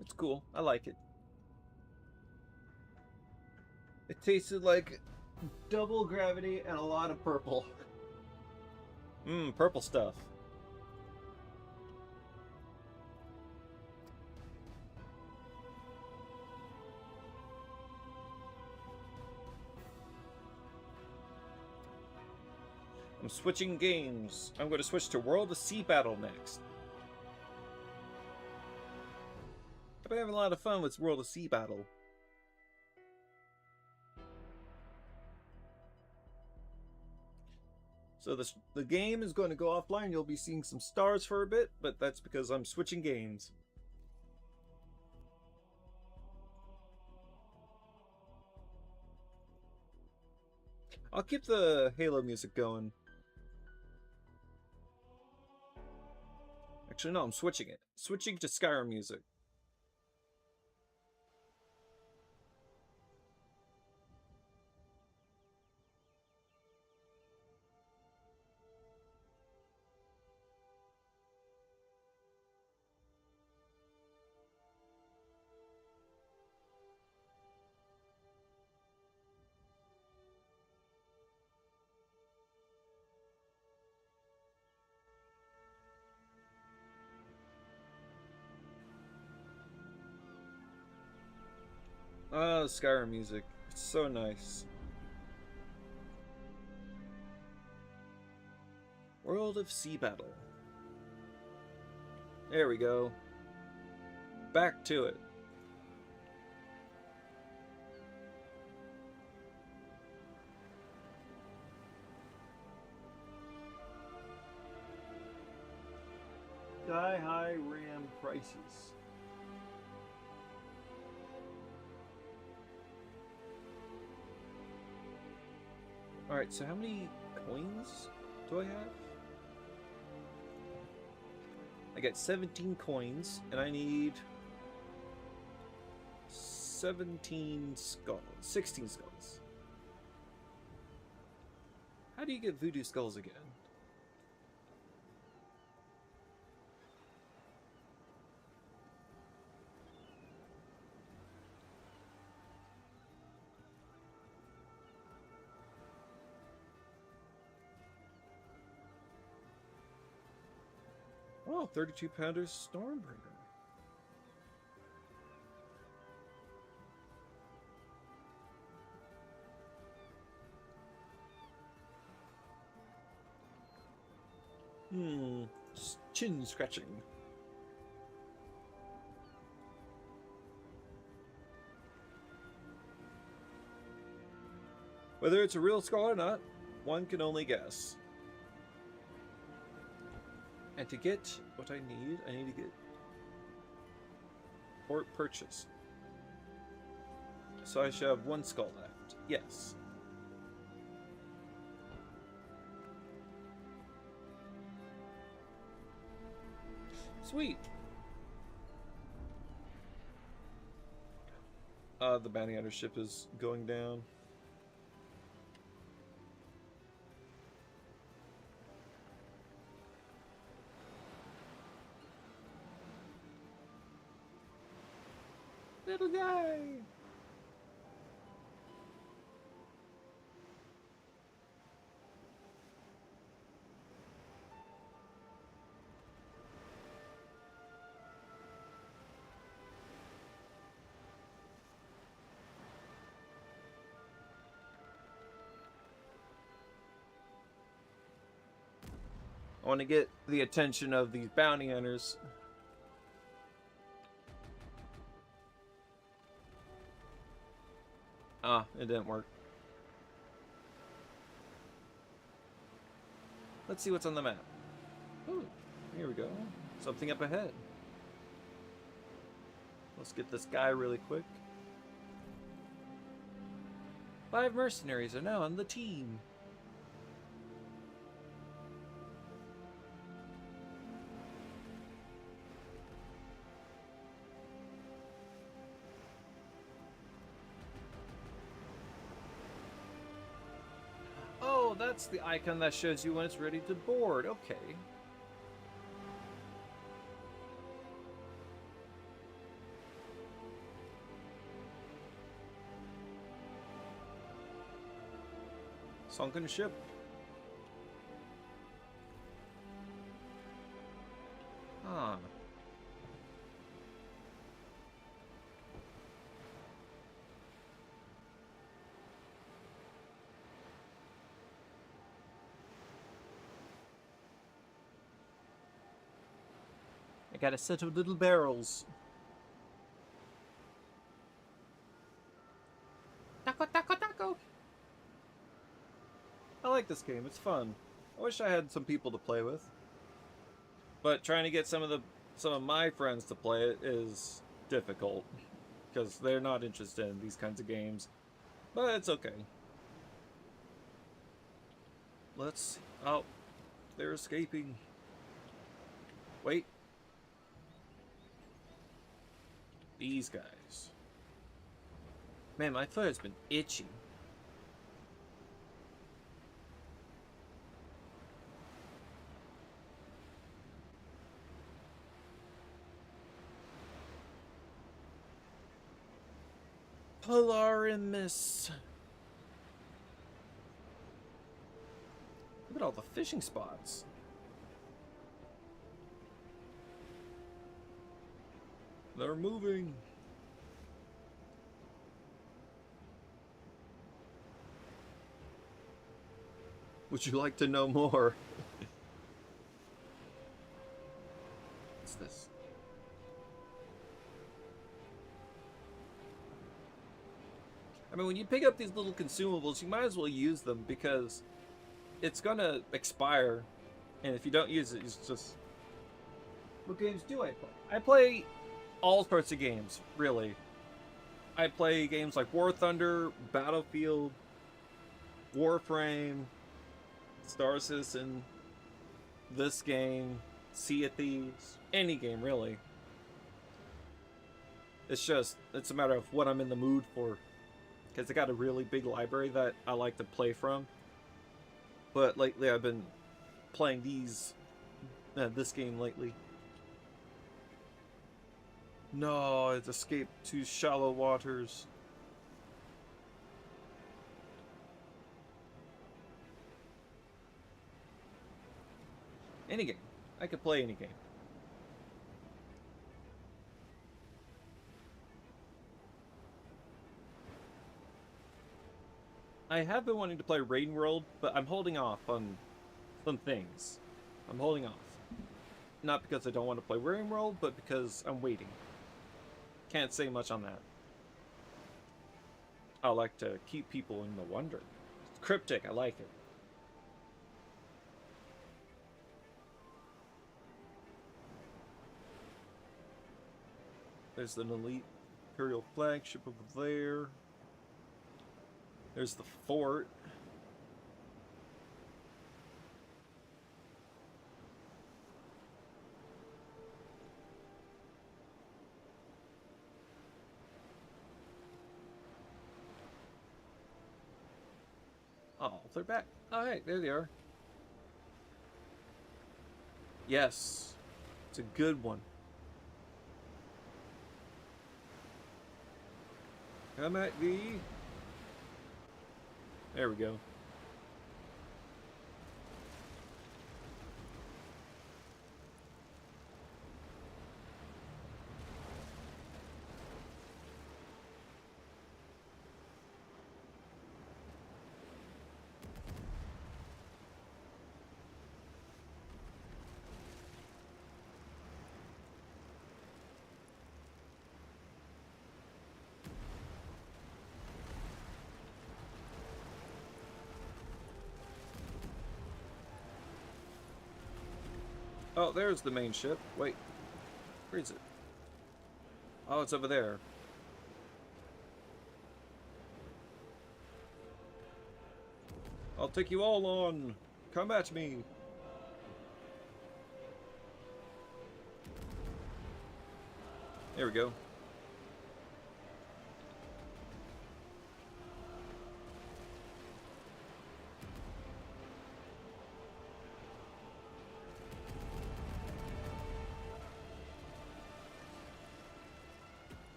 A: It's cool. I like it. It tasted like double gravity and a lot of purple. Purple stuff. I'm switching games. I'm going to switch to World of Sea Battle next. I've been having a lot of fun with World of Sea Battle. So the game is going to go offline. You'll be seeing some stars for a bit, but that's because I'm switching games. I'll keep the Halo music going. Actually, no, I'm switching it. Switching to Skyrim music. Ah, the Skyrim music. It's so nice. World of Sea Battle. There we go. Back to it. High RAM prices. Alright, so how many coins do I have? I got 17 coins, and I need 17 skulls. 16 skulls. How do you get voodoo skulls again? Oh, 32-pounder Stormbringer. Chin scratching. Whether it's a real skull or not, one can only guess. And to get what I need to get port purchase. So I should have one skull left. Yes. Sweet. The bounty hunter ship is going down. Little guy. I want to get the attention of these bounty hunters. Ah, it didn't work. Let's see what's on the map. Ooh, here we go. Something up ahead. Let's get this guy really quick. 5 mercenaries are now on the team. Oh, that's the icon that shows you when it's ready to board. Okay. Sunken ship. Huh. I got a set of little barrels. Taco, taco, taco! I like this game. It's fun. I wish I had some people to play with. But trying to get some of my friends to play it is difficult. Because they're not interested in these kinds of games. But it's okay. Let's... Oh. They're escaping. Wait. These guys. Man, my foot has been itchy. Polarimus. Look at all the fishing spots. They're moving. Would you like to know more? What's this? I mean, when you pick up these little consumables, you might as well use them because it's gonna expire, and if you don't use it, it's just What games do I play? I play all sorts of games, really. I play games like War Thunder, Battlefield, Warframe, Star Citizen, this game, Sea of Thieves, any game really. It's a matter of what I'm in the mood for. Because I got a really big library that I like to play from. But lately I've been playing this game lately. No, it's escaped to shallow waters. Any game. I could play any game. I have been wanting to play Rain World, but I'm holding off on some things. I'm holding off. Not because I don't want to play Rain World, but because I'm waiting. Can't say much on that. I like to keep people in the wonder. It's cryptic, I like it. There's an elite Imperial flagship over there. There's the fort. Oh, they're back. Oh, hey, there they are. Yes. It's a good one. Come at me. There we go. Oh, there's the main ship. Wait. Where is it? Oh, it's over there. I'll take you all on. Come at me. There we go.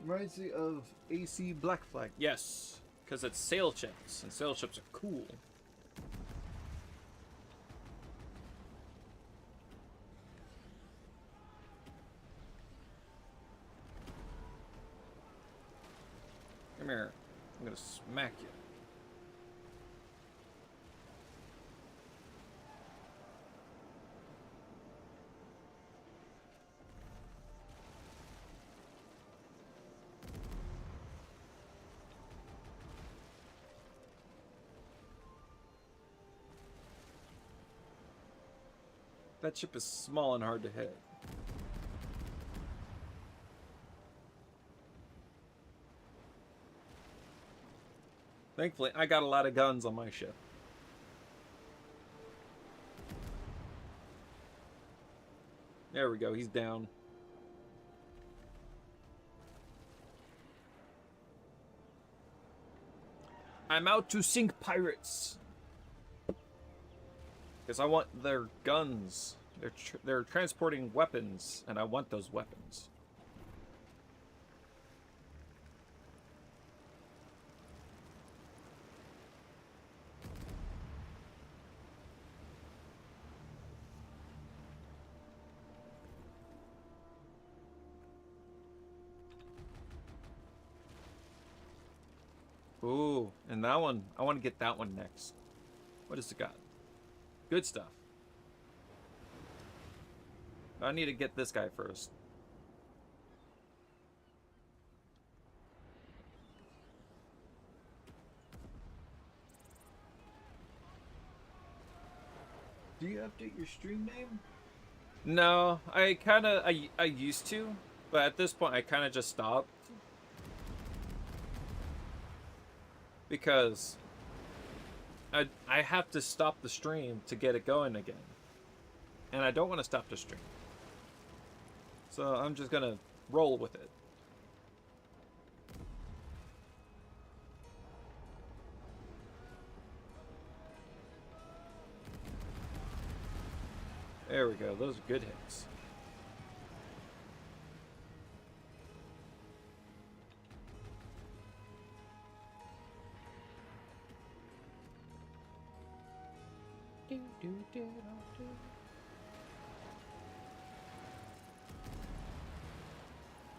A: Reminds me of AC Black Flag. Yes, because it's sail ships, and sail ships are cool. Come here. I'm gonna smack you. That ship is small and hard to hit. Thankfully, I got a lot of guns on my ship. There we go, he's down. I'm out to sink pirates. Because I want their guns. They're transporting weapons, and I want those weapons. Ooh, and that one, I want to get that one next. What has it got? Good stuff. I need to get this guy first. Do you update your stream name? No, I used to, but at this point I kind of just stopped. Because I have to stop the stream to get it going again. And I don't want to stop the stream. So I'm just gonna roll with it. There we go, those are good hits.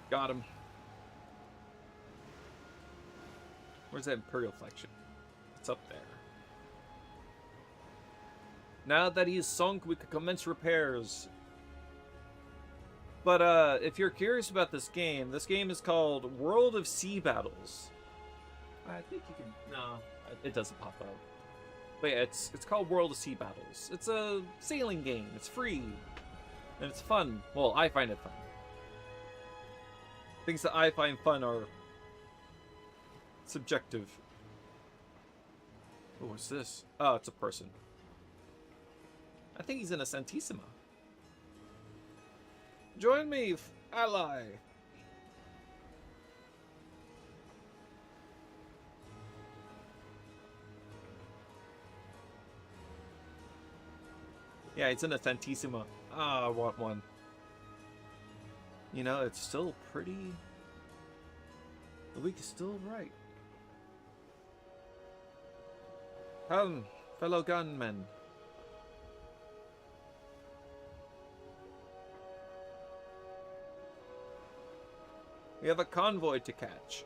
A: Got him. Where's that Imperial flagship? It's up there. Now that he is sunk, we could commence repairs. But if you're curious about this game is called World of Sea Battles. I think you can. No, it doesn't pop up. But yeah, it's called World of Sea Battles. It's a sailing game. It's free, and it's fun. Well, I find it fun. Things that I find fun are subjective. Oh, what's this? Oh, it's a person. I think he's in a Santissima. Join me, ally. Yeah, it's in a Santissima. Ah, I want one. You know, it's still pretty... The week is still right. Come, fellow gunmen. We have a convoy to catch.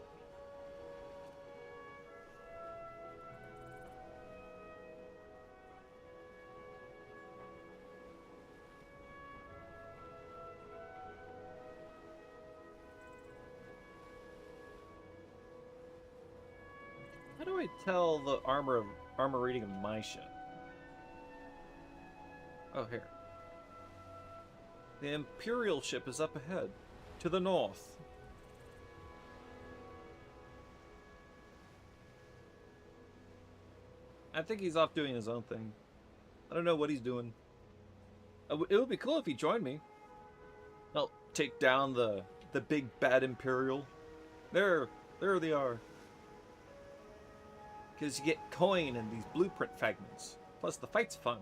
A: How do I tell the armor reading of my ship? Oh, here. The Imperial ship is up ahead, to the north. I think he's off doing his own thing. I don't know what he's doing. It would be cool if he joined me. I'll take down the big bad Imperial. There they are. Because you get coin and these blueprint fragments. Plus the fight's fun.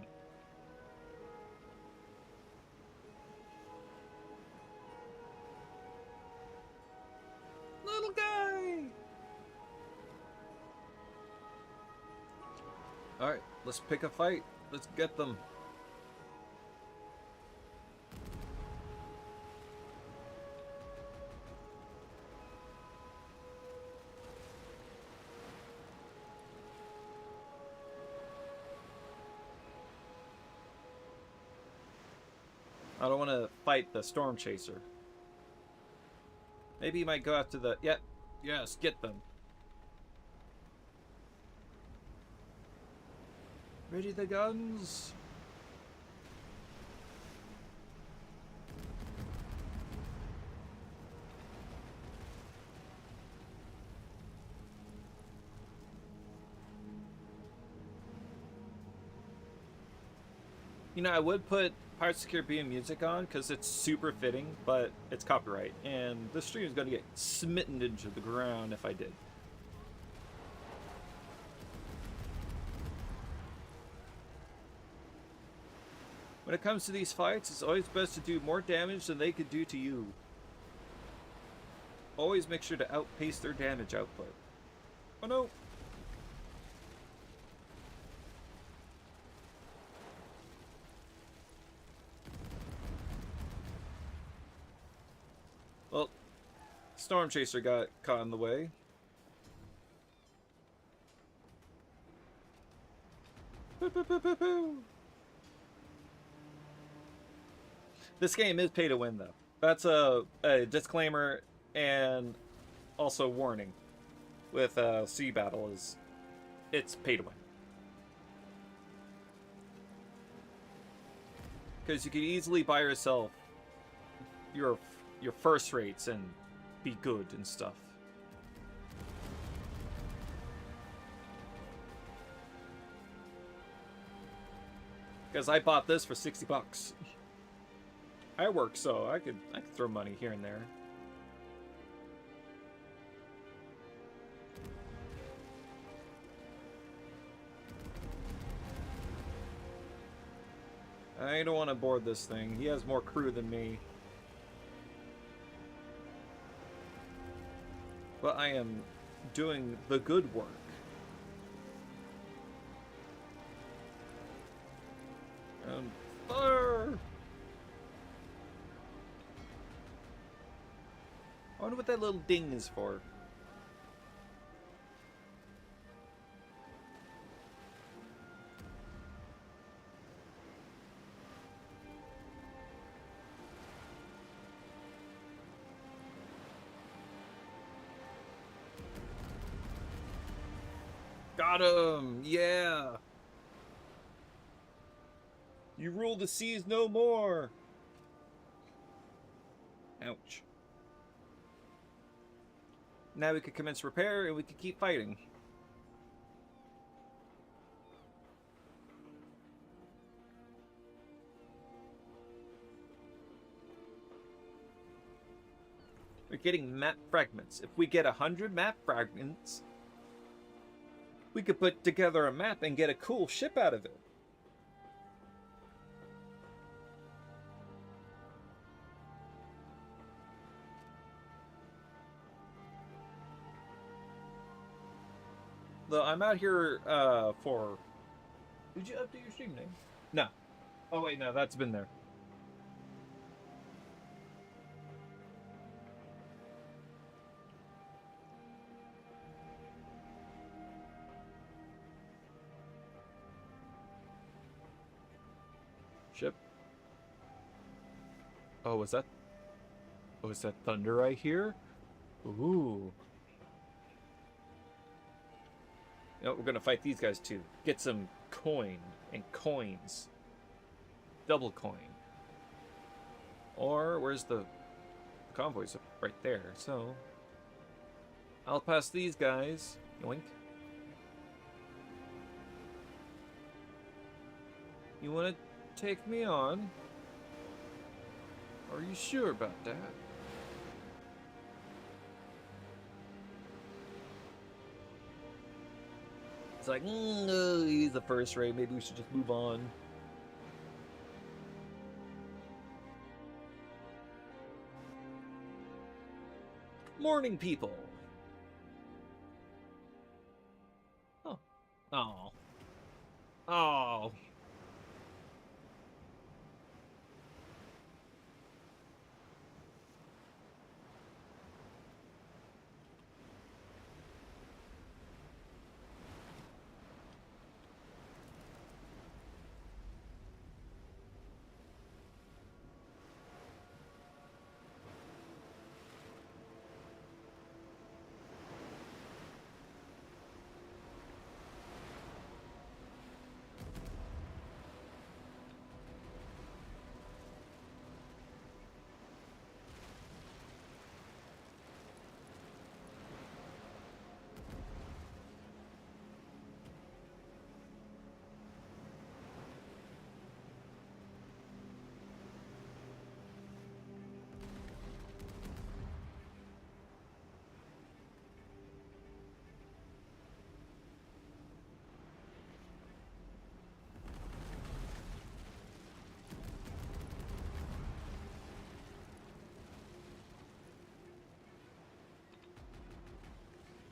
A: Little guy! Alright, let's pick a fight. Let's get them. I don't want to fight the Storm Chaser. Maybe he might go after the... Yep. Yes, get them. Ready the guns? You know, I would put Pirates of the Caribbean music on because it's super fitting, but it's copyright, and the stream is going to get smitten into the ground if I did. When it comes to these fights, it's always best to do more damage than they could do to you. Always make sure to outpace their damage output. Oh no! Well, Storm Chaser got caught in the way. This game is pay to win, though. That's a disclaimer and also warning with Sea Battle is it's pay to win. Because you can easily buy yourself your first rates and be good and stuff. Because I bought this for $60. I work, so I could throw money here and there. I don't want to board this thing. He has more crew than me. But I am doing the good work. Fire! I wonder what that little ding is for. Got him! Yeah! You rule the seas no more! Ouch. Now we could commence repair and we could keep fighting. We're getting map fragments. If we get 100 map fragments, we could put together a map and get a cool ship out of it. Though I'm out here for... Did you update your stream name? No. Oh wait, no, that's been there. Ship. Oh, is that... Oh, is that thunder I hear? Ooh. You know, we're gonna fight these guys too. Get some coin and coins. Double coin. Or where's the convoys? Right there. So I'll pass these guys. Yoink. You wanna take me on? Are you sure about that? It's like, he's the first rate. Maybe we should just move on. Morning, people. Oh. Oh. Oh.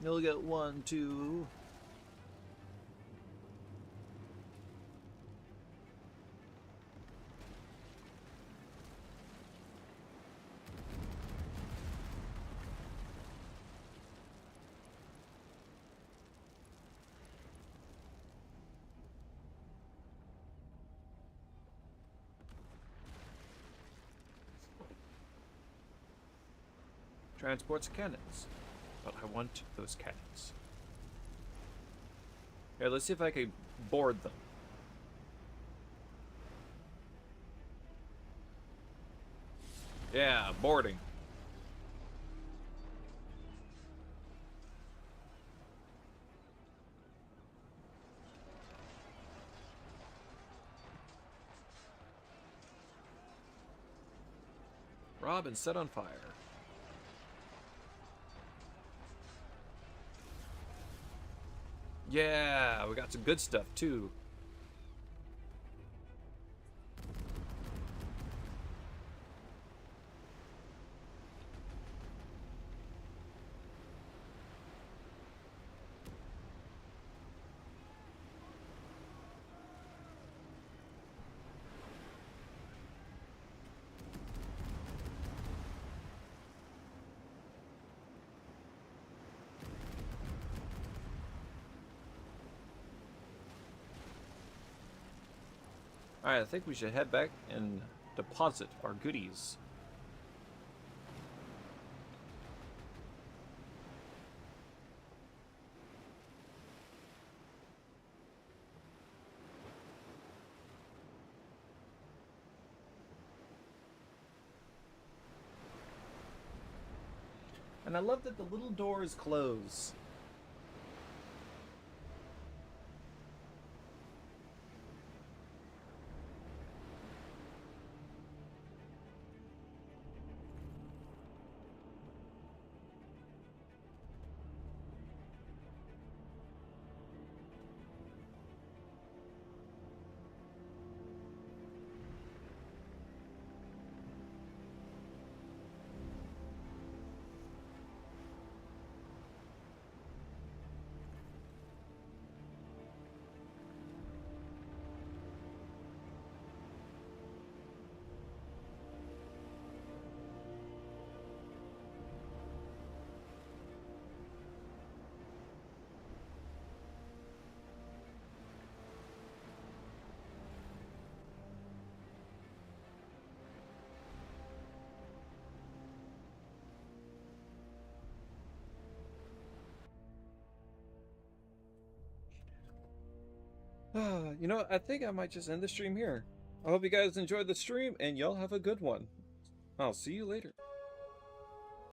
A: You'll get 1, 2. Transports cannons. But I want those cannons. Here, let's see if I can board them. Yeah, boarding. Rob and set on fire. Yeah, we got some good stuff too. Alright, I think we should head back and deposit our goodies. And I love that the little doors close. You know, I think I might just end the stream here. I hope you guys enjoyed the stream, and y'all have a good one. I'll see you later.